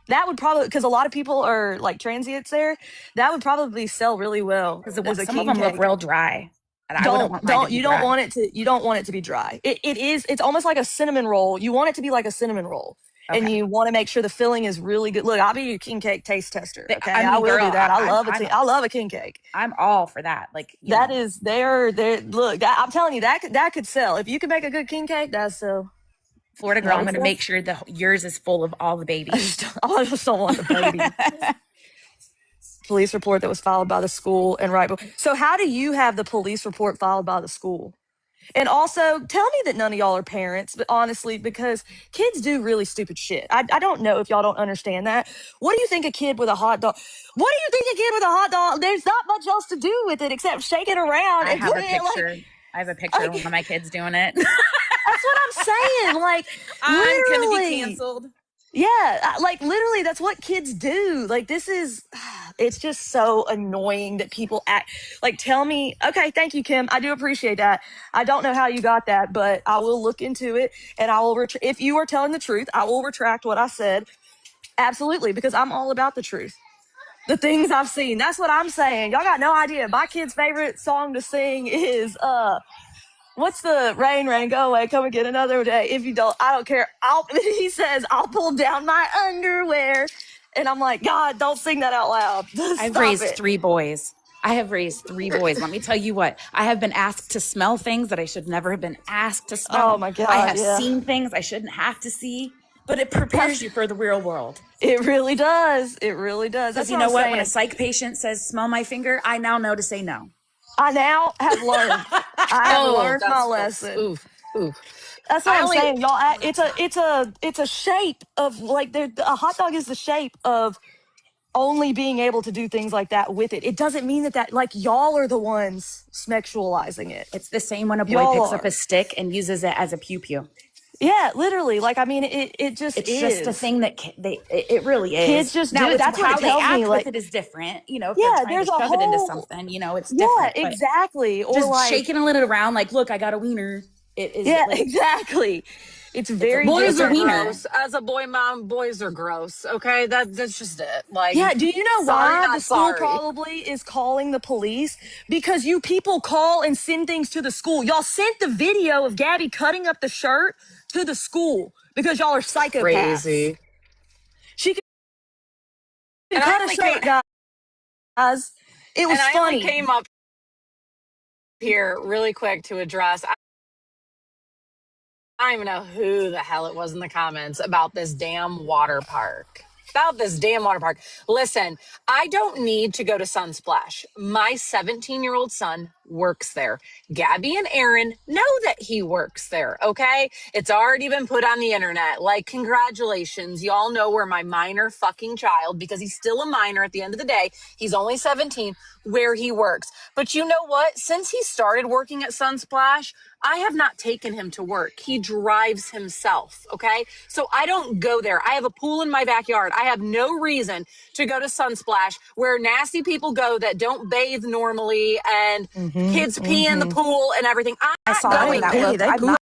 that would probably because a lot of people are like transients there. That would probably sell really well as a
some of
king
them look
cake.
real dry. And I wouldn't want mine to be
You don't
dry.
want it to be dry. It's almost like a cinnamon roll. You want it to be like a cinnamon roll. And
Okay.
you want to make sure the filling is really good. Look, I'll be your king cake taste tester. Okay.
I
I
mean,
will do
girl,
that. I love a king cake.
I'm all for that. Like,
That is they're look, I'm telling you, that could sell. If you can make a good king cake, that's so
Florida girl,
that
I'm
would
going to
sell.
make sure yours is full of all the babies.
I just don't want the baby. Police report that was filed by the school and right. So how do you have the police report filed by the school? And also, tell me that none of y'all are parents, but honestly, because kids do really stupid shit. I don't know if y'all don't understand that. What do you think a kid with a hot dog? What do you think a kid with a hot dog? There's not much else to do with it except shake it around
I
and put
have a
it
picture. I have a picture of
like
one of my kids doing it.
that's what I'm saying. Like
I'm going to be
literally.
canceled.
Yeah, like literally, that's what kids do. Like, this is, it's just so annoying that people act like, tell me, okay, thank you, Kim. I do appreciate that. I don't know how you got that, but I will look into it and I will, if you are telling the truth, I will retract what I said. Absolutely, because I'm all about the truth. The things I've seen, that's what I'm saying. Y'all got no idea. My kid's favorite song to sing is, what's the rain, rain, go away, come and get another day. If you don't, I don't care. He says, I'll pull down my underwear. And I'm like, God, don't sing that out loud.
I've
Stop
raised
it.
3 boys. I have raised 3 boys. Let me tell you what, I have been asked to smell things that I should never have been asked to
Oh
smell.
my
I
God,
have
yeah.
seen things I shouldn't have to see, but it prepares you for the real world.
It really does. It really does.
Because
That's
you
what
know
I'm
what? When a
saying.
psych patient says, smell my finger, I now know to say no.
I now have learned. I have
Oh,
learned my
that's gross.
lesson.
Oof. Oof.
That's what
I
I'm
only
saying, y'all. It's a shape of like a hot dog is the shape of only being able to do things like that with it. It doesn't mean that like y'all are the ones sexualizing it.
It's the same when a boy
Y'all
picks up
are.
a stick and uses it as a pew pew.
Yeah, literally. Like, I mean, it just
It's just a
is.
thing that it really is.
Kids just do
Now,
it.
it's
That's what it
how they
tells me.
act with
Like,
it is different. If they're
yeah,
trying to
there's a
shove it into
whole,
something, it's
yeah,
different. But
exactly. Or
just
like,
shaking it around like, look, I got a wiener. It is
yeah,
like
exactly. It's very
boys
it's a
are
different
wiener.
from,
gross. As a boy mom, boys are gross. Okay, that's just it. Like,
yeah. Do you know
sorry,
why the
not
school
sorry.
probably is calling the police? Because you people call and send things to the school. Y'all sent the video of Gabby cutting up the shirt to the school because y'all are psychopaths.
Crazy.
She can
And I
cut a
only came
shirt, guys. It
and
was
I only
funny.
came up here really quick to address. I don't even know who the hell it was in the comments about this damn water park. About this damn water park. Listen, I don't need to go to Sunsplash. My 17-year-old son works there. Gabby and Aaron know that he works there, okay? It's already been put on the internet. Like, congratulations. Y'all know where my minor fucking child, because he's still a minor at the end of the day, he's only 17, where he works. But you know what? Since he started working at Sunsplash, I have not taken him to work. He drives himself, okay? So I don't go there. I have a pool in my backyard. I have no reason to go to Sunsplash where nasty people go that don't bathe normally and kids pee in the pool and everything. I'm
I
not
saw that
going
and that
there.
looked.
They
I'm
poop.
not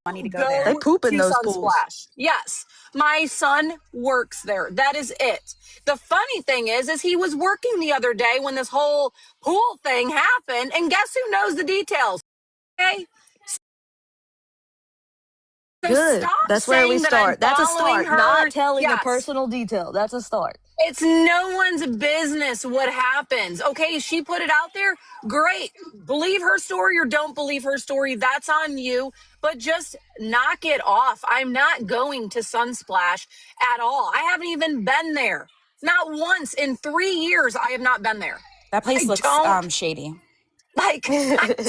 money to go
Go
there.
They poop in
to
those pools.
Sunsplash. Yes. My son works there. That is it. The funny thing is he was working the other day when this whole pool thing happened, and guess who knows the details? Okay? So
Good.
stop
That's where we
saying that I'm
start. That's a
following
start.
her.
Not telling a
Yes.
personal detail. That's a start.
It's no one's business what happens. Okay, she put it out there. Great. Believe her story or don't believe her story. That's on you. But just knock it off. I'm not going to Sunsplash at all. I haven't even been there. Not once in 3 years. I have not been there.
That place
I
looks
don't
shady.
I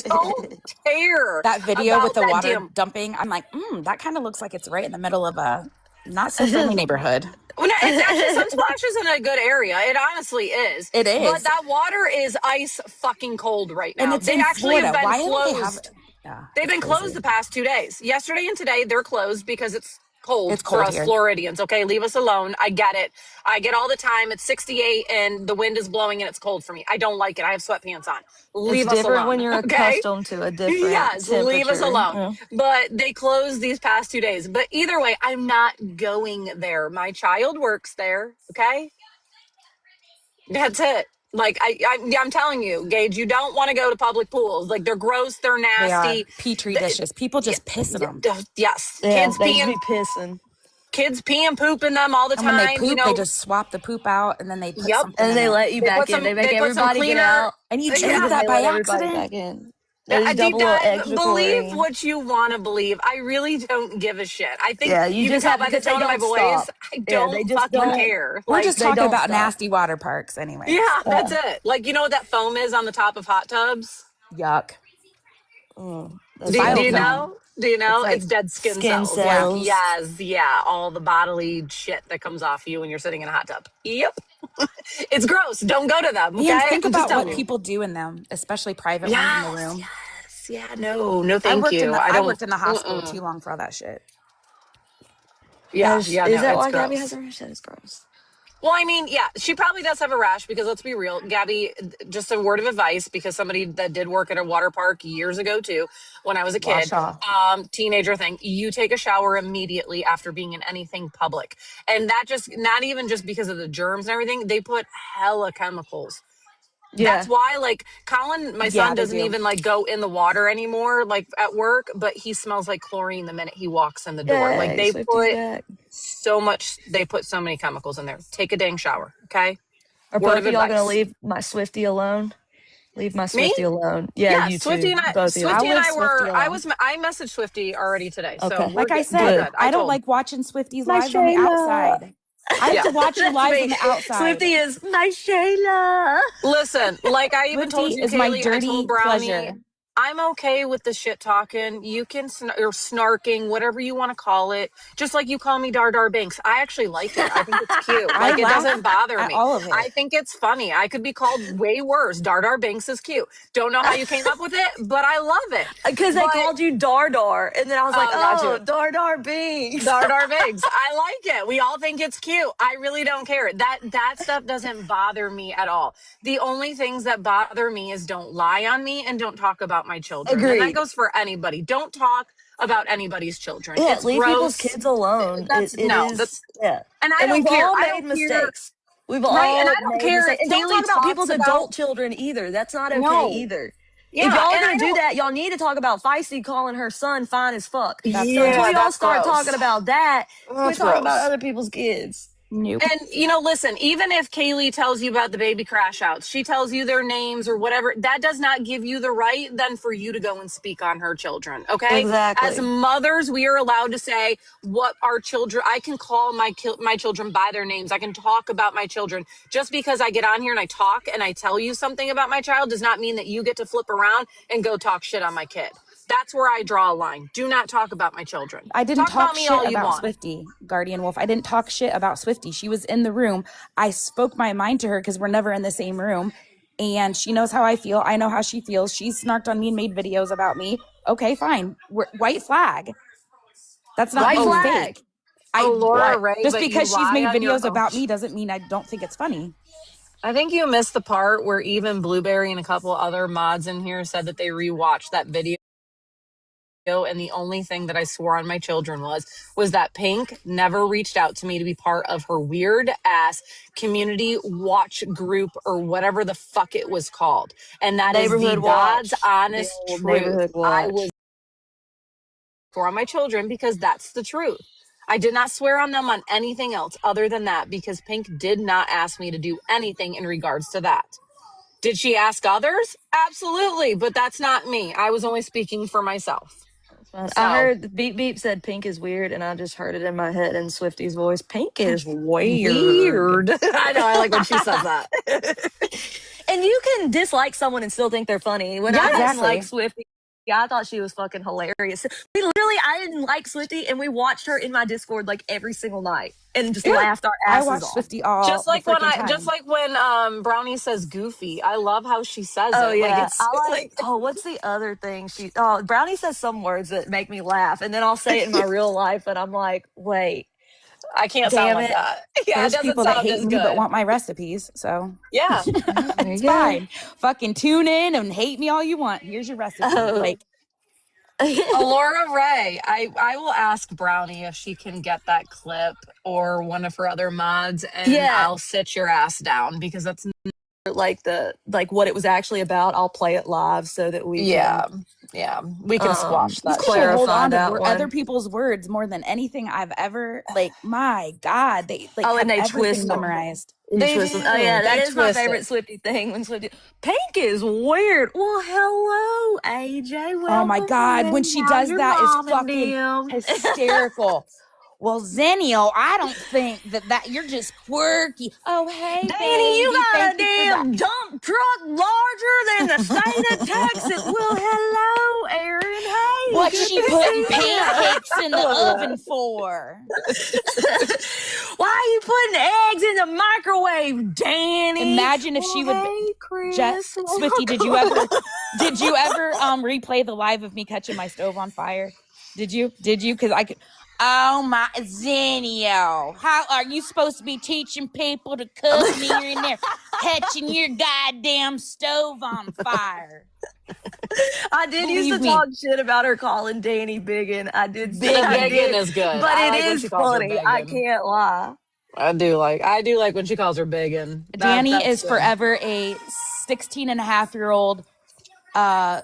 don't care
That video with
about
the
that
water
damn.
dumping, I'm like, that kind of looks like it's right in the middle of a not so friendly neighborhood.
Well, no, it's actually Sunsplash is in a good area. It honestly is.
It
But
is.
that water is ice fucking cold right
And
now.
it's
They
in
actually have
Florida.
been
Why don't they have
closed.
Yeah,
They've
it's
been closed
crazy.
the past 2 days. Yesterday and today, they're closed because it's cold
It's
for
cold
us
here.
Floridians. Okay, leave us alone. I get it. I get all the time. It's 68 and the wind is blowing and it's cold for me. I don't like it. I have sweatpants on.
It's
Leave us
different when
alone.
you're
Okay.
accustomed to a different
Yes, leave us
temperature.
alone. But they closed these past 2 days. But either way, I'm not going there. My child works there. Okay. That's it. Like I'm telling you, Gage, you don't want to go to public pools. Like, they're gross, they're
They are
nasty.
petri
Th-
dishes. People just piss in them.
Yes,
Yeah, they just be pissing.
kids pee and poop in them all the
And when they
time. You
poop, they
know.
just swap the poop out and then they put
Yep.
something
And
in
they
it.
let you back in. They make
They put some
everybody get
cleaner.
out.
And you
And
drink
Yeah.
then
that
they
by
let everybody
accident?
back in. They
A
just
deep
dump a little
dive.
extra
Believe
chlorine.
what you want to believe. I really don't give a shit. I think
Yeah, you
you can
just
tell
have
by the
because they
tone of my
don't
voice.
stop.
I
Yeah, they
don't
just
fucking
don't.
care.
We're
Like,
just
They
talking
don't
about
stop.
nasty water parks anyways.
yeah, that's it. Like, you know what that foam is on the top of hot tubs?
Yuck.
That's
Do
bad
you
for you.
Biofilm.
know? Do you
It's
know?
like,
It's dead skin
Skin
cells.
yeah.
Like,
cells.
yes, yeah, all the bodily shit that comes off you when you're sitting in a hot tub. Yep. It's gross. Don't go to them,
And
okay?
think
I'm just
about what
telling you.
people do in them, especially privately in the
Yes,
room.
yes. Yeah, no, thank you. I
I
don't.
worked in the hospital
Mm-mm.
too long for all that shit.
Yeah, yeah,
Is
no,
that
it's
why Gabby
gross.
has a rash? That is gross.
Well, I mean, yeah, she probably does have a rash because let's be real, Gabby, just a word of advice because somebody that did work at a water park years ago too, when I was a
Wash
kid,
off.
teenager thing, you take a shower immediately after being in anything public. And that just, not even just because of the germs and everything, they put hella chemicals. That's
Yeah.
why, like, Colin, my
Yeah,
son,
they
doesn't
do.
even like go in the water anymore, like at work, but he smells like chlorine the minute he walks in the door. Like,
Yay,
they
Swifty's
put
back.
they put so many chemicals in there. Take a dang shower, okay?
Are
Word
both
of
of y'all gonna
advice.
leave my Swifty alone? Leave my
Me?
Swifty alone. Yeah,
Yeah,
you two. Both of you.
I'll
Swifty and
leave
I
Swifty
were.
alone.
I messaged Swifty already today, so
Okay.
Like I
we're
said,
Good.
good.
I don't like watching Swifties
My
lives on the
Shayla.
outside. I have
Yeah.
to watch you
That's
lives on
me.
the outside.
Swifty is my Shayla.
Listen, like I even
Swifty
told you,
is my
Kaylee. I told
dirty
Brownie,
pleasure.
I'm okay with the shit talking. You can or snarking, whatever you want to call it. Just like you call me Dar Dar Binks. I actually like it. I think it's cute.
I
Like, it
laugh
doesn't bother
at
me.
all of
I
it.
think it's funny. I could be called way worse. Dar Dar Binks is cute. Don't know how you came up with it, but I love it.
Because they
But
called you Dar Dar, and then I was like,
oh, got you.
oh, Dar Dar Binks.
Dar Dar Bigs. I like it. We all think it's cute. I really don't care. That stuff doesn't bother me at all. The only things that bother me is don't lie on me and don't talk about my children. And that
Agreed.
goes for anybody. Don't talk about anybody's children.
Yeah,
It's
leave people's
gross.
kids alone.
That's
It
no,
is,
that's
yeah.
and I
And
don't
we've
care.
all
I
made
don't care.
mistakes. We've
Right. And
all
I don't
made
care
mistakes.
if
And don't talk
Kaylee
about people's
talks about
adult children either. That's not okay
no.
either. If
Yeah.
y'all are
And I
gonna do
don't
that, y'all need to talk about Feisty calling her son fine as fuck.
That's
So until
yeah,
gross.
y'all
that's
start talking
gross.
about that, quit
That's
talking about
gross.
other people's kids.
Nope.
And, listen, even if Kaylee tells you about the baby crash outs, she tells you their names or whatever, that does not give you the right then for you to go and speak on her children. Okay. As
Exactly.
mothers, we are allowed to say what our children, I can call my children by their names. I can talk about my children. Just because I get on here and I talk and I tell you something about my child does not mean that you get to flip around and go talk shit on my kid. That's where I draw a line. Do not talk about my children.
I didn't
Talk
talk
about me
shit
all you
about
want.
Swifty, Guardian Wolf. I didn't talk shit about Swifty. She was in the room. I spoke my mind to her because we're never in the same room. And she knows how I feel. I know how she feels. She's snarked on me and made videos about me. Okay, fine. White flag. That's not
White
being
flag.
fake.
Oh, Laura
What?
Ray,
Just
but you
because she's
lie
made
on your
videos
own.
about me doesn't mean I don't think it's funny.
I think you missed the part where even Blueberry and a couple other mods in here said that they rewatched that video, and the only thing that I swore on my children was that Pink never reached out to me to be part of her weird ass community watch group or whatever the fuck it was called. And that is the
Neighborhood
God's
watch. The
honest
old
truth.
neighborhood
I
watch.
was for on my children because that's the truth. I did not swear on them on anything else other than that because Pink did not ask me to do anything in regards to that. Did she ask others? Absolutely, but that's not me. I was only speaking for myself.
I
So
heard the beep beep said Pink is weird, and I just heard it in my head in Swifty's voice. Pink is weird.
weird. I know. I like when she says that.
And you can dislike someone and still think they're funny. When I didn't
Yes.
like
Exactly.
Swifty, I thought she was fucking hilarious. I didn't like Swifty, and we watched her in my Discord like every single night and just
Yeah.
laughed our
I
asses
watch
off.
Swifty all the freaking
Just
time.
like when Brownie says goofy. I love how she says
Oh
it. Like
yeah,
it's
I like.
like
Oh, what's the other thing she? Oh, Brownie says some words that make me laugh, and then I'll say it in my real life, and I'm like, wait,
I can't sound
damn
like
it.
that. Yeah, it
There's
doesn't
people that
sound
hate
as
me but
good.
want my recipes, so
Yeah.
Oh, there
it's
you go.
fine. Fucking tune in and hate me all you want. Here's your recipe.
Oh,
Like,
Laura Ray, I will ask Brownie if she can get that clip or one of her other mods, and
yeah,
I'll sit your ass down because that's
like what it was actually about. I'll play it live so that we can
yeah, we can squash
these
that
people
shit.
hold
clarify
on to
that
other
one.
people's words more than anything I've ever, like, my God, they like
Oh, and
have
they
everything
twist them.
memorized.
You
They
twist them. Oh yeah,
do.
that
They
is my
twist
favorite
it.
Swifty thing. When Swifty Pink is weird. Well, hello, AJ.
Oh my
Welcome
God, when
in.
she
How's
does
your
that is
mom and
fucking
them?
hysterical. Well, Zennial, I don't think that you're just quirky. Oh, hey,
Danny, you
baby,
got
thank
a
you for that.
damn dump truck larger than the state of Texas. Well, hello, Aaron. Hey,
What's
good
she
to
putting
see
pancakes in the
you.
oven for?
Why are you putting eggs in the microwave, Danny?
Imagine if
Well,
she would
hey, Chris.
Swifty, did you ever replay the live of me catching my stove on fire? Did you because I could. Oh my Zenio, how are you supposed to be teaching people to cook and you're in there catching your goddamn stove on fire?
I did used to
Believe me,
talk shit about her calling Danny Biggin. I did.
The
I
biggin.
biggin
did.
is good.
But
I
it
like when she
is
calls her
funny. I
biggin.
can't lie.
I do like when she calls her biggin.
Danny
That's
is
good.
forever a 16 and a half year old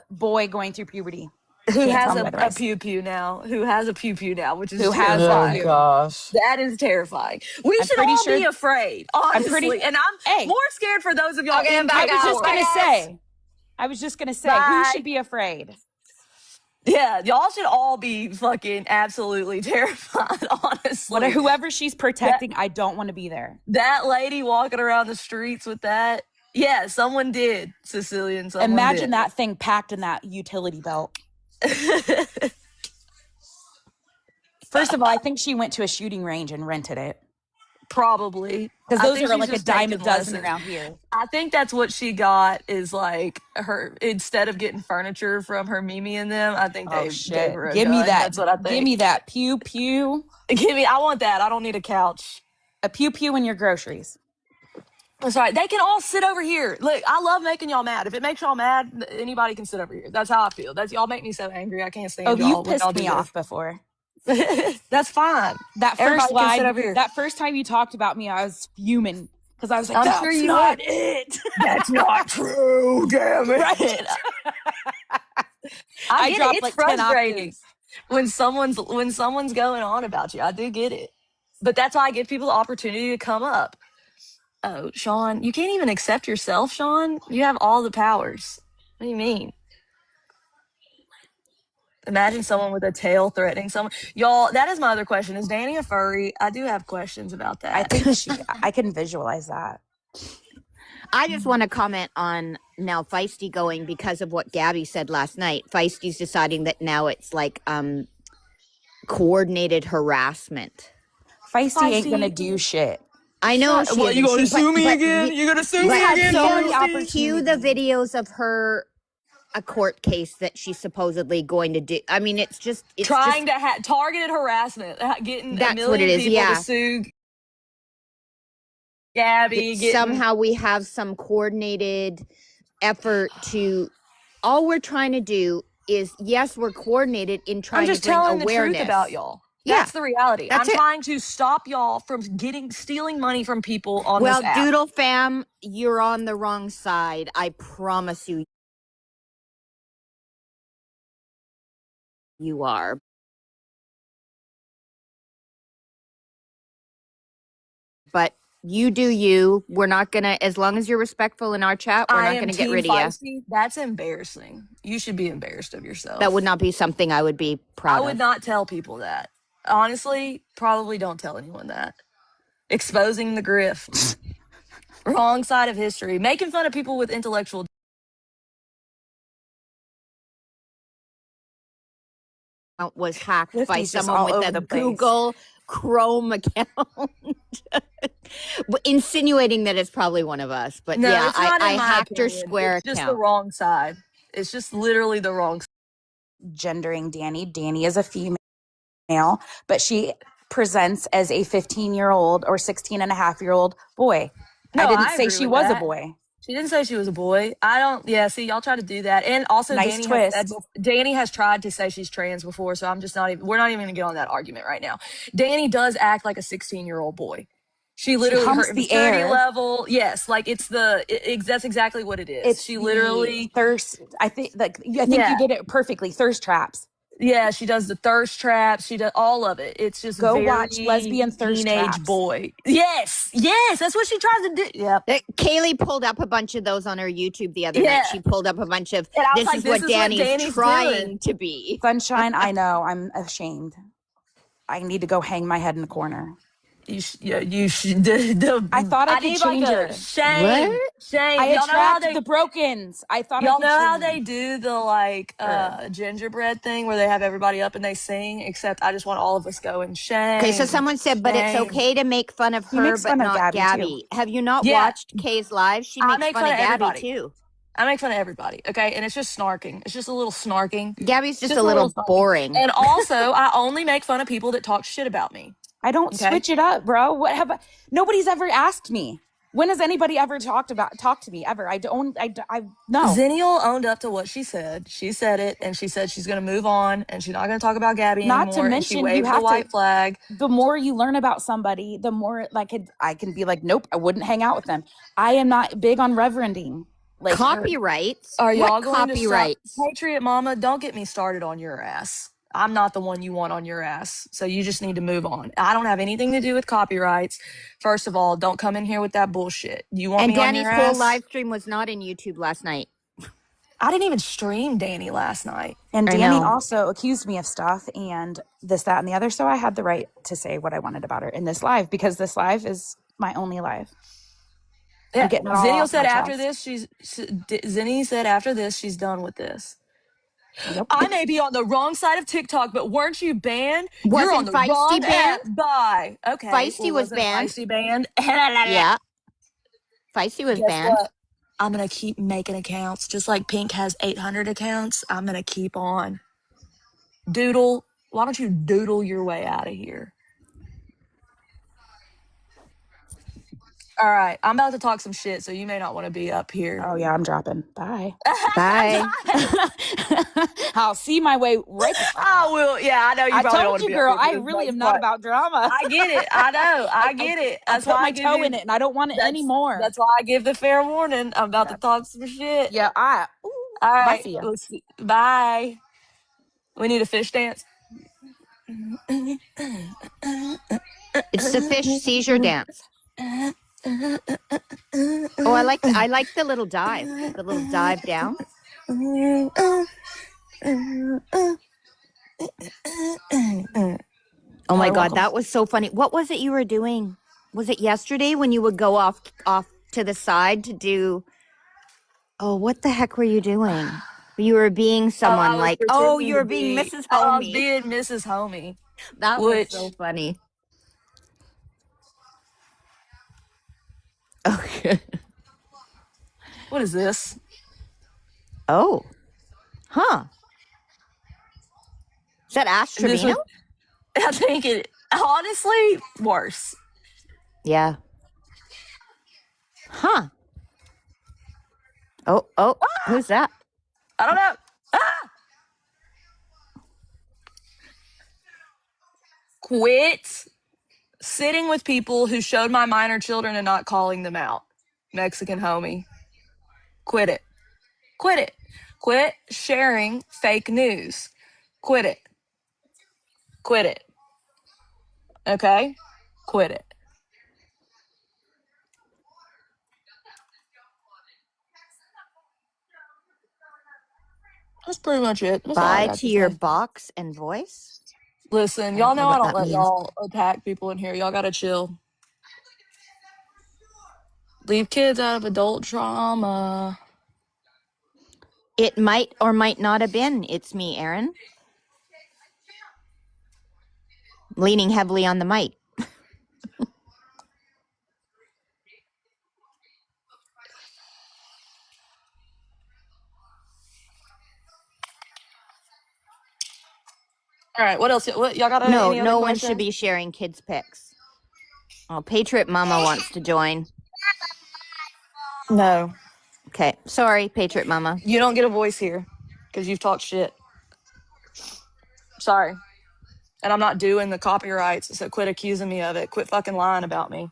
boy going through puberty.
Who
Can't
has
tell me
a
otherwise.
pew pew now? Who has a pew pew now, which is
Who has a
Oh
terrifying.
pew?
gosh.
That is terrifying. We
I'm
should
pretty
all
sure.
be afraid,
I'm pretty.
honestly. And I'm
Hey,
more scared for those of y'all
Okay, I'm
in
I
back
was
out.
just
Discord.
Bye
gonna
guys.
say. Who should
Bye.
be afraid?
Yeah, y'all should all be fucking absolutely terrified, honestly.
Whoever she's
That
protecting, I don't want to be there.
that lady walking around the streets with that. Yeah, someone did, Sicilian. Someone
Imagine
did.
that thing packed in that utility belt. First of all, I think she went to a shooting range and rented it
Probably.
because
I
those
think
are
she's
like a
just
dime a
taking
dozen
lessons.
around here.
I think that's what she got is like her instead of getting furniture from her Mimi and them, I think
Oh
they gave
shit!
her a gun. That's what I
Give me
think.
that pew pew.
Give me I want that. I don't need a couch.
A pew pew in your groceries.
That's right. They can all sit over here. Look, I love making y'all mad. If it makes y'all mad, anybody can sit over here. That's how I feel. That's y'all make me so angry. I can't
Oh,
stand
you've
y'all when y'all
pissed me
do
off before.
this. That's fine.
That first
Everybody can sit
live,
over here.
that first time you talked about me, I was fuming because I was like,
I'm sure
"That's
you
not
would.
it."
That's not true. Damn it.
Right?
I
I
get it.
dropped
It's
like 10
frustrating
octaves.
when someone's going on about you. I do get it. But that's why I give people the opportunity to come up. Oh, Sean, you can't even accept yourself, Sean. You have all the powers. What do you mean? Imagine someone with a tail threatening someone. Y'all, that is my other question. Is Danny a furry? I do have questions about
I
that.
think I can visualize that.
I just want to comment on now Feisty going because of what Gabby said last night. Feisty's deciding that now it's like coordinated harassment.
Feisty ain't gonna
Feisty.
do shit.
I know she
What, you
isn't.
gonna sue me
but
again? You gonna sue me
had
again,
so many
Feisty?
cue the videos of her a court case that she's supposedly going to do. I mean, it's just
Trying to targeted harassment, getting a
that's what it
million
is.
people to
Yeah.
sue Gabby.
Somehow we have some coordinated effort to. All we're trying to do is, yes, we're coordinated in
I'm
trying to
just
bring
telling the
awareness
truth about y'all.
Yeah,
That's the reality.
that's
I'm
it.
trying to stop y'all from stealing money from people on
Well,
this app.
Doodle fam, you're on the wrong side. I promise you, you are. But you do you. We're not gonna, as long as you're respectful in our chat, we're
I
not
am
gonna get
team
rid of you.
feisty. That's embarrassing. You should be embarrassed of yourself.
That would not be something I would be proud
I
of.
would not tell people that. Honestly, probably don't tell anyone that. Exposing the grift. Wrong side of history. Making fun of people with intellectual
Was hacked by
Swifty's just
someone
all
with
over
a
the place.
Google Chrome account, insinuating that it's probably one of us. But
No,
yeah,
it's not in
I
my
hacked her
opinion.
Square
It's just the
account.
wrong side. It's just literally the wrong side.
Gendering Danny. Danny is a female, but she presents as a 15-year-old or 16-and-a-half-year-old boy.
No,
I didn't
I
say
agree
she
with
was a
that.
boy.
She didn't say she was a boy. I don't. Yeah, see, y'all try to do that, and also
Nice
Danny has tried to say she's trans before. So I'm just not even. We're not even going to get on that argument right now. Danny does act like a 16-year-old boy. She literally
humps
her
the
immaturity
air.
level. Yes, like it's that's exactly what it is.
It's
She
the
literally
thirst. I think you
Yeah.
did it perfectly. Thirst traps.
Yeah, she does the thirst traps. She does all of it. It's just
Go
very
watch lesbian thirst
teenage
traps.
boy. Yes, that's what she tries to do. Yep.
Kaylee pulled up a bunch of those on her YouTube the other
Yeah.
night. She pulled up a bunch of,
And I was
this
like,
is
this
what
is what
Danny's
Danny's
trying
doing.
to be.
Sunshine, I know. I'm ashamed. I need to go hang my head in the corner.
You should.
I thought I could
need
change
like a
her.
shame.
What?
Shame.
I
Y'all know how
attract the brokens. I thought I
y'all
could
know how
change.
they do the like
Sure.
gingerbread thing where they have everybody up and they sing. Except I just want all of us going shame.
Okay, so someone said, but it's
shame.
okay to make fun of
He
her,
makes
but
fun of
not
Gabby, too.
Have you not
Yeah.
watched Kay's live? She
I
makes
make
fun of Gabby
everybody.
too.
I make fun of everybody, okay? And it's just snarking. It's just a little snarking.
Gabby's just a little boring.
And also, I only make fun of people that talk shit about me.
I don't switch it up, bro. What have nobody's ever asked me. When has anybody ever talked to me ever? I no.
Zennial owned up to what she said. She said it, and she said she's going to move on, and she's not going to talk about Gabby
Not
anymore.
to
And she
mention,
waved the white flag.
The more you learn about somebody, the more like I can be like, nope, I wouldn't hang out with them. I am not big on reverending. Like
copyrights.
Are y'all
what
going
copyrights?
to stop? Patriot Mama, don't get me started on your ass. I'm not the one you want on your ass. So you just need to move on. I don't have anything to do with copyrights. First of all, don't come in here with that bullshit. You want me
Danny's
on your ass?
whole live stream was not in YouTube last night.
I didn't even stream Danny last night.
And Danny also accused me of stuff and this, that, and the other. So I had the right to say what I wanted about her in this live because this live is my only live.
Yeah. Zenny said after this, Zenny said after this, she's done with this. Yep. I may be on the wrong side of TikTok, but weren't you banned? You're on the wrong app. Bye. Okay.
Feisty was banned.
Feisty banned.
Yeah. Feisty was banned.
What? I'm going to keep making accounts. Just like Pink has 800 accounts, I'm going to keep on. Doodle, why don't you doodle your way out of here? All right. I'm about to talk some shit, so you may not want to be up here.
Oh, yeah, I'm dropping. Bye.
Bye.
I'll see my way right there.
I will. Yeah, I know you probably don't want to be
girl,
up here.
I really am not about drama.
I get it. I know. I get it.
That's why I put my toe in it, and I don't want it anymore.
That's why I give the fair warning. I'm about to talk some shit.
Yeah, all
right. Bye. We need a fish dance.
It's the fish seizure dance. Oh, I like the little dive. The little dive down. Oh my
You're
God,
welcome.
that was so funny. What was it you were doing? Was it yesterday when you would go off to the side to do? Oh, what the heck were you doing? You were being someone
I was
like, oh,
pretending
you
to
were being
be.
Mrs.
I was
Homey.
being Mrs. Homey,
That was so
which
funny. Okay.
what is this?
Oh, huh. Is that Ash
This
Trevino?
was. I think it honestly worse.
Yeah. Huh. Oh, who's that?
I don't know. Ah! Quit sitting with people who showed my minor children and not calling them out. Mexican homie. Quit it. Quit it. Quit sharing fake news. Quit it. Quit it. Okay? Quit it. That's pretty much it. That's all I
Bye
got
to
to
your
say.
box and voice?
Listen,
I
y'all
don't know
know I
what
don't
that
let
means.
y'all attack people in here. Y'all gotta chill. Leave kids out of adult trauma.
It might or might not have been. It's me, Aaron. Leaning heavily on the mic.
All right, what else? What y'all got
No,
any other
no one should
questions?
be sharing kids' pics. Oh, Patriot Mama wants to join.
No.
Okay, sorry, Patriot Mama.
You don't get a voice here because you've talked shit. Sorry. And I'm not doing the copyrights, so quit accusing me of it. Quit fucking lying about me.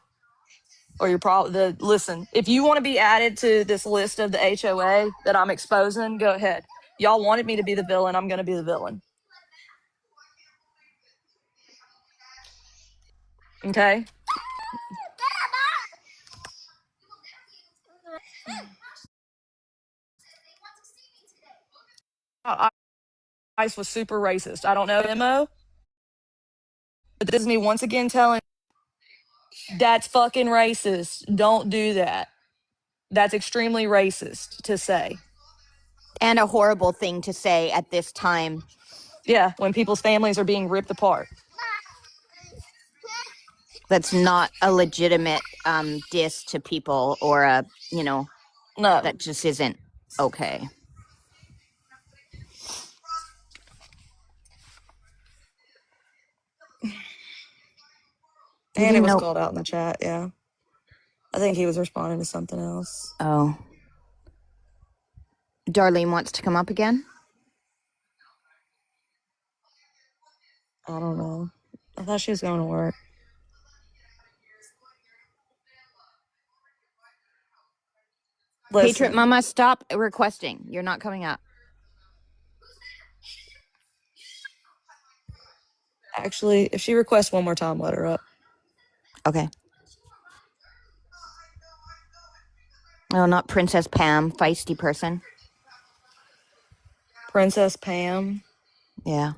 Or you're probably listen. If you want to be added to this list of the HOA that I'm exposing, go ahead. Y'all wanted me to be the villain. I'm going to be the villain. Okay. Ice was super racist. I don't know MO, but this is me once again telling that's fucking racist. Don't do that. That's extremely racist to say.
And a horrible thing to say at this time.
Yeah, when people's families are being ripped apart.
That's not a legitimate diss to people or a,
No.
that just isn't okay.
And it
Even
was
though,
called out in the chat, yeah. I think he was responding to something else.
oh, Darlene wants to come up again.
I don't know. I thought she was going to work.
Patriot
Listen,
Mama, stop requesting. You're not coming up.
actually, if she requests one more time, let her up.
Okay. Oh, not Princess Pam, feisty person.
Princess Pam.
Yeah.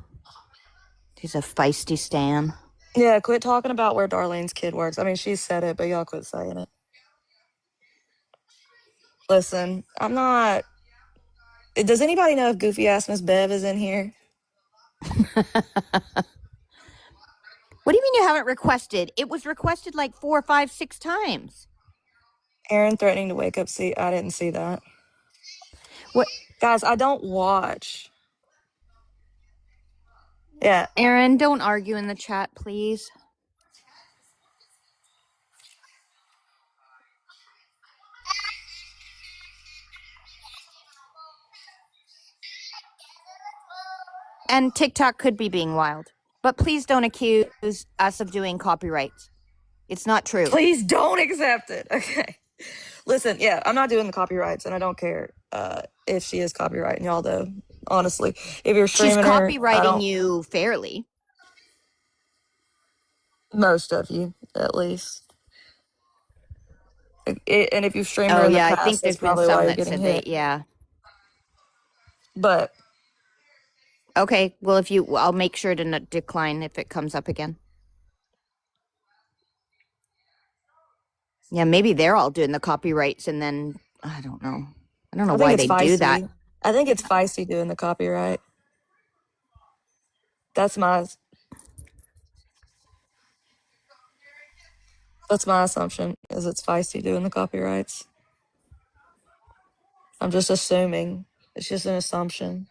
She's a feisty stan.
Yeah, quit talking about where Darlene's kid works. I mean, she said it, but y'all quit saying it. Listen, I'm not. Does anybody know if goofy ass Miss Bev is in here?
What do you mean you haven't requested? It was requested like 4, 5, 6 times.
Aaron threatening to wake up. See, I didn't see that.
What?
Guys, I don't watch. Yeah.
Aaron, don't argue in the chat, please. And TikTok could be being wild. But please don't accuse us of doing copyrights. It's not true.
Please don't accept it. Okay. Listen, yeah, I'm not doing the copyrights, and I don't care if she is copyrighting y'all, though. Honestly, if you're
She's
streaming her, I
copyrighting
don't.
you fairly.
Most of you, at least. And if you've streamed her
Oh
in the
yeah, I
past,
think
that's
there's been
probably why
some
you're
that
getting
said they,
hit.
yeah.
But
Okay, well I'll make sure to decline if it comes up again. Yeah, maybe they're all doing the copyrights and then, I don't know. I don't know
I think
why
it's
they do that.
Feisty. I think it's Feisty doing the copyright. That's my assumption, is it's Feisty doing the copyrights. I'm just assuming. It's just an assumption.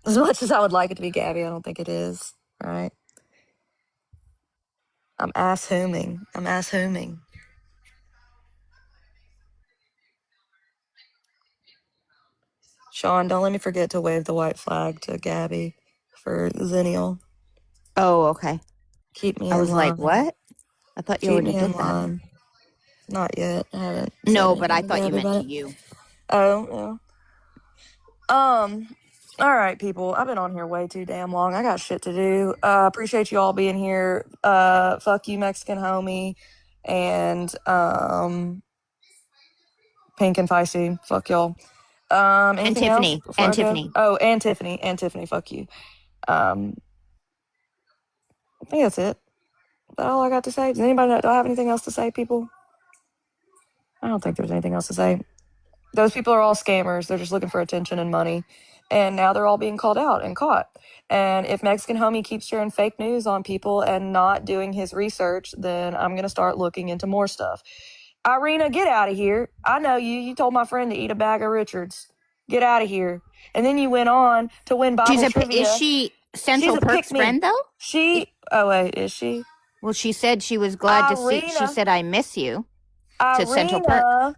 As much as I would like it to be Gabby, I don't think it is. Right? I'm assuming. Sean, don't let me forget to wave the white flag to Gabby for Zennial.
Oh, okay.
Keep me
I
in
was
line.
like, what? I thought you
Keep
already
me in
did that.
line. Not yet. I haven't said
No, but I
anything to
thought you
Gabby
meant
about
to
it.
you.
Oh, yeah. All right, people. I've been on here way too damn long. I got shit to do. Appreciate you all being here. Fuck you, Mexican homie, and Pink and Feisty. Fuck y'all. Anything else
Tiffany.
before
And
I go?
Tiffany.
Oh, and Tiffany. Fuck you. I think that's it. Is that all I got to say? Does anybody do I have anything else to say, people? I don't think there's anything else to say. Those people are all scammers. They're just looking for attention and money. And now they're all being called out and caught. And if Mexican Homie keeps sharing fake news on people and not doing his research, then I'm going to start looking into more stuff. Irina, get out of here. I know you. You told my friend to eat a bag of Richards. Get out of here. And then you went on to win Bible trivia.
Is she Central
She's a
Perk's
pick-me.
friend though?
Oh wait, is she?
Well, she said she was glad to see. She
Irina.
said, "I miss you." To Central Perk.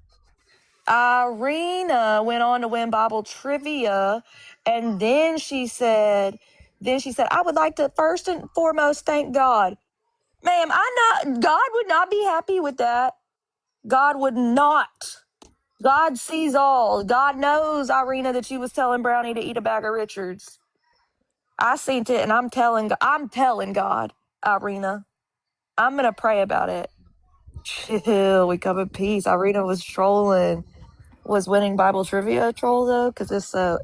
Irina went on to win Bible trivia, and then she said, I would like to first and foremost thank God. Ma'am, God would not be happy with that. God would not. God sees all. God knows, Irina, that you was telling Brownie to eat a bag of Richards. I seen it, and I'm telling God, Irina. I'm gonna pray about it. Chill, we come in peace. Irina was trolling. Was winning Bible trivia a troll though? Because it's so.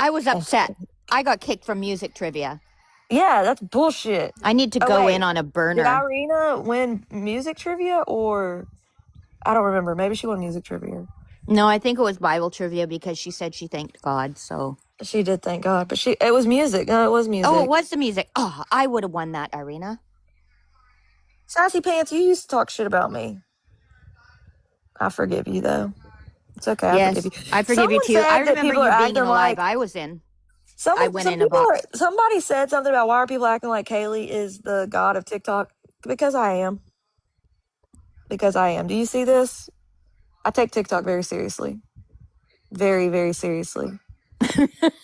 I was upset. I got kicked from music trivia.
Yeah, that's bullshit.
I need to go in on a burner.
Did Irina win music trivia or? I don't remember. Maybe she won music trivia.
No, I think it was Bible trivia because she said she thanked God. So
she did thank God, but it was music. No, it was music.
Oh, it was the music. Oh, I would have won that, Irina.
Sassy Pants, you used to talk shit about me. I forgive you though. It's okay.
Yes,
I forgive you.
I forgive you too. I remember you being in a live I was in. I went in a box.
Somebody said something about why are people acting like Kaylee is the god of TikTok? Because I am. Do you see this? I take TikTok very seriously. Very, very seriously.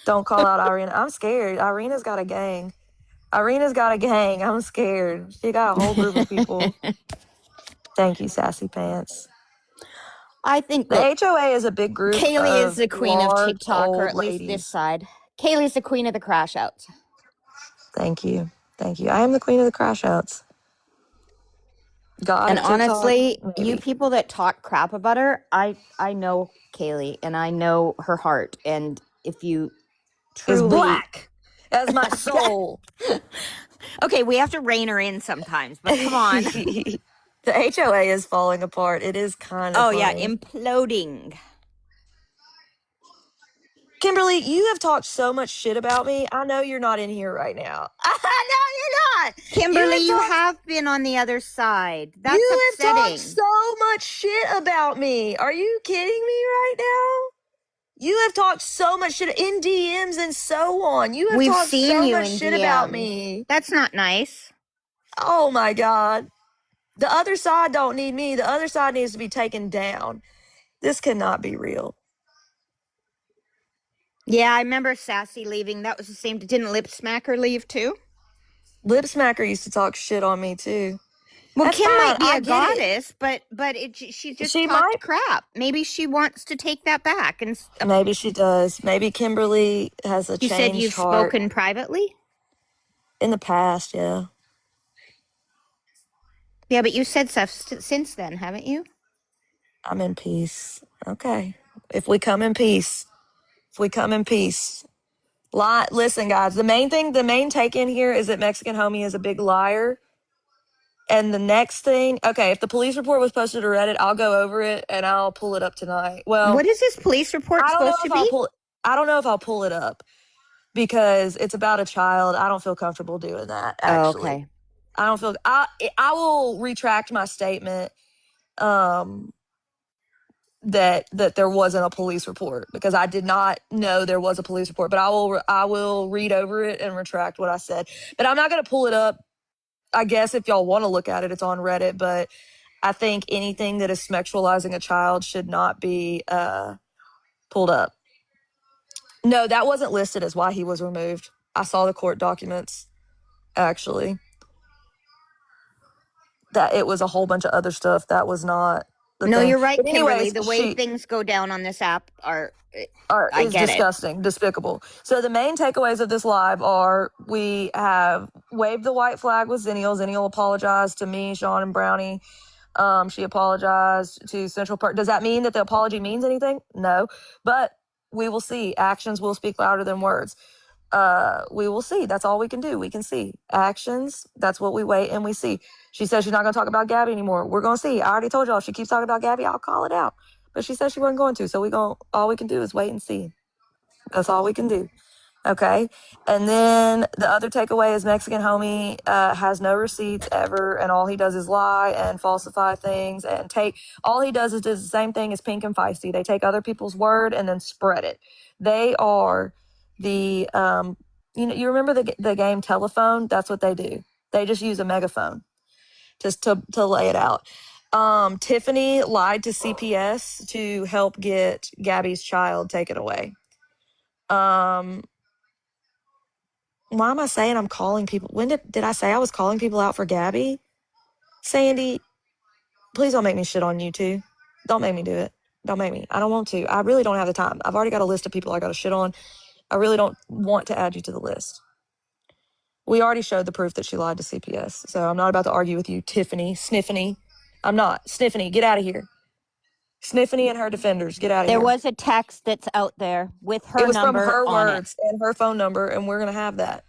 Don't call out Irina. I'm scared. Irina's got a gang. I'm scared. She got a whole group of people. Thank you, Sassy Pants.
I think
the HOA is a big group.
Kaylee is the queen of TikTok, or at least
ladies.
this side. Kaylee's the queen of the crash outs.
Thank you. I am the queen of the crash outs. God,
and honestly,
TikTok,
you people that talk crap about her, I know Kaylee and I know her heart. And if you truly
is black as my soul.
Okay, we have to rein her in sometimes, but come on.
The HOA is falling apart. It is kind of funny.
Yeah, imploding.
Kimberly, you have talked so much shit about me. I know you're not in here right now. I know you're not.
Kimberly, you have been on the other side. That's upsetting.
You have talked so much shit about me. Are you kidding me right now? You have talked so much shit in DMs and so on. You have talked so much shit about me.
That's not nice.
Oh my God. The other side don't need me. The other side needs to be taken down. This cannot be real.
Yeah, I remember Sassy leaving. That was the same. Didn't Lip Smacker leave too?
Lip Smacker used to talk shit on me too.
Well, Kim might be a goddess, but she just talked crap. Maybe she wants to take that back. And
maybe she does. Maybe Kimberly has a changed heart.
You said you've spoken privately?
In the past, yeah.
Yeah, but you said stuff since then, haven't you?
I'm in peace. Okay. If we come in peace. Listen, guys, the main take in here is that Mexican Homie is a big liar. And the next thing, okay, if the police report was posted to Reddit, I'll go over it and I'll pull it up tonight. Well,
What is this police report supposed to be?
I don't know if I'll pull it up because it's about a child. I don't feel comfortable doing that,
Oh,
actually.
okay.
I will retract my statement that there wasn't a police report because I did not know there was a police report, but I will read over it and retract what I said. But I'm not going to pull it up. I guess if y'all want to look at it, it's on Reddit, but I think anything that is sexualizing a child should not be pulled up. No, that wasn't listed as why he was removed. I saw the court documents, actually. That it was a whole bunch of other stuff. That was not the
No,
thing.
you're right,
But
Kimberly.
anyways,
The way things go down on this app are I
is
get it.
disgusting, despicable. So the main takeaways of this live are we have waved the white flag with Zennial. Zennial apologized to me, Sean, and Brownie. She apologized to Central Park. Does that mean that the apology means anything? No. But we will see. Actions will speak louder than words. We will see. That's all we can do. We can see. Actions, that's what we wait and we see. She says she's not going to talk about Gabby anymore. We're going to see. I already told y'all if she keeps talking about Gabby, I'll call it out. But she said she wasn't going to. So all we can do is wait and see. That's all we can do. Okay. And then the other takeaway is Mexican Homie has no receipts ever, and all he does is lie and falsify things and all he does is the same thing as Pink and Feisty. They take other people's word and then spread it. They are the you remember the game Telephone? That's what they do. They just use a megaphone just to lay it out. Tiffany lied to CPS to help get Gabby's child taken away. Why am I saying I'm calling people? When did I say I was calling people out for Gabby? Sandy, please don't make me shit on you too. Don't make me do it. Don't make me. I don't want to. I really don't have the time. I've already got a list of people I got to shit on. I really don't want to add you to the list. We already showed the proof that she lied to CPS, so I'm not about to argue with you, Tiffany. Sniffany. I'm not. Sniffany, get out of here. Sniffany and her defenders, get out of
There
here.
was a text that's out there with her
It was from
number
her
on it.
words and her phone number, and we're going to have that.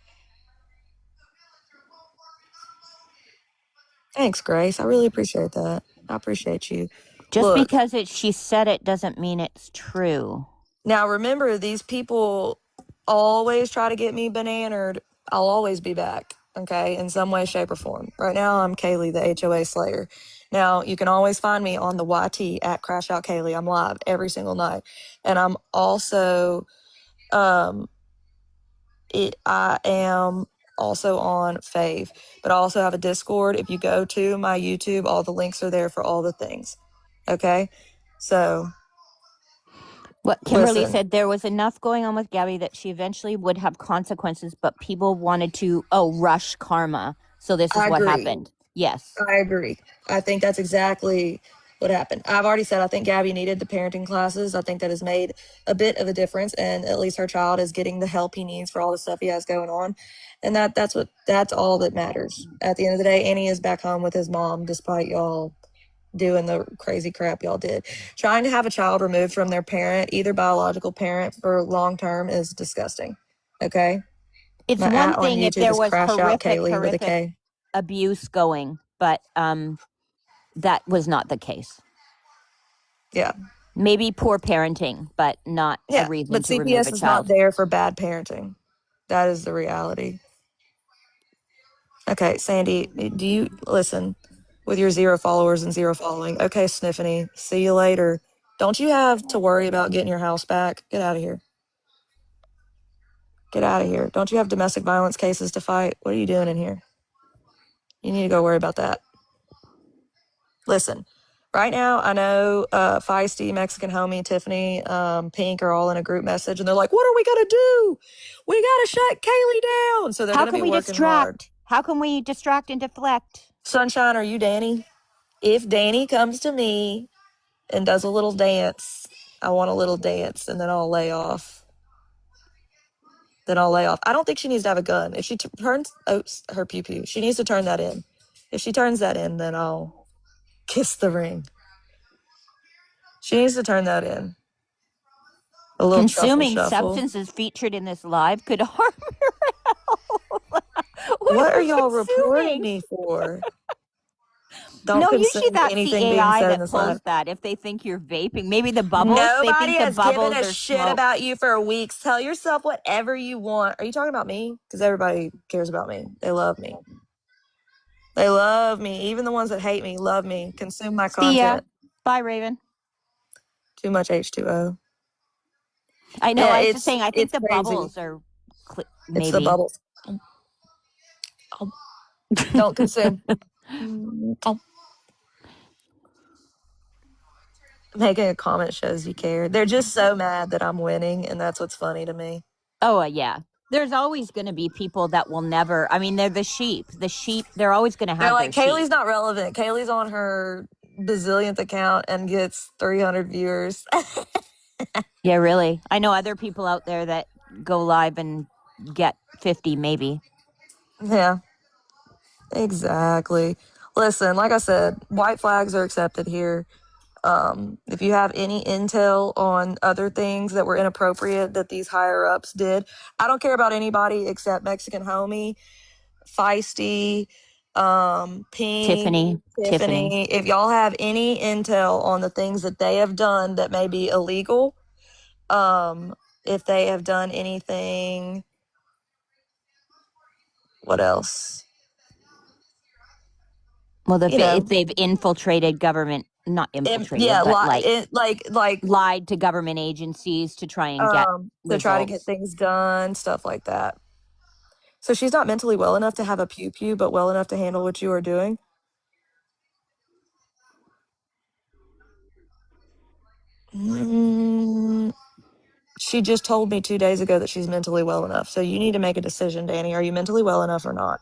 Thanks, Grace. I really appreciate that. I appreciate you.
Just
Look,
because she said it doesn't mean it's true.
now remember, these people always try to get me bananered. I'll always be back, okay, in some way, shape, or form. Right now, I'm Kaylie, the HOA Slayer. Now, you can always find me on the YT at Crash Out Kaylie. I'm live every single night. And I'm also, I am also on Fave, but I also have a Discord. If you go to my YouTube, all the links are there for all the things. Okay? So,
What Kimberly
listen,
said, there was enough going on with Gabby that she eventually would have consequences, but people wanted to, rush karma. So this is
I
what
agree.
happened. Yes.
I agree. I think that's exactly what happened. I've already said I think Gabby needed the parenting classes. I think that has made a bit of a difference, and at least her child is getting the help he needs for all the stuff he has going on. And that's all that matters. At the end of the day, Annie is back home with his mom, despite y'all doing the crazy crap y'all did. Trying to have a child removed from their parent, either biological parent, for long term is disgusting. Okay?
It's
My
one
at on
thing if
YouTube
there
is
was
Crash Out
horrific
Kaylee with a K.
abuse going, but that was not the case.
Yeah.
Maybe poor parenting, but not a
Yeah,
reason
but
to remove a
CPS is not
child.
there for bad parenting. That is the reality. Okay, Sandy, do you listen with your 0 followers and 0 following? Okay, Sniffany, see you later. Don't you have to worry about getting your house back? Get out of here. Get out of here. Don't you have domestic violence cases to fight? What are you doing in here? You need to go worry about that. Listen, right now, I know Feisty, Mexican Homie, Tiffany, Pink are all in a group message, and they're like, what are we going to do? We got to shut Kaylee down. So they're going to be working hard.
How can we distract and deflect?
Sunshine, are you Danny? If Danny comes to me and does a little dance, I want a little dance, and then I'll lay off. then I'll lay off. I don't think she needs to have a gun. If she turns her pew pew, she needs to turn that in. If she turns that in, then I'll kiss the ring. She needs to turn that in. A little
Consuming
shuffle.
substances featured in this live could harm your health.
What are
we
y'all reporting
consuming?
me for? Don't
No,
consume
usually that's the
anything being
AI
said in
that
this
pulls
live.
that if they think you're vaping. Maybe the bubbles, they
Nobody
think the
has given
bubbles
a
are
shit
smoke.
about you for weeks. Tell yourself whatever you want. Are you talking about me? Because everybody cares about me. They love me. They love me. Even the ones that hate me love me. Consume my
See ya.
content.
Bye, Raven.
Too much H2O.
I know.
Yeah,
I was just saying, I think
it's
the
crazy.
bubbles are
It's the
maybe.
bubbles. Don't consume. Making a comment shows you care. They're just so mad that I'm winning, and that's what's funny to me.
Oh, yeah. There's always going to be people that will never. I mean, they're the sheep. The sheep, they're always going to
They're
have
like,
their
Kaylee's
sheep.
not relevant. Kaylee's on her bazillionth account and gets 300 viewers.
Yeah, really. I know other people out there that go live and get 50 maybe.
Yeah, exactly. Listen, like I said, white flags are accepted here. If you have any intel on other things that were inappropriate that these higher ups did, I don't care about anybody except Mexican Homie, Feisty, Ping, Tiffany. If y'all have any intel on the things that they have done that may be illegal, if they have done anything, what else?
Well,
You know,
if they've infiltrated government, not infiltrated,
yeah,
but like
like
lied to government agencies to try and get
to try to get
results.
things done, stuff like that. So she's not mentally well enough to have a pew pew, but well enough to handle what you are doing. She just told me 2 days ago that she's mentally well enough. So you need to make a decision, Danny. Are you mentally well enough or not?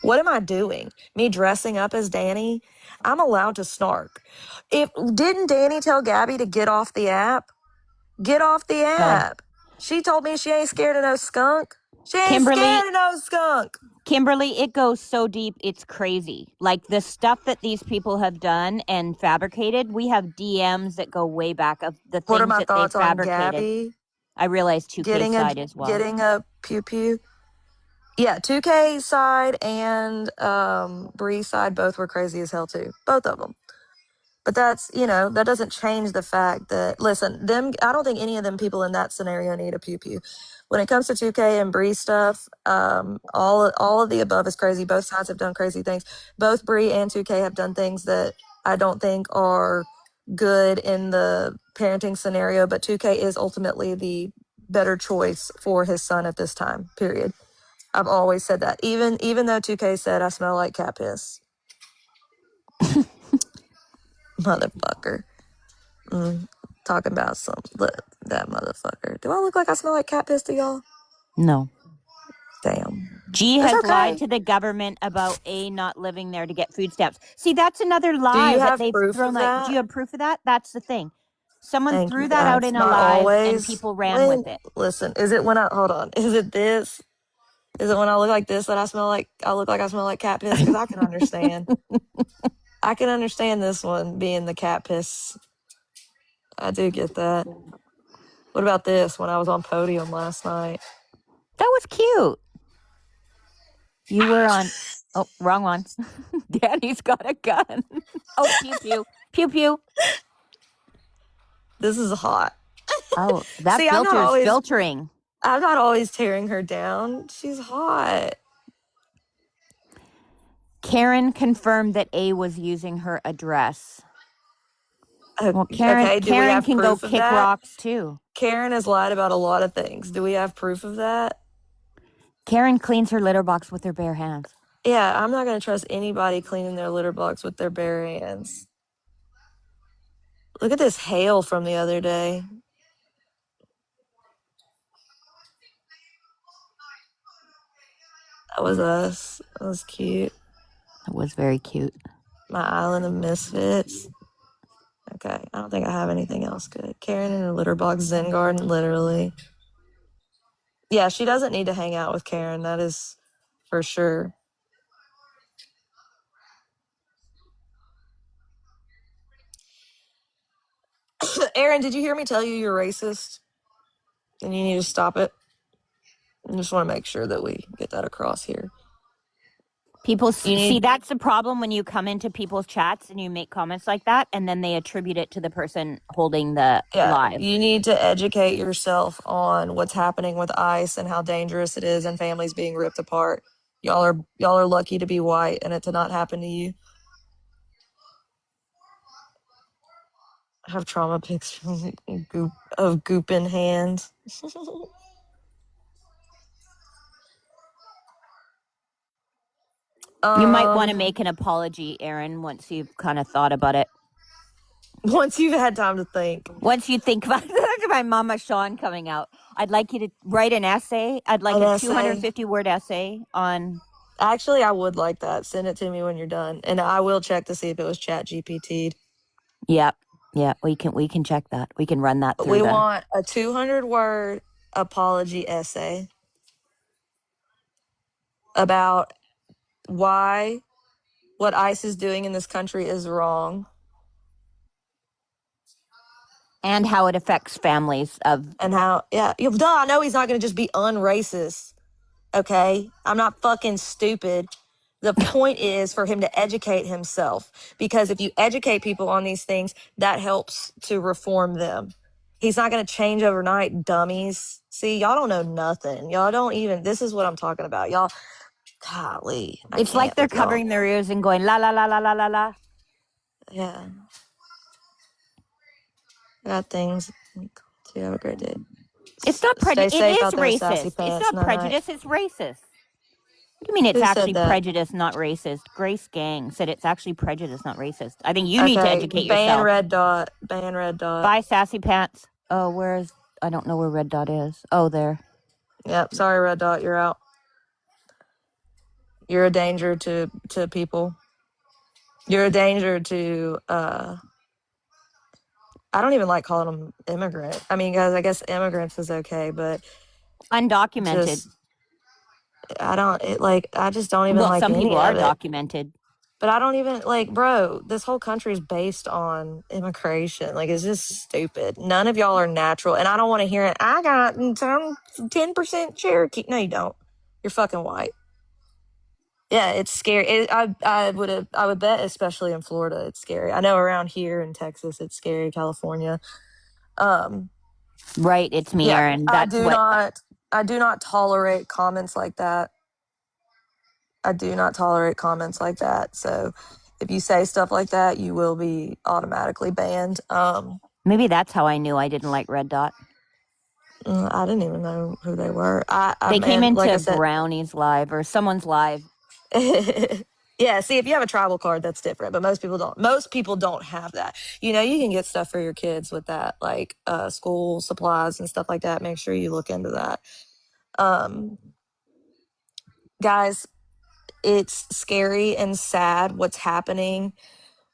What am I doing? Me dressing up as Danny? I'm allowed to snark. Didn't Danny tell Gabby to get off the app? Get off the app. She told me she ain't scared of no skunk. She ain't scared of no skunk.
Kimberly, it goes so deep, it's crazy. Like the stuff that these people have done and fabricated, we have DMs that go way back of the
What are
things
my
that they
thoughts on
fabricated.
Gabby
I realized 2K side as well.
getting a pew pew? Yeah, 2K side and Bree side both were crazy as hell too. Both of them. But that's, that doesn't change the fact that, listen, I don't think any of them people in that scenario need a pew pew. When it comes to 2K and Bree stuff, all of the above is crazy. Both sides have done crazy things. Both Bree and 2K have done things that I don't think are good in the parenting scenario, but 2K is ultimately the better choice for his son at this time, period. I've always said that. Even though 2K said I smell like cat piss. Motherfucker. Talking about that motherfucker. Do I look like I smell like cat piss to y'all?
No.
Damn.
G
It's
has
okay.
lied to the government about A not living there to get food stamps. See, that's another
Do
lie
you
that
have
they've
proof
thrown.
of
Like, do you
that?
have proof of that? That's the thing. Someone
Thank
threw
you,
that out
guys.
in a
Not
live and
always.
people ran with it.
Listen, is it when hold on. Is it this? Is it when I look like this that I look like I smell like cat piss? Because I can understand. I can understand this one being the cat piss. I do get that. What about this when I was on podium last night?
That was cute. You were on. Oh, wrong one. Danny's got a gun. Oh, pew pew. Pew pew.
This is hot.
Oh, that
See,
filter's filtering.
I'm not always tearing her down. She's hot.
Karen confirmed that A was using her address. Well,
Okay, do we
Karen
have
can go
proof of
kick
that?
rocks too.
Karen has lied about a lot of things. Do we have proof of that?
Karen cleans her litter box with her bare hands.
Yeah, I'm not going to trust anybody cleaning their litter box with their bare hands. Look at this hail from the other day. That was us. That was cute.
It was very cute.
My island of misfits. Okay, I don't think I have anything else good. Karen in her litter box, Zen Garden, literally. Yeah, she doesn't need to hang out with Karen. That is for sure. Aaron, did you hear me tell you you're racist? And you need to stop it? I just want to make sure that we get that across here.
People
You
see
need,
that's the problem when you come into people's chats and you make comments like that, and then they attribute it to the person holding the
yeah,
live.
you need to educate yourself on what's happening with ICE and how dangerous it is and families being ripped apart. Y'all are lucky to be white and it to not happen to you. I have trauma pics from goop in hands.
You might want to make an apology, Aaron, once you've kind of thought about it.
Once you've had time to think.
Once you think about look at my Mama Sean coming out. I'd like you to write an essay. I'd like
An
a
essay.
250-word essay on.
Actually, I would like that. Send it to me when you're done, and I will check to see if it was Chat GPT'd.
Yeah, we can check that. We can run that through.
We want a 200-word apology essay about why what ICE is doing in this country is wrong,
and how it affects families of.
and how duh, I know he's not going to just be unracist. Okay, I'm not fucking stupid. The point is for him to educate himself, because if you educate people on these things, that helps to reform them. He's not going to change overnight, dummies. See, y'all don't know nothing. Y'all don't even, this is what I'm talking about. Y'all, golly.
It's like they're covering their ears and going, la, la, la, la, la, la, la.
Yeah. Got things. You have a great day.
It's not prejudice. It is racist. It's not
Night.
prejudice. It's racist. What do you mean it's actually prejudice, not racist? Grace Gang said it's actually prejudice, not racist. I think you need to educate yourself.
Ban Red Dot. Ban Red Dot.
Bye, Sassy Pants. Oh, where's... I don't know where Red Dot is. Oh, there.
Yep. Sorry, Red Dot. You're out. You're a danger to people. You're a danger to... I don't even like calling them immigrant. I mean, guys, I guess immigrants is okay, but...
Undocumented.
I just don't even like any of it.
Well, some people are documented.
But I don't even, bro, this whole country is based on immigration. It's just stupid. None of y'all are natural. And I don't want to hear it. I got some 10% Cherokee. No, you don't. You're fucking white. Yeah, it's scary. I would bet, especially in Florida, it's scary. I know around here in Texas, it's scary. California.
Right, it's me, Aaron. That's
I do not tolerate comments like that. I do not tolerate comments like that. So if you say stuff like that, you will be automatically banned.
Maybe that's how I knew I didn't like Red Dot.
I didn't even know who they were.
They came into Brownie's live or someone's live.
Yeah, see, if you have a tribal card, that's different, but most people don't. Most people don't have that. You can get stuff for your kids with that, like school supplies and stuff like that. Make sure you look into that. Guys, it's scary and sad what's happening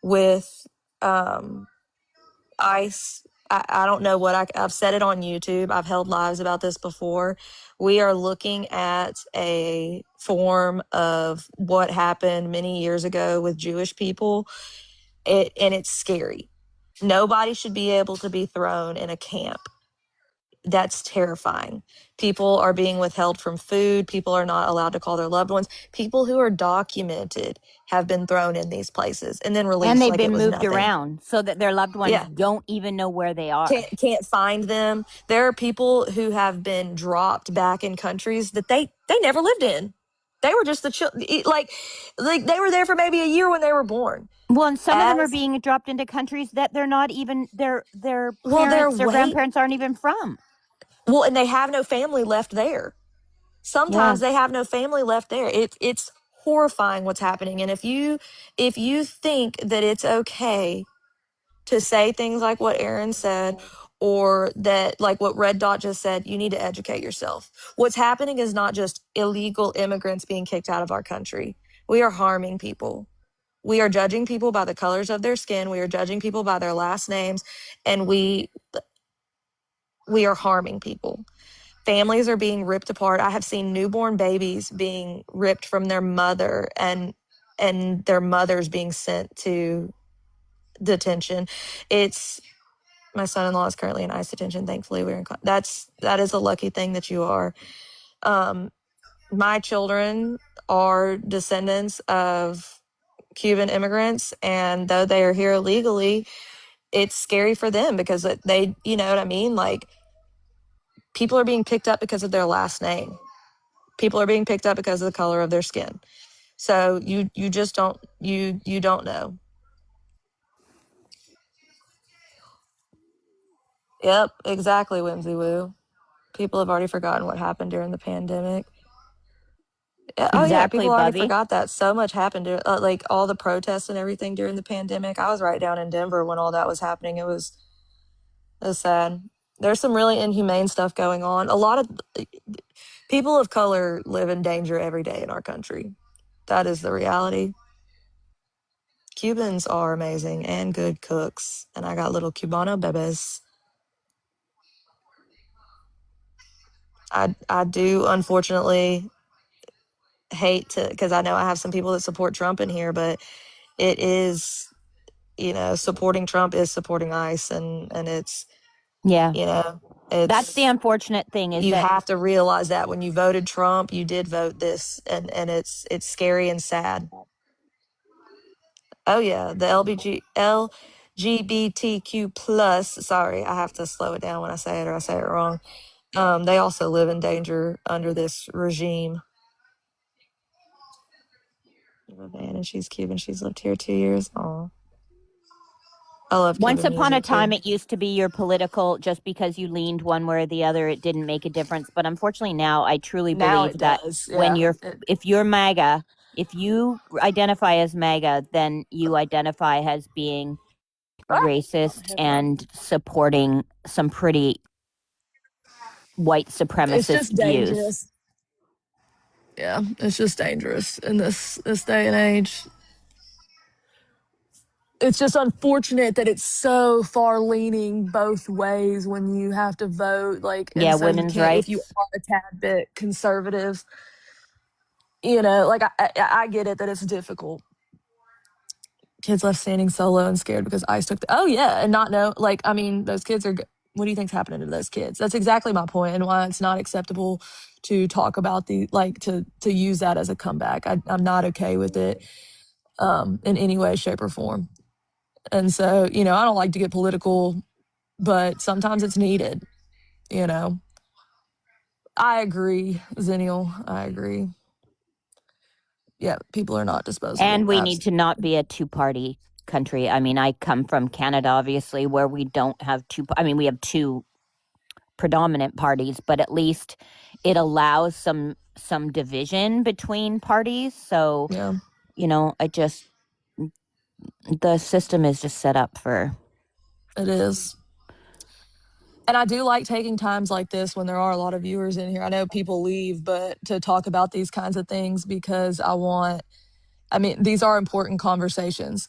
with ICE. I don't know what I've said it on YouTube. I've held lives about this before. We are looking at a form of what happened many years ago with Jewish people. And it's scary. Nobody should be able to be thrown in a camp. That's terrifying. People are being withheld from food. People are not allowed to call their loved ones. People who are documented have been thrown in these places and then released.
And they've been moved around so that their loved ones don't even know where they are.
Can't find them. There are people who have been dropped back in countries that they never lived in. They were just like they were there for maybe a year when they were born.
Well, and some of them are being dropped into countries that they're not even their parents or grandparents aren't even from.
Well, and they have no family left there. Sometimes they have no family left there. It's horrifying what's happening. And if you think that it's okay to say things like what Aaron said, or that like what Red Dot just said, you need to educate yourself. What's happening is not just illegal immigrants being kicked out of our country. We are harming people. We are judging people by the colors of their skin. We are judging people by their last names, and we are harming people. families are being ripped apart. I have seen newborn babies being ripped from their mother and their mothers being sent to detention. It's my son-in-law is currently in ICE detention. Thankfully, that is a lucky thing that you are. My children are descendants of Cuban immigrants, and though they are here illegally, it's scary for them because they, you know what I mean? Like, people are being picked up because of their last name. People are being picked up because of the color of their skin. So you just don't know. Yep, exactly, Whimsy Woo. People have already forgotten what happened during the pandemic. Oh yeah,
Exactly,
people already
Bubby.
forgot that. So much happened, like all the protests and everything during the pandemic. I was right down in Denver when all that was happening. It was sad. There's some really inhumane stuff going on. A lot of people of color live in danger every day in our country. That is the reality. Cubans are amazing and good cooks, and I got little Cubano bebés. I do unfortunately hate to, because I know I have some people that support Trump in here, but it is, supporting Trump is supporting ICE, and it's,
Yeah. That's the
it's,
unfortunate thing is
you
that,
have to realize that when you voted Trump, you did vote this, and it's scary and sad. Oh yeah, the LGBTQ plus. Sorry, I have to slow it down when I say it or I say it wrong. They also live in danger under this regime. Man, and she's Cuban. She's lived here 2 years. Oh, I love
once
Cuban
upon a
music
time,
too.
it used to be your political, just because you leaned one way or the other, it didn't make a difference. But unfortunately, now I truly
Now
believe
it
that
does.
when
Yeah.
if you're MAGA, if you identify as MAGA, then you identify as being racist and supporting some pretty white
It's
supremacist
just
views.
dangerous. Yeah, it's just dangerous in this day and age. It's just unfortunate that it's so far leaning both ways when you have to vote, like, and
Yeah,
so you
women's
can't, if you
rights.
are a tad bit conservative, like, I get it that it's difficult. Kids left standing solo and scared because ICE took oh yeah, and not know, like, I mean, those kids are, what do you think's happening to those kids? That's exactly my point, and why it's not acceptable to talk about to use that as a comeback. I'm not okay with it, in any way, shape, or form. And so, I don't like to get political, but sometimes it's needed, you know. I agree, Zennial. I agree. Yeah, people are not disposable.
And we need to not be a two-party country. I mean, I come from Canada, obviously, where we don't have we have two predominant parties, but at least it allows some division between parties. So,
Yeah,
I just the system is just set up for.
it is. And I do like taking times like this when there are a lot of viewers in here. I know people leave, but to talk about these kinds of things because these are important conversations.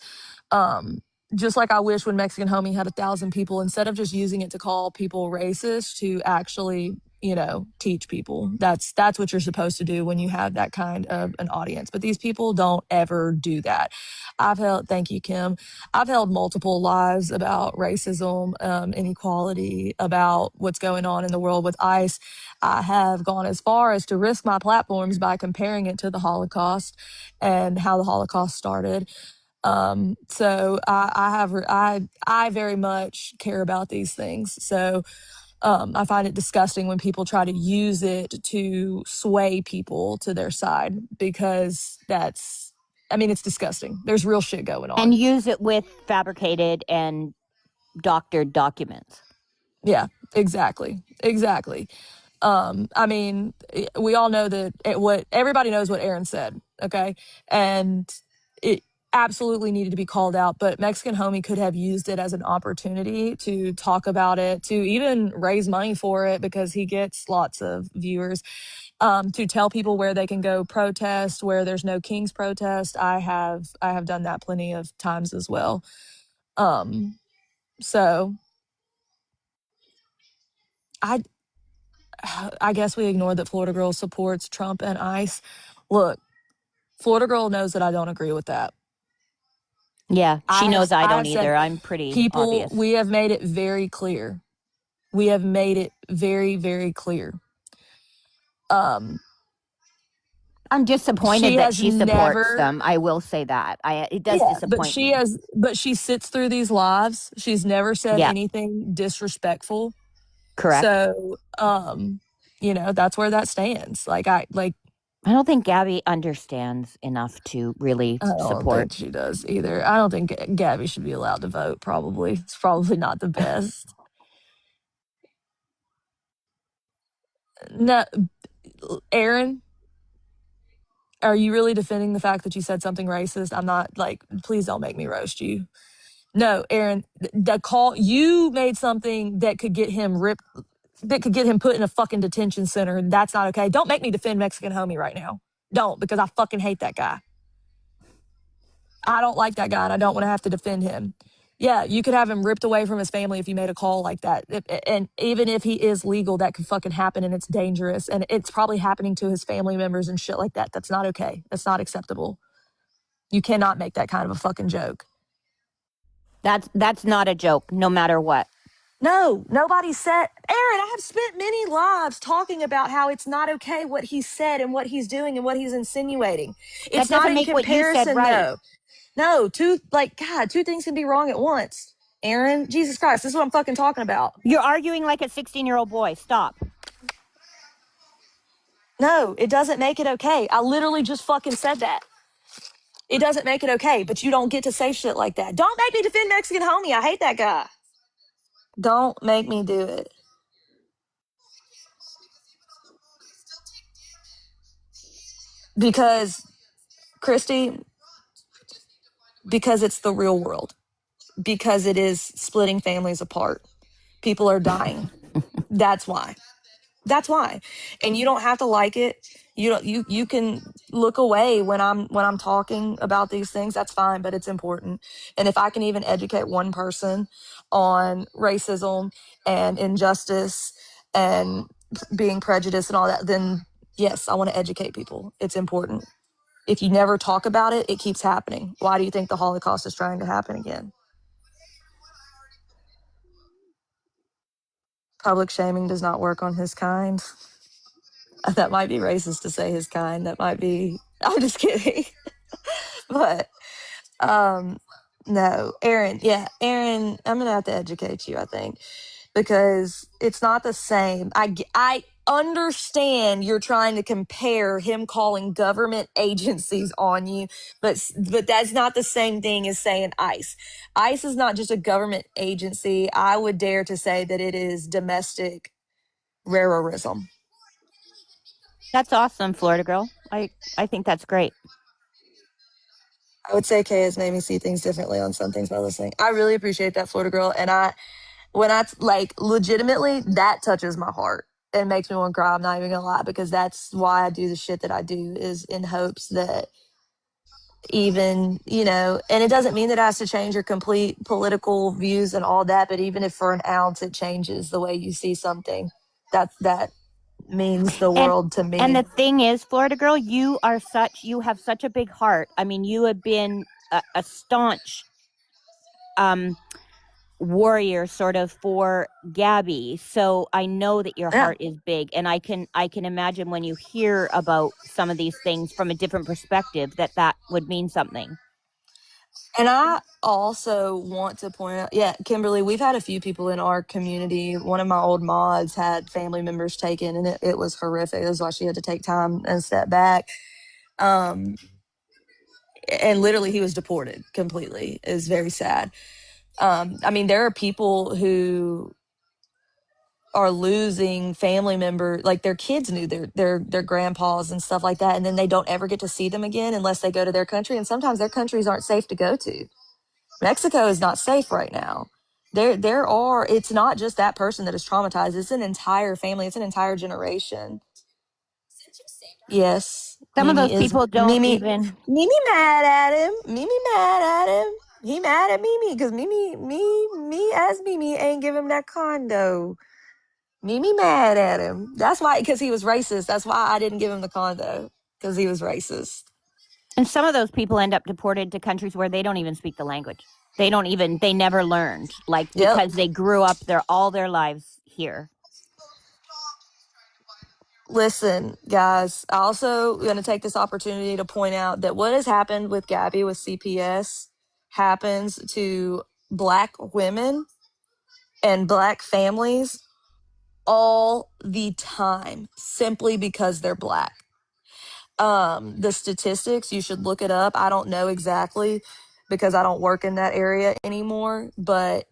Um, just like I wish when Mexican Homie had 1,000 people, instead of just using it to call people racist, to actually, teach people. That's what you're supposed to do when you have that kind of an audience. But these people don't ever do that. Thank you, Kim. I've held multiple lives about racism, inequality, about what's going on in the world with ICE. I have gone as far as to risk my platforms by comparing it to the Holocaust and how the Holocaust started. So I very much care about these things. So I find it disgusting when people try to use it to sway people to their side, because it's disgusting. There's real shit going
And
on.
use it with fabricated and doctored documents.
Yeah, exactly. Exactly. We all know that what everybody knows what Aaron said, okay? And it absolutely needed to be called out, but Mexican Homie could have used it as an opportunity to talk about it, to even raise money for it, because he gets lots of viewers, to tell people where they can go protest, where there's no King's protest. I have done that plenty of times as well. So I I guess we ignore that Florida Girl supports Trump and ICE. Look, Florida Girl knows that I don't agree with that.
Yeah, she knows I
I
don't
have said,
either. I'm pretty
people,
obvious.
we have made it very clear. We have made it very, very clear. Um,
I'm disappointed
she
that
has
she supports
never,
them. I will say that. It does
yeah, but
disappoint me.
but she sits through these lives. She's never said
Yeah,
anything disrespectful.
correct.
So, that's where that stands.
I don't think Gabby understands enough to really
I don't
support.
think she does either. I don't think Gabby should be allowed to vote, probably. It's probably not the best. No, Aaron, are you really defending the fact that you said something racist? I'm not please don't make me roast you. No, Aaron, the call you made something that could get him put in a fucking detention center, and that's not okay. Don't make me defend Mexican homie right now. Don't, because I fucking hate that guy. I don't like that guy, and I don't want to have to defend him. Yeah, you could have him ripped away from his family if you made a call like that. And even if he is legal, that could fucking happen, and it's dangerous. And it's probably happening to his family members and shit like that. That's not okay. That's not acceptable. You cannot make that kind of a fucking joke.
That's not a joke, no matter what.
No, nobody said, Aaron, I have spent many lives talking about how it's not okay what he said and what he's doing and what he's insinuating.
That
It's not
doesn't
in
make what you said
comparison,
right.
though. No, two things can be wrong at once. Aaron, Jesus Christ, this is what I'm fucking talking about.
You're arguing like a 16-year-old boy. Stop.
No, it doesn't make it okay. I literally just fucking said that. It doesn't make it okay, but you don't get to say shit like that. Don't make me defend Mexican homie. I hate that guy. Don't make me do it. Because, Christy, because it's the real world. Because it is splitting families apart. People are dying. That's why. That's why. And you don't have to like it. You can look away when I'm talking about these things. That's fine, but it's important. And if I can even educate one person on racism and injustice and being prejudiced and all that, then yes, I want to educate people. It's important. If you never talk about it, it keeps happening. Why do you think the Holocaust is trying to happen again? Public shaming does not work on his kind. That might be racist to say his kind. That might be, I'm just kidding. But no, Aaron, I'm gonna have to educate you, I think, because it's not the same. I understand you're trying to compare him calling government agencies on you, but that's not the same thing as saying ICE. ICE is not just a government agency. I would dare to say that it is domestic terrorism.
That's awesome, Florida girl. I think that's great.
I would say Kay has made me see things differently on some things by listening. I really appreciate that, Florida girl. And when I legitimately, that touches my heart and makes me want to cry. I'm not even gonna lie, because that's why I do the shit that I do, is in hopes that even, and it doesn't mean that it has to change your complete political views and all that, but even if for an ounce it changes the way you see something, that means the
And
world to me.
and the thing is, Florida girl, you have such a big heart. I mean, you have been a staunch warrior sort of for Gabby. So I know that your heart is big, and I can imagine when you hear about some of these things from a different perspective that would mean something.
And I also want to point out, Kimberly, we've had a few people in our community. One of my old mods had family members taken, and it was horrific. That's why she had to take time and step back. And literally, he was deported completely. It was very sad. I mean, there are people who are losing family members, like their kids knew their grandpas and stuff like that, and then they don't ever get to see them again unless they go to their country. And sometimes their countries aren't safe to go to. Mexico is not safe right now. It's not just that person that is traumatized. It's an entire family. It's an entire generation. Yes.
Some of those people don't even.
Mimi mad at him. Mimi mad at him. He mad at Mimi because Mimi as Mimi ain't give him that condo. Mimi mad at him. That's why, because he was racist. That's why I didn't give him the condo, because he was racist.
And some of those people end up deported to countries where they don't even speak the language. They never learned, like,
Yep.
because they grew up all their lives here.
Listen, guys, I also going to take this opportunity to point out that what has happened with Gabby with CPS happens to Black women and Black families all the time, simply because they're Black. The statistics, you should look it up. I don't know exactly because I don't work in that area anymore, but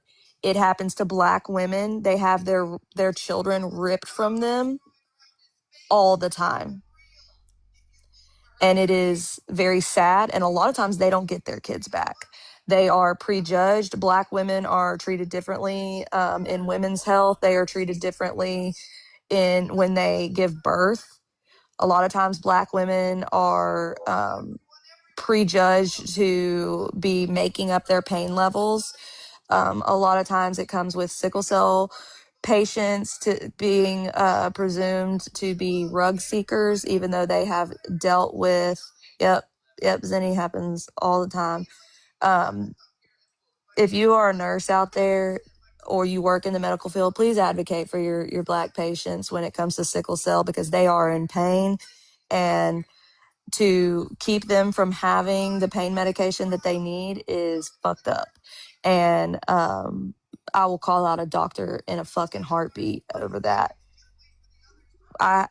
it happens to Black women. They have their children ripped from them all the time. And it is very sad. And a lot of times they don't get their kids back. They are prejudged. Black women are treated differently in women's health. They are treated differently in when they give birth. A lot of times Black women are prejudged to be making up their pain levels. A lot of times it comes with sickle cell patients to being presumed to be rug seekers, even though they have dealt with, yep, Zenny happens all the time. If you are a nurse out there or you work in the medical field, please advocate for your Black patients when it comes to sickle cell, because they are in pain, and to keep them from having the pain medication that they need is fucked up. And I will call out a doctor in a fucking heartbeat over that. I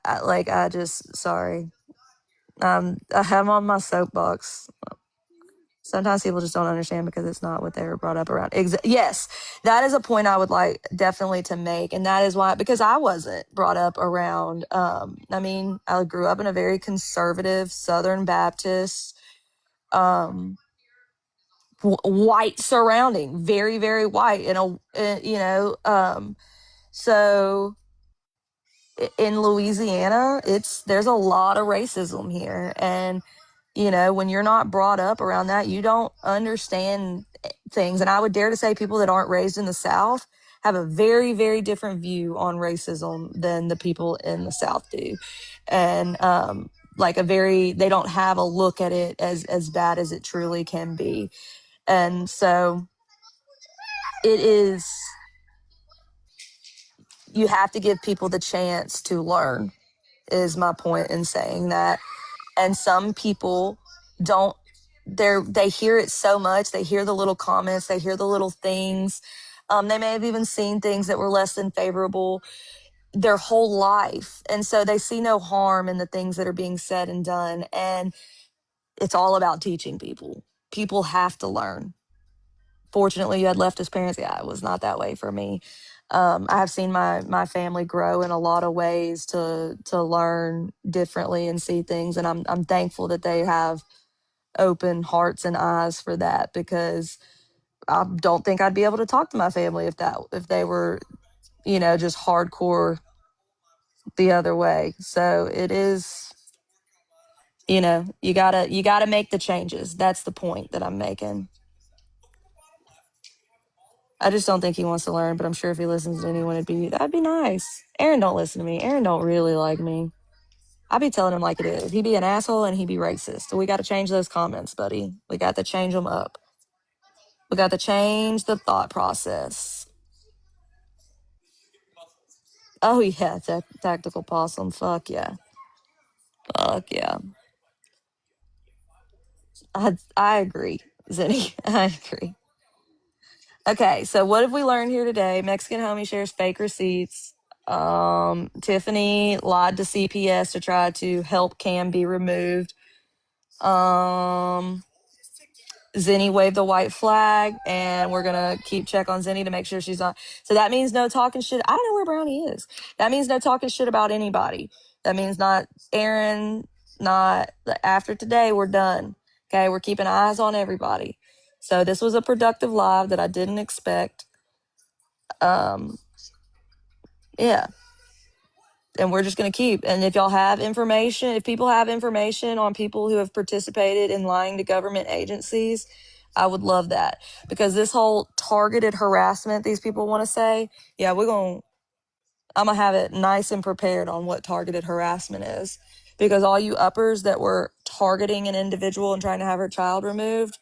just, sorry. I am on my soapbox. Sometimes people just don't understand because it's not what they were brought up around. Yes, that is a point I would like definitely to make. And that is why, because I wasn't brought up around, I mean, I grew up in a very conservative Southern Baptist, white surrounding, very, very white, so in Louisiana, there's a lot of racism here. And, when you're not brought up around that, you don't understand things. And I would dare to say people that aren't raised in the South have a very, very different view on racism than the people in the South do. And, they don't have a look at it as bad as it truly can be. And so it is, you have to give people the chance to learn, is my point in saying that. And some people don't, they hear it so much. They hear the little comments, they hear the little things. They may have even seen things that were less than favorable their whole life. And so they see no harm in the things that are being said and done. And it's all about teaching people. People have to learn. Fortunately, you had leftist parents. Yeah, it was not that way for me. I have seen my family grow in a lot of ways to learn differently and see things, and I'm thankful that they have open hearts and eyes for that, because I don't think I'd be able to talk to my family if they were, just hardcore the other way. So it is, you gotta make the changes. That's the point that I'm making. I just don't think he wants to learn, but I'm sure if he listens to anyone, that'd be nice. Aaron don't listen to me. Aaron don't really like me. I be telling him like it is. He be an asshole and he be racist. So we got to change those comments, buddy. We got to change them up. We got to change the thought process. Oh yeah, tactical possum. Fuck yeah. Fuck yeah. I agree, Zenny. I agree. Okay, so what have we learned here today? Mexican homie shares fake receipts. Tiffany lied to CPS to try to help Cam be removed. Zenny waved the white flag, and we're gonna keep check on Zenny to make sure she's not. So that means no talking shit. I don't know where Brownie is. That means no talking shit about anybody. That means not Aaron, not after today. We're done. Okay, we're keeping eyes on everybody. So this was a productive live that I didn't expect. Yeah. And we're just going to keep. And if y'all have information, if people have information on people who have participated in lying to government agencies, I would love that. Because this whole targeted harassment these people want to say, yeah, we're going I'm gonna have it nice and prepared on what targeted harassment is, because all you uppers that were targeting an individual and trying to have her child removed,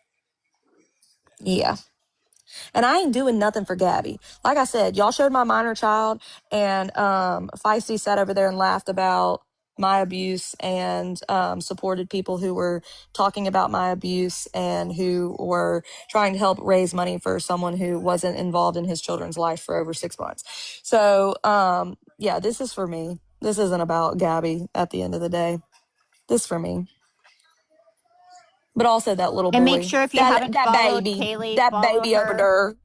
yeah. And I ain't doing nothing for Gabby. Like I said, y'all showed my minor child, and Feisty sat over there and laughed about my abuse and supported people who were talking about my abuse and who were trying to help raise money for someone who wasn't involved in his children's life for over 6 months. So, yeah, this is for me. This isn't about Gabby at the end of the day. This for me. But also that little
And make
boy,
sure if you
that
haven't
that
followed
baby,
Kaylie,
that baby over there.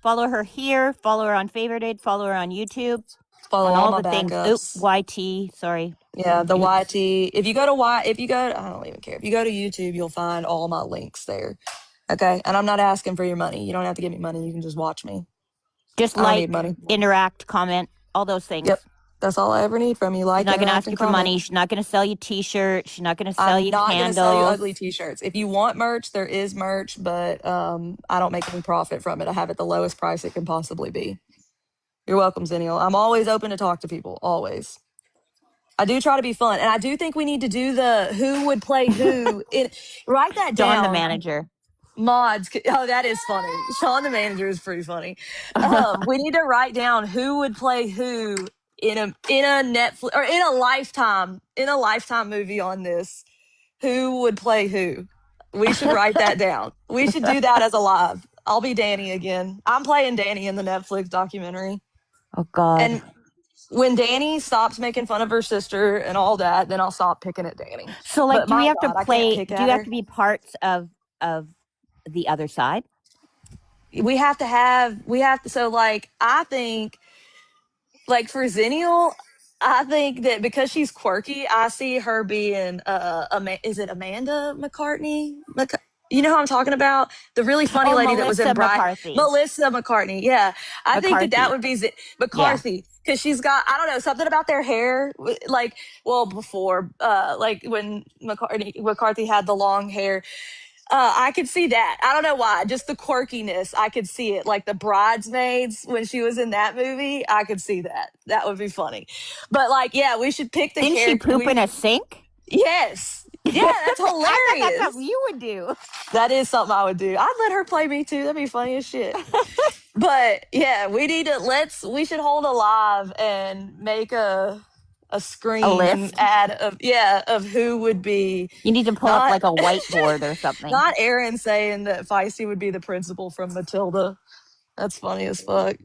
follow her here, follow her on Favorited, follow her on YouTube,
Follow
on
all
all
my
the things. Oh,
backups.
YT, sorry.
Yeah, the
Oops.
YT. If you go to I don't even care. If you go to YouTube, you'll find all my links there. Okay. And I'm not asking for your money. You don't have to give me money. You can just watch me.
Just
I don't need
like,
money.
interact, comment, all those things.
Yep. That's all I ever need from you.
She's
Like,
not going to
interact,
ask
and
you for
comment.
money. She's not going to sell you t-shirts. She's not going to sell
I'm
you
not going to sell you
candles.
ugly t-shirts. If you want merch, there is merch, but I don't make any profit from it. I have it the lowest price it can possibly be. You're welcome, Zennial. I'm always open to talk to people. Always. I do try to be fun, and I do think we need to do the who would play who. Write that
Dawn, the
down,
manager.
mods. Oh, that is funny. Sean the manager is pretty funny. We need to write down who would play who in a Netflix or in a lifetime movie on this. Who would play who? We should write that down. We should do that as a live. I'll be Danny again. I'm playing Danny in the Netflix documentary.
Oh, God.
And when Danny stops making fun of her sister and all that, then I'll stop picking at Danny.
So, like,
But
do we
my
have
God,
to
I can't
play?
pick
Do you
at
have
her.
to be parts of the other side?
We have to. So, like, I think, like, for Zennial, I think that because she's quirky, I see her being, is it Amanda McCartney? You know who I'm talking about? The really funny
Oh,
lady that was in
Melissa
Bright.
McCarthy.
Melissa McCartney. Yeah. I think that
McCarthy.
would be
Yeah.
McCarthy. Cause she's got, I don't know, something about their hair. Like, well, before, like when McCarthy had the long hair, I could see that. I don't know why. Just the quirkiness. I could see it. Like the Bridesmaids when she was in that movie. I could see that. That would be funny. But like, yeah, we should pick the
Didn't she
character.
poop in a sink?
Yes. Yeah, that's
I thought that's
hilarious.
something you would do.
That is something I would do. I'd let her play me too. That'd be funny as shit. But yeah, we should hold a live and make a screen
list?
ad of who would be.
You need to pull up
Not
like a whiteboard or something.
not Aaron saying that Feisty would be the principal from Matilda. That's funny as fuck.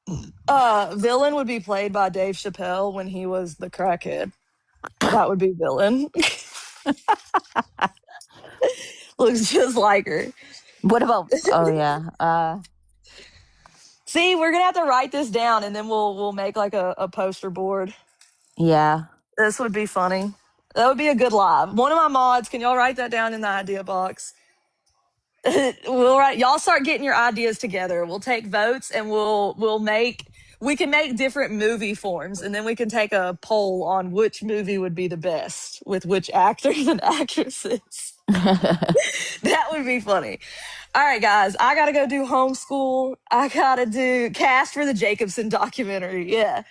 Villain would be played by Dave Chappelle when he was the crackhead. That would be Villain. Looks just like her.
What about? Oh yeah.
See, we're gonna have to write this down, and then we'll make like a poster board.
Yeah.
This would be funny. That would be a good live. One of my mods, can y'all write that down in the idea box? Y'all start getting your ideas together. We'll take votes and we can make different movie forms, and then we can take a poll on which movie would be the best with which actors and actresses. That would be funny. All right, guys, I gotta go do homeschool. I gotta do cast for the Jacobson documentary. Yeah.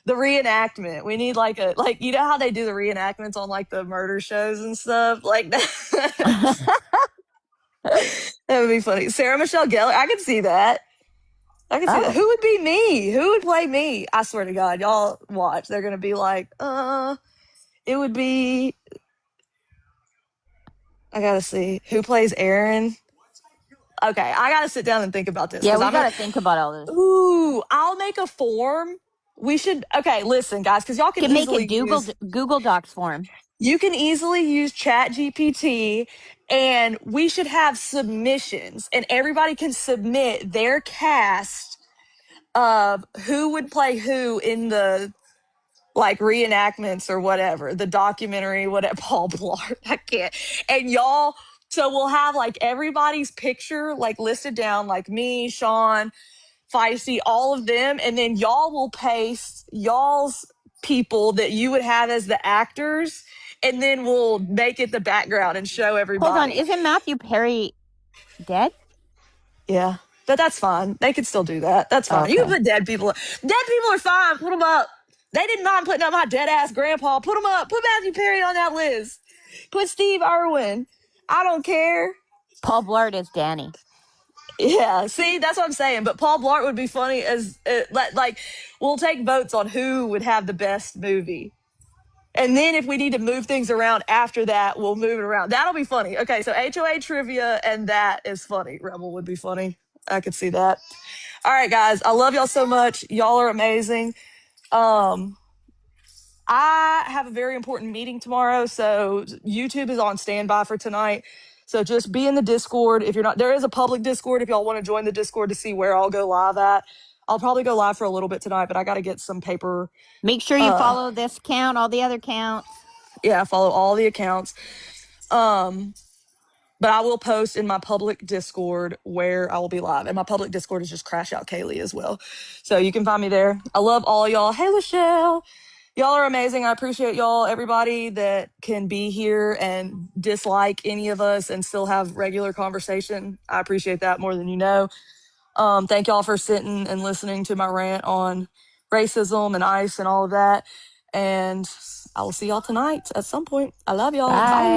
The reenactment. We need like you know how they do the reenactments on like the murder shows and stuff? Like that. That would be funny. Sarah Michelle Gellar. I could see that. I could see that. Who would be me? Who would play me? I swear to God, y'all watch. They're gonna be like, it would be. I gotta see who plays Aaron. Okay, I gotta sit down and think about this.
Yeah, we
I'm
gotta think about all this.
Ooh, I'll make a form. We should. Okay, listen, guys, because y'all can
You can make
easily
a Google Docs form.
You can easily use Chat GPT, and we should have submissions, and everybody can submit their cast of who would play who in the like reenactments or whatever, the documentary, whatever. Paul Blart, I can't. And y'all, so we'll have like everybody's picture like listed down, like me, Sean, Feisty, all of them, and then y'all will paste y'all's people that you would have as the actors, and then we'll make it the background and show everybody.
Hold on, isn't Matthew Perry dead?
Yeah. but that's fine. They can still do that. That's fine. You can
Okay.
put dead people. Dead people are fine. Put them up. They didn't mind putting up my dead ass grandpa. Put them up. Put Matthew Perry on that list. Put Steve Irwin. I don't care.
Paul Blart is Danny.
Yeah, see, that's what I'm saying. But Paul Blart would be funny as like we'll take votes on who would have the best movie. And then if we need to move things around after that, we'll move it around. That'll be funny. Okay, so HOA trivia and that is funny. Rebel would be funny. I could see that. All right, guys. I love y'all so much. Y'all are amazing. I have a very important meeting tomorrow, so YouTube is on standby for tonight. So just be in the Discord. If you're not, there is a public Discord if y'all want to join the Discord to see where I'll go live at. I'll probably go live for a little bit tonight, but I got to get some paper.
Make sure you follow this account, all the other accounts.
Yeah, follow all the accounts. But I will post in my public Discord where I will be live. And my public Discord is just Crash Out Kaylee as well. So you can find me there. I love all y'all. Hey, Lachelle. Y'all are amazing. I appreciate y'all, everybody that can be here and dislike any of us and still have regular conversation. I appreciate that more than you know. Thank y'all for sitting and listening to my rant on racism and ICE and all of that. And I will see y'all tonight at some point. I love y'all.
Bye.
Bye.